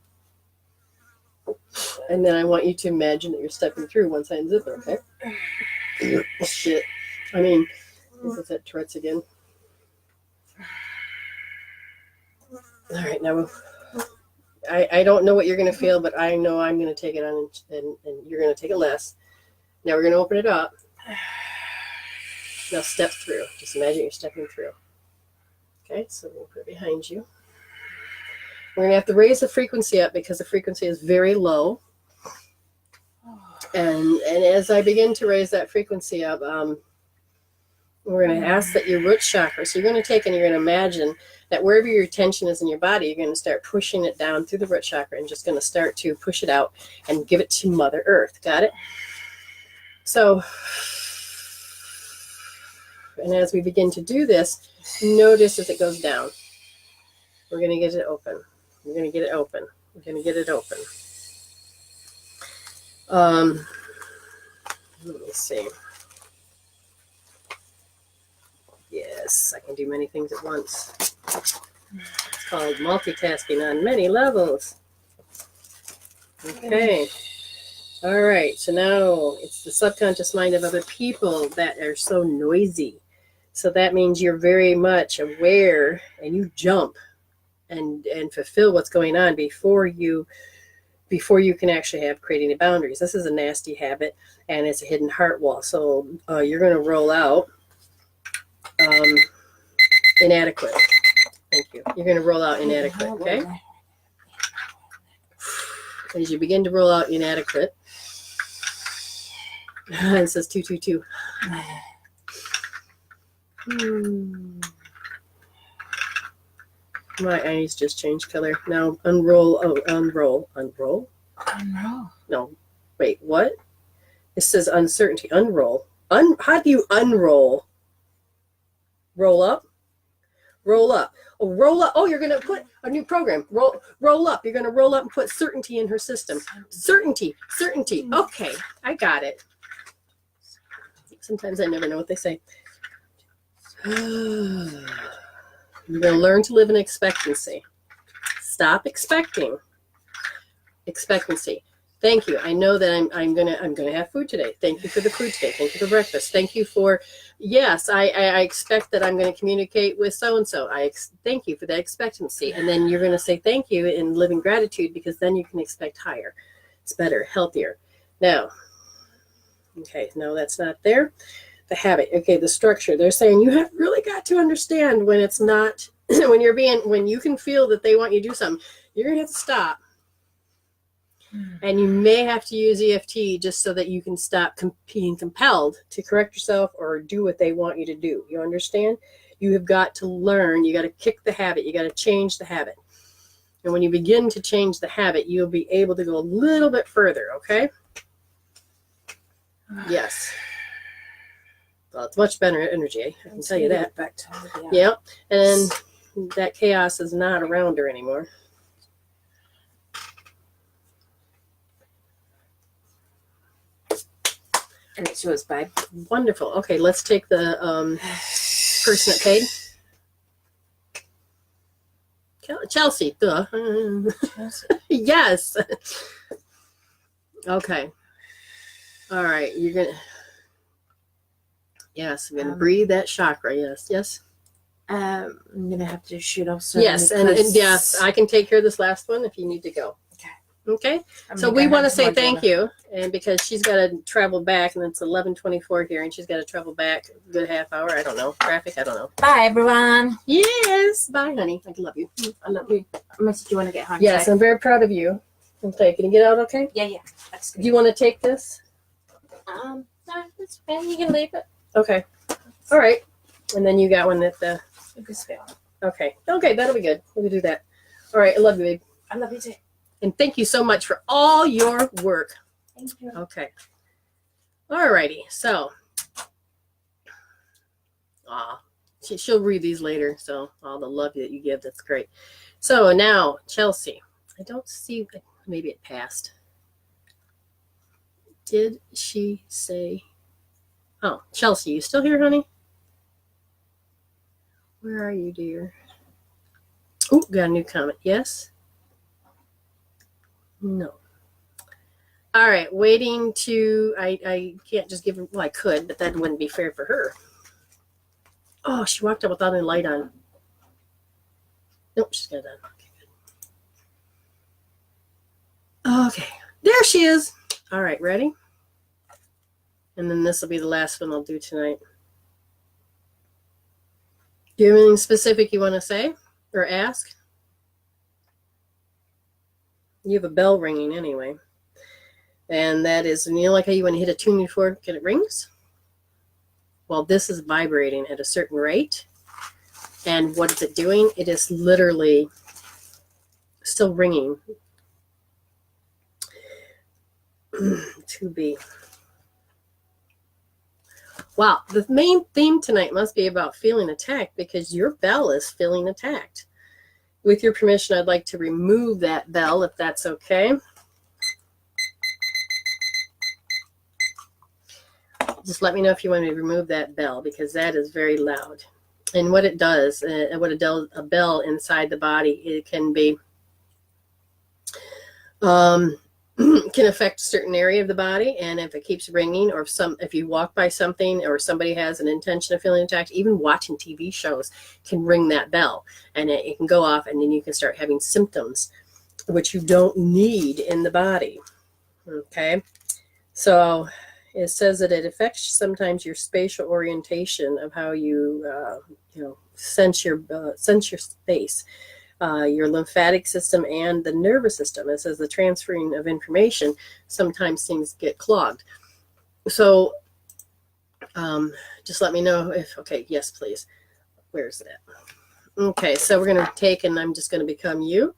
And then I want you to imagine that you're stepping through once I unzip it, okay? Shit. I mean, is that Tourette's again? All right, now I don't know what you're going to feel, but I know I'm going to take it on and you're going to take it less. Now we're going to open it up. Now step through. Just imagine you're stepping through. Okay, so we'll put it behind you. We're going to have to raise the frequency up because the frequency is very low. And as I begin to raise that frequency up, we're going to ask that your root chakra, so you're going to take and you're going to imagine that wherever your tension is in your body, you're going to start pushing it down through the root chakra and just going to start to push it out and give it to Mother Earth. Got it? So, and as we begin to do this, notice as it goes down. We're going to get it open. We're going to get it open. We're going to get it open. Let me see. Yes, I can do many things at once. It's called multitasking on many levels. Okay. All right. So now it's the subconscious mind of other people that are so noisy. So that means you're very much aware and you jump and fulfill what's going on before you can actually have creating the boundaries. This is a nasty habit and it's a hidden heart wall. So you're going to roll out inadequate. Thank you. You're going to roll out inadequate, okay? As you begin to roll out inadequate, it says 222. My eyes just changed color. Now unroll. Oh, unroll. Unroll? Unroll. No. Wait, what? It says uncertainty. Unroll. How do you unroll? Roll up? Roll up. Oh, roll up. Oh, you're going to put a new program. Roll up. You're going to roll up and put certainty in her system. Certainty. Certainty. Okay. I got it. Sometimes I never know what they say. You're going to learn to live in expectancy. Stop expecting. Expectancy. Thank you. I know that I'm gonna have food today. Thank you for the food today. Thank you for breakfast. Thank you for, yes, I expect that I'm going to communicate with so-and-so. Thank you for that expectancy. And then you're going to say thank you and live in gratitude because then you can expect higher. It's better, healthier. Now, okay, no, that's not there. The habit. Okay, the structure. They're saying you have really got to understand when it's not, when you can feel that they want you to do something, you're going to have to stop. And you may have to use EFT just so that you can stop being compelled to correct yourself or do what they want you to do. You understand? You have got to learn. You got to kick the habit. You got to change the habit. And when you begin to change the habit, you'll be able to go a little bit further, okay? Yes. Well, it's much better energy. I can tell you that. Yeah. And that chaos is not around her anymore. And it's yours, babe. Wonderful. Okay, let's take the person that paid. Chelsea. Duh. Chelsea. Yes. Okay. All right. You're going to. Yes, I'm going to breathe that chakra. Yes. Yes. I'm going to have to shoot off. Yes. And yes, I can take care of this last one if you need to go. Okay, so we want to say thank you, and because she's got to travel back, and it's 11:24 here, and she's got to travel back a good half hour. I don't know, traffic. I don't know. Bye, everyone. Yes, bye, honey. I love you. I love you. Unless you want to get home. Yes, I'm very proud of you. Okay, can you get out? Okay. Yeah. That's good. Do you want to take this? No, that's fine. You can leave it. Okay. All right. And then you got one at the. You can spell. Okay. Okay, that'll be good. We'll do that. All right. I love you, babe. I love you too. And thank you so much for all your work. Thank you. Okay. All righty. So, she'll read these later. So, all the love that you give, that's great. So, now, Chelsea. I don't see, maybe it passed. Did she say, oh, Chelsea, you still here, honey? Where are you, dear? Oh, got a new comment. Yes? No. All right, waiting to, I can't just give her, well, I could, but that wouldn't be fair for her. Oh, she walked up without any light on. Nope, she's got it on. Okay, good. Okay, there she is. All right, ready? And then this will be the last one I'll do tonight. Do you have anything specific you want to say or ask? You have a bell ringing anyway. And that is, you know, like how you want to hit a tune before it rings? Well, this is vibrating at a certain rate. And what is it doing? It is literally still ringing. 2B. Wow, the main theme tonight must be about feeling attacked because your bell is feeling attacked. With your permission, I'd like to remove that bell if that's okay. Just let me know if you want me to remove that bell because that is very loud. And what it does, a bell inside the body, it can be, can affect a certain area of the body. And if it keeps ringing, or if you walk by something or somebody has an intention of feeling attacked, even watching TV shows can ring that bell. And it can go off and then you can start having symptoms, which you don't need in the body. Okay? So it says that it affects sometimes your spatial orientation of how you, sense your space, your lymphatic system, and the nervous system. It says the transferring of information sometimes things get clogged. So, just let me know if okay. Yes, please. Where is it at? Okay, so we're going to take, and I'm just going to become you.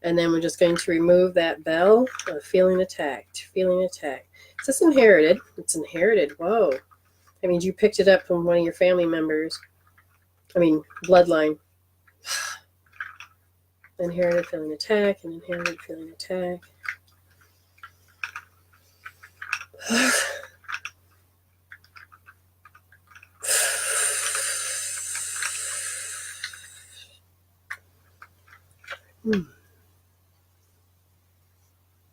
And then we're just going to remove that bell of feeling attacked, feeling attacked. Is this inherited? It's inherited. Whoa. That means you picked it up from one of your family members. I mean, bloodline. Inherited feeling attack and inherited feeling attack.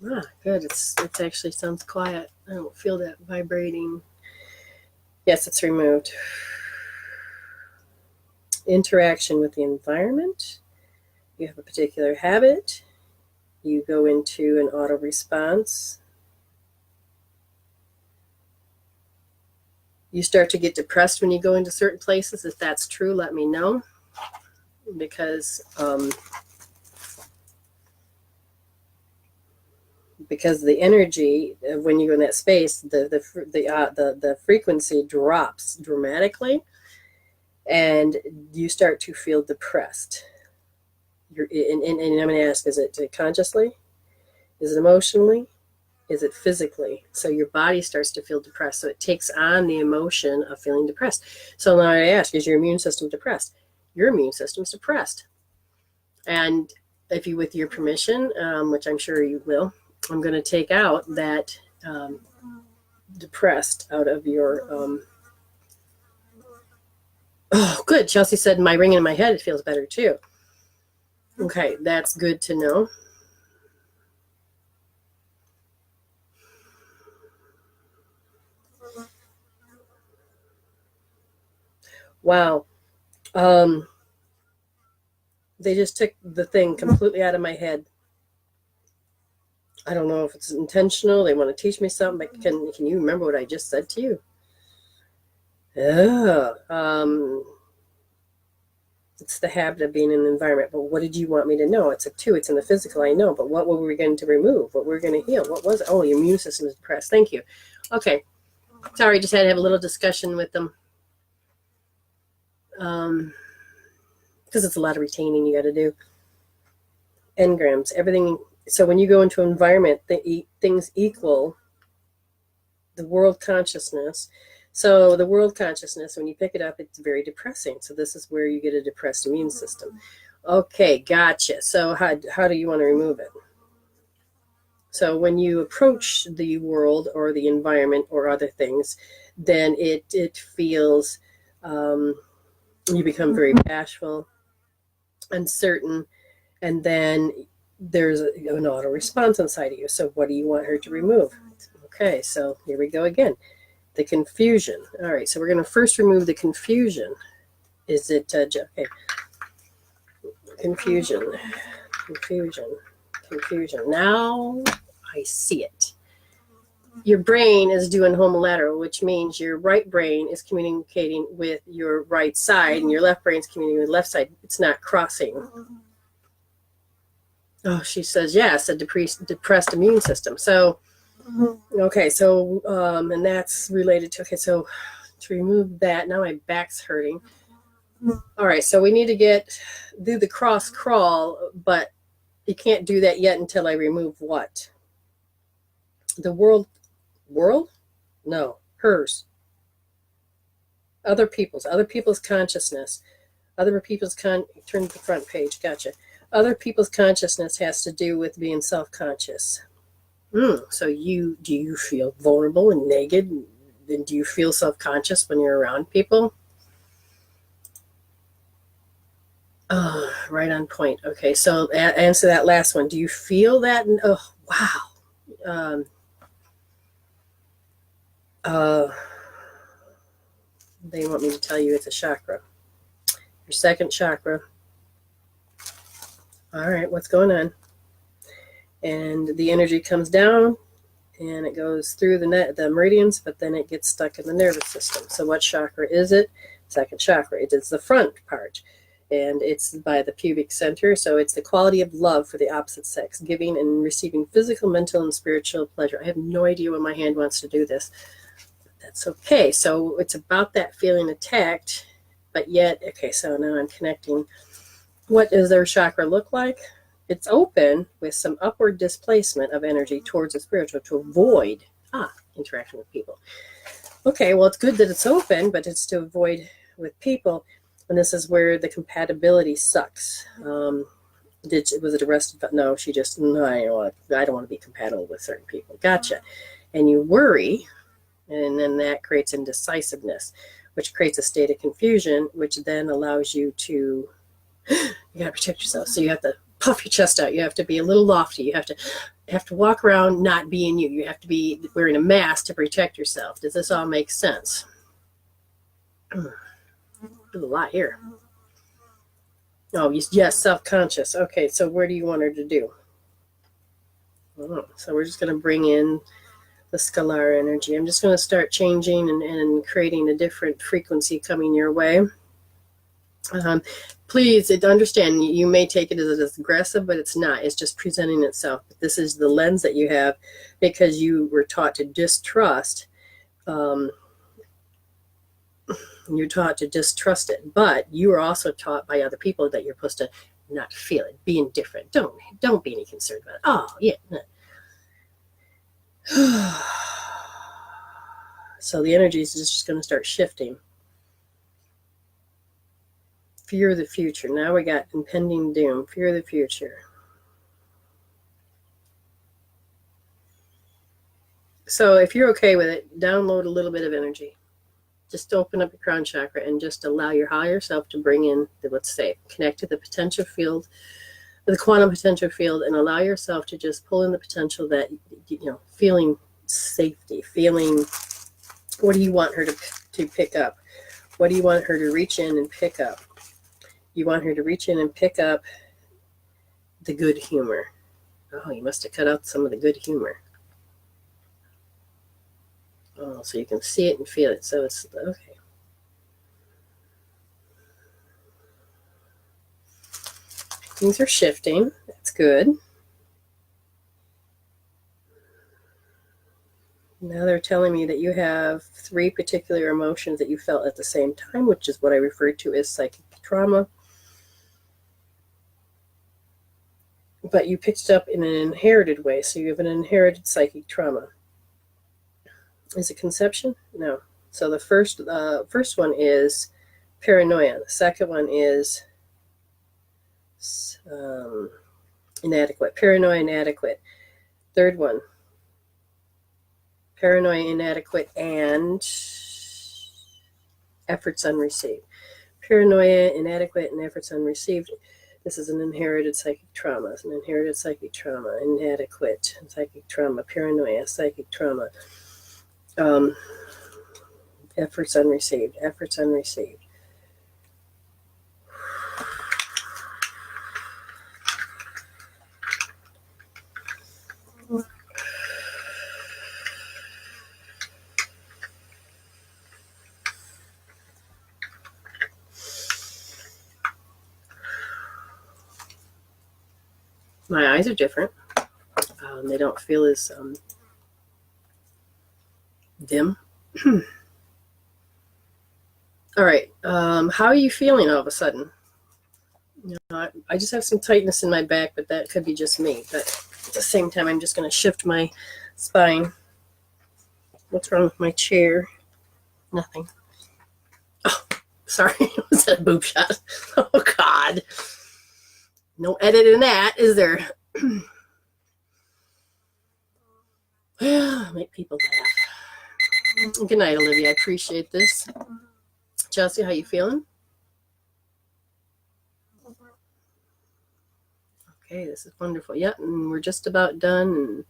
Ah, good. It's actually sounds quiet. I don't feel that vibrating. Yes, it's removed. Interaction with the environment. You have a particular habit. You go into an auto response. You start to get depressed when you go into certain places. If that's true, let me know. Because the energy when you go in that space, the frequency drops dramatically, and you start to feel depressed. And I'm going to ask: is it consciously? Is it emotionally? Is it physically? So your body starts to feel depressed. So it takes on the emotion of feeling depressed. So now I ask: is your immune system depressed? Your immune system's depressed. And if you, with your permission, which I'm sure you will, I'm going to take out that depressed out of your. Oh, good. Chelsea said my ringing in my head, it feels better too. Okay, that's good to know. Wow. They just took the thing completely out of my head. I don't know if it's intentional. They want to teach me something, but can you remember what I just said to you? Oh, it's the habit of being in the environment. But what did you want me to know? It's a 2. It's in the physical. I know. But what were we going to remove? What were we going to heal? What was it? Oh, your immune system is depressed. Thank you. Okay. Sorry, just had to have a little discussion with them. because it's a lot of retaining you got to do. Engrams, everything. So when you go into an environment, things equal the world consciousness. So the world consciousness, when you pick it up, it's very depressing. So this is where you get a depressed immune system. Okay, gotcha. So how do you want to remove it? So when you approach the world or the environment or other things, then it feels, you become very bashful, uncertain, and then there's an auto response inside of you. So what do you want her to remove? Okay, so here we go again. The confusion. All right, so we're going to first remove the confusion. Is it, okay. Confusion. Now I see it. Your brain is doing homolateral, which means your right brain is communicating with your right side, and your left brain is communicating with the left side. It's not crossing. Oh, she says, yes, a depressed immune system. So, okay, so, and that's related to, okay, so to remove that, now my back's hurting. All right, so we need to do the cross crawl, but you can't do that yet until I remove what? The world? No, hers. Other people's consciousness. Turn to the front page, gotcha. Other people's consciousness has to do with being self-conscious. So do you feel vulnerable and naked? And do you feel self-conscious when you're around people? Right on point. Okay, so answer that last one. Do you feel that? Oh, wow. They want me to tell you it's a chakra. Your second chakra. All right, what's going on? And the energy comes down and it goes through the meridians, but then it gets stuck in the nervous system. So what chakra is it? Second chakra. It is the front part. And it's by the pubic center. So it's the quality of love for the opposite sex, giving and receiving physical, mental, and spiritual pleasure. I have no idea when my hand wants to do this. That's okay. So it's about that feeling attacked, but yet, okay, so now I'm connecting. What does their chakra look like? It's open with some upward displacement of energy towards the spiritual to avoid interaction with people. Okay, well, it's good that it's open, but it's to avoid with people. And this is where the compatibility sucks. Was it arrested? No, she just, no, I don't want to be compatible with certain people. Gotcha. And you worry, and then that creates indecisiveness, which creates a state of confusion, which then allows you to, you got to protect yourself. So you have to puff your chest out. You have to be a little lofty. You have to walk around not being you. You have to be wearing a mask to protect yourself. Does this all make sense? There's a lot here. Oh, yes, self-conscious. Okay, so where do you want her to do? So we're just going to bring in the scalar energy. I'm just going to start changing and creating a different frequency coming your way. Please understand, you may take it as aggressive, but it's not. It's just presenting itself. But this is the lens that you have because you were taught to distrust. You're taught to distrust it, but you are also taught by other people that you're supposed to not feel it, be indifferent. Don't be any concerned about it. Oh, yeah. So the energy is just going to start shifting. Fear of the future. Now we got impending doom. Fear of the future. So if you're okay with it, download a little bit of energy. Just open up your crown chakra and just allow your higher self to bring in, connect to the potential field, the quantum potential field, and allow yourself to just pull in the potential that, feeling safety, feeling, what do you want her to pick up? What do you want her to reach in and pick up? You want her to reach in and pick up the good humor. Oh, you must have cut out some of the good humor. Oh, so you can see it and feel it. So it's okay. Things are shifting. That's good. Now they're telling me that you have 3 particular emotions that you felt at the same time, which is what I referred to as psychic trauma. but you picked it up in an inherited way. So you have an inherited psychic trauma. Is it conception? No. So the first one is paranoia. The second one is inadequate. Paranoia, inadequate. Third one, paranoia, inadequate, and efforts unreceived. Paranoia, inadequate, and efforts unreceived. This is an inherited psychic trauma. It's an inherited psychic trauma. Inadequate psychic trauma. Paranoia, psychic trauma. Efforts unreceived. Efforts unreceived. My eyes are different. They don't feel as dim. All right. How are you feeling all of a sudden? You know, I just have some tightness in my back, but that could be just me. But at the same time, I'm just going to shift my spine. What's wrong with my chair? Nothing. Oh, sorry. Was that a boob shot? Oh, God. No editing that, is there? Make people laugh. Good night, Olivia. I appreciate this. Chelsea, how you feeling? Okay, this is wonderful. Yep, and we're just about done, and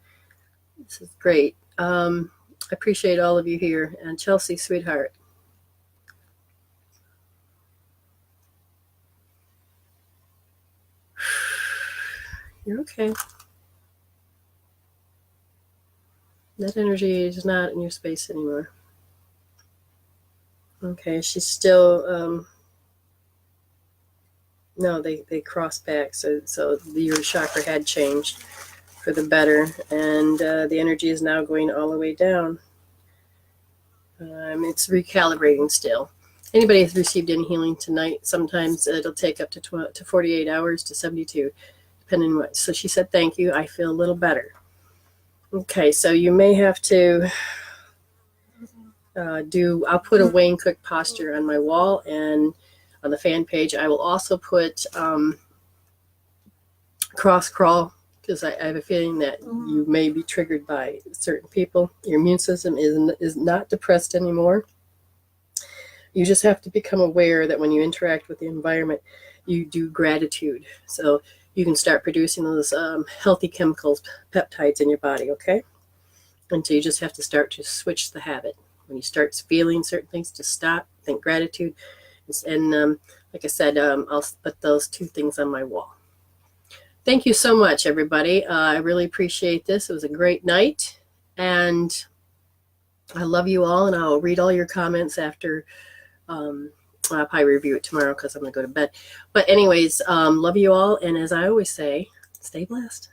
this is great. I appreciate all of you here. And Chelsea, sweetheart. You're okay. That energy is not in your space anymore. Okay, she's still, no, they cross back, so your chakra had changed for the better, and the energy is now going all the way down. It's recalibrating still. Anybody has received any healing tonight, sometimes it'll take up to 48 hours to 72, depending on what. So she said, thank you, I feel a little better. Okay, so you may have to I'll put a Wayne Cook posture on my wall, and on the fan page, I will also put cross crawl, because I have a feeling that you may be triggered by certain people. Your immune system is not depressed anymore. You just have to become aware that when you interact with the environment, you do gratitude. So you can start producing those healthy chemicals, peptides in your body, okay? And so you just have to start to switch the habit. When you start feeling certain things, to stop, think gratitude. And like I said, I'll put those two things on my wall. Thank you so much, everybody. I really appreciate this. It was a great night. And I love you all. And I'll read all your comments after. I'll probably review it tomorrow because I'm going to go to bed. But anyways, love you all. And as I always say, stay blessed.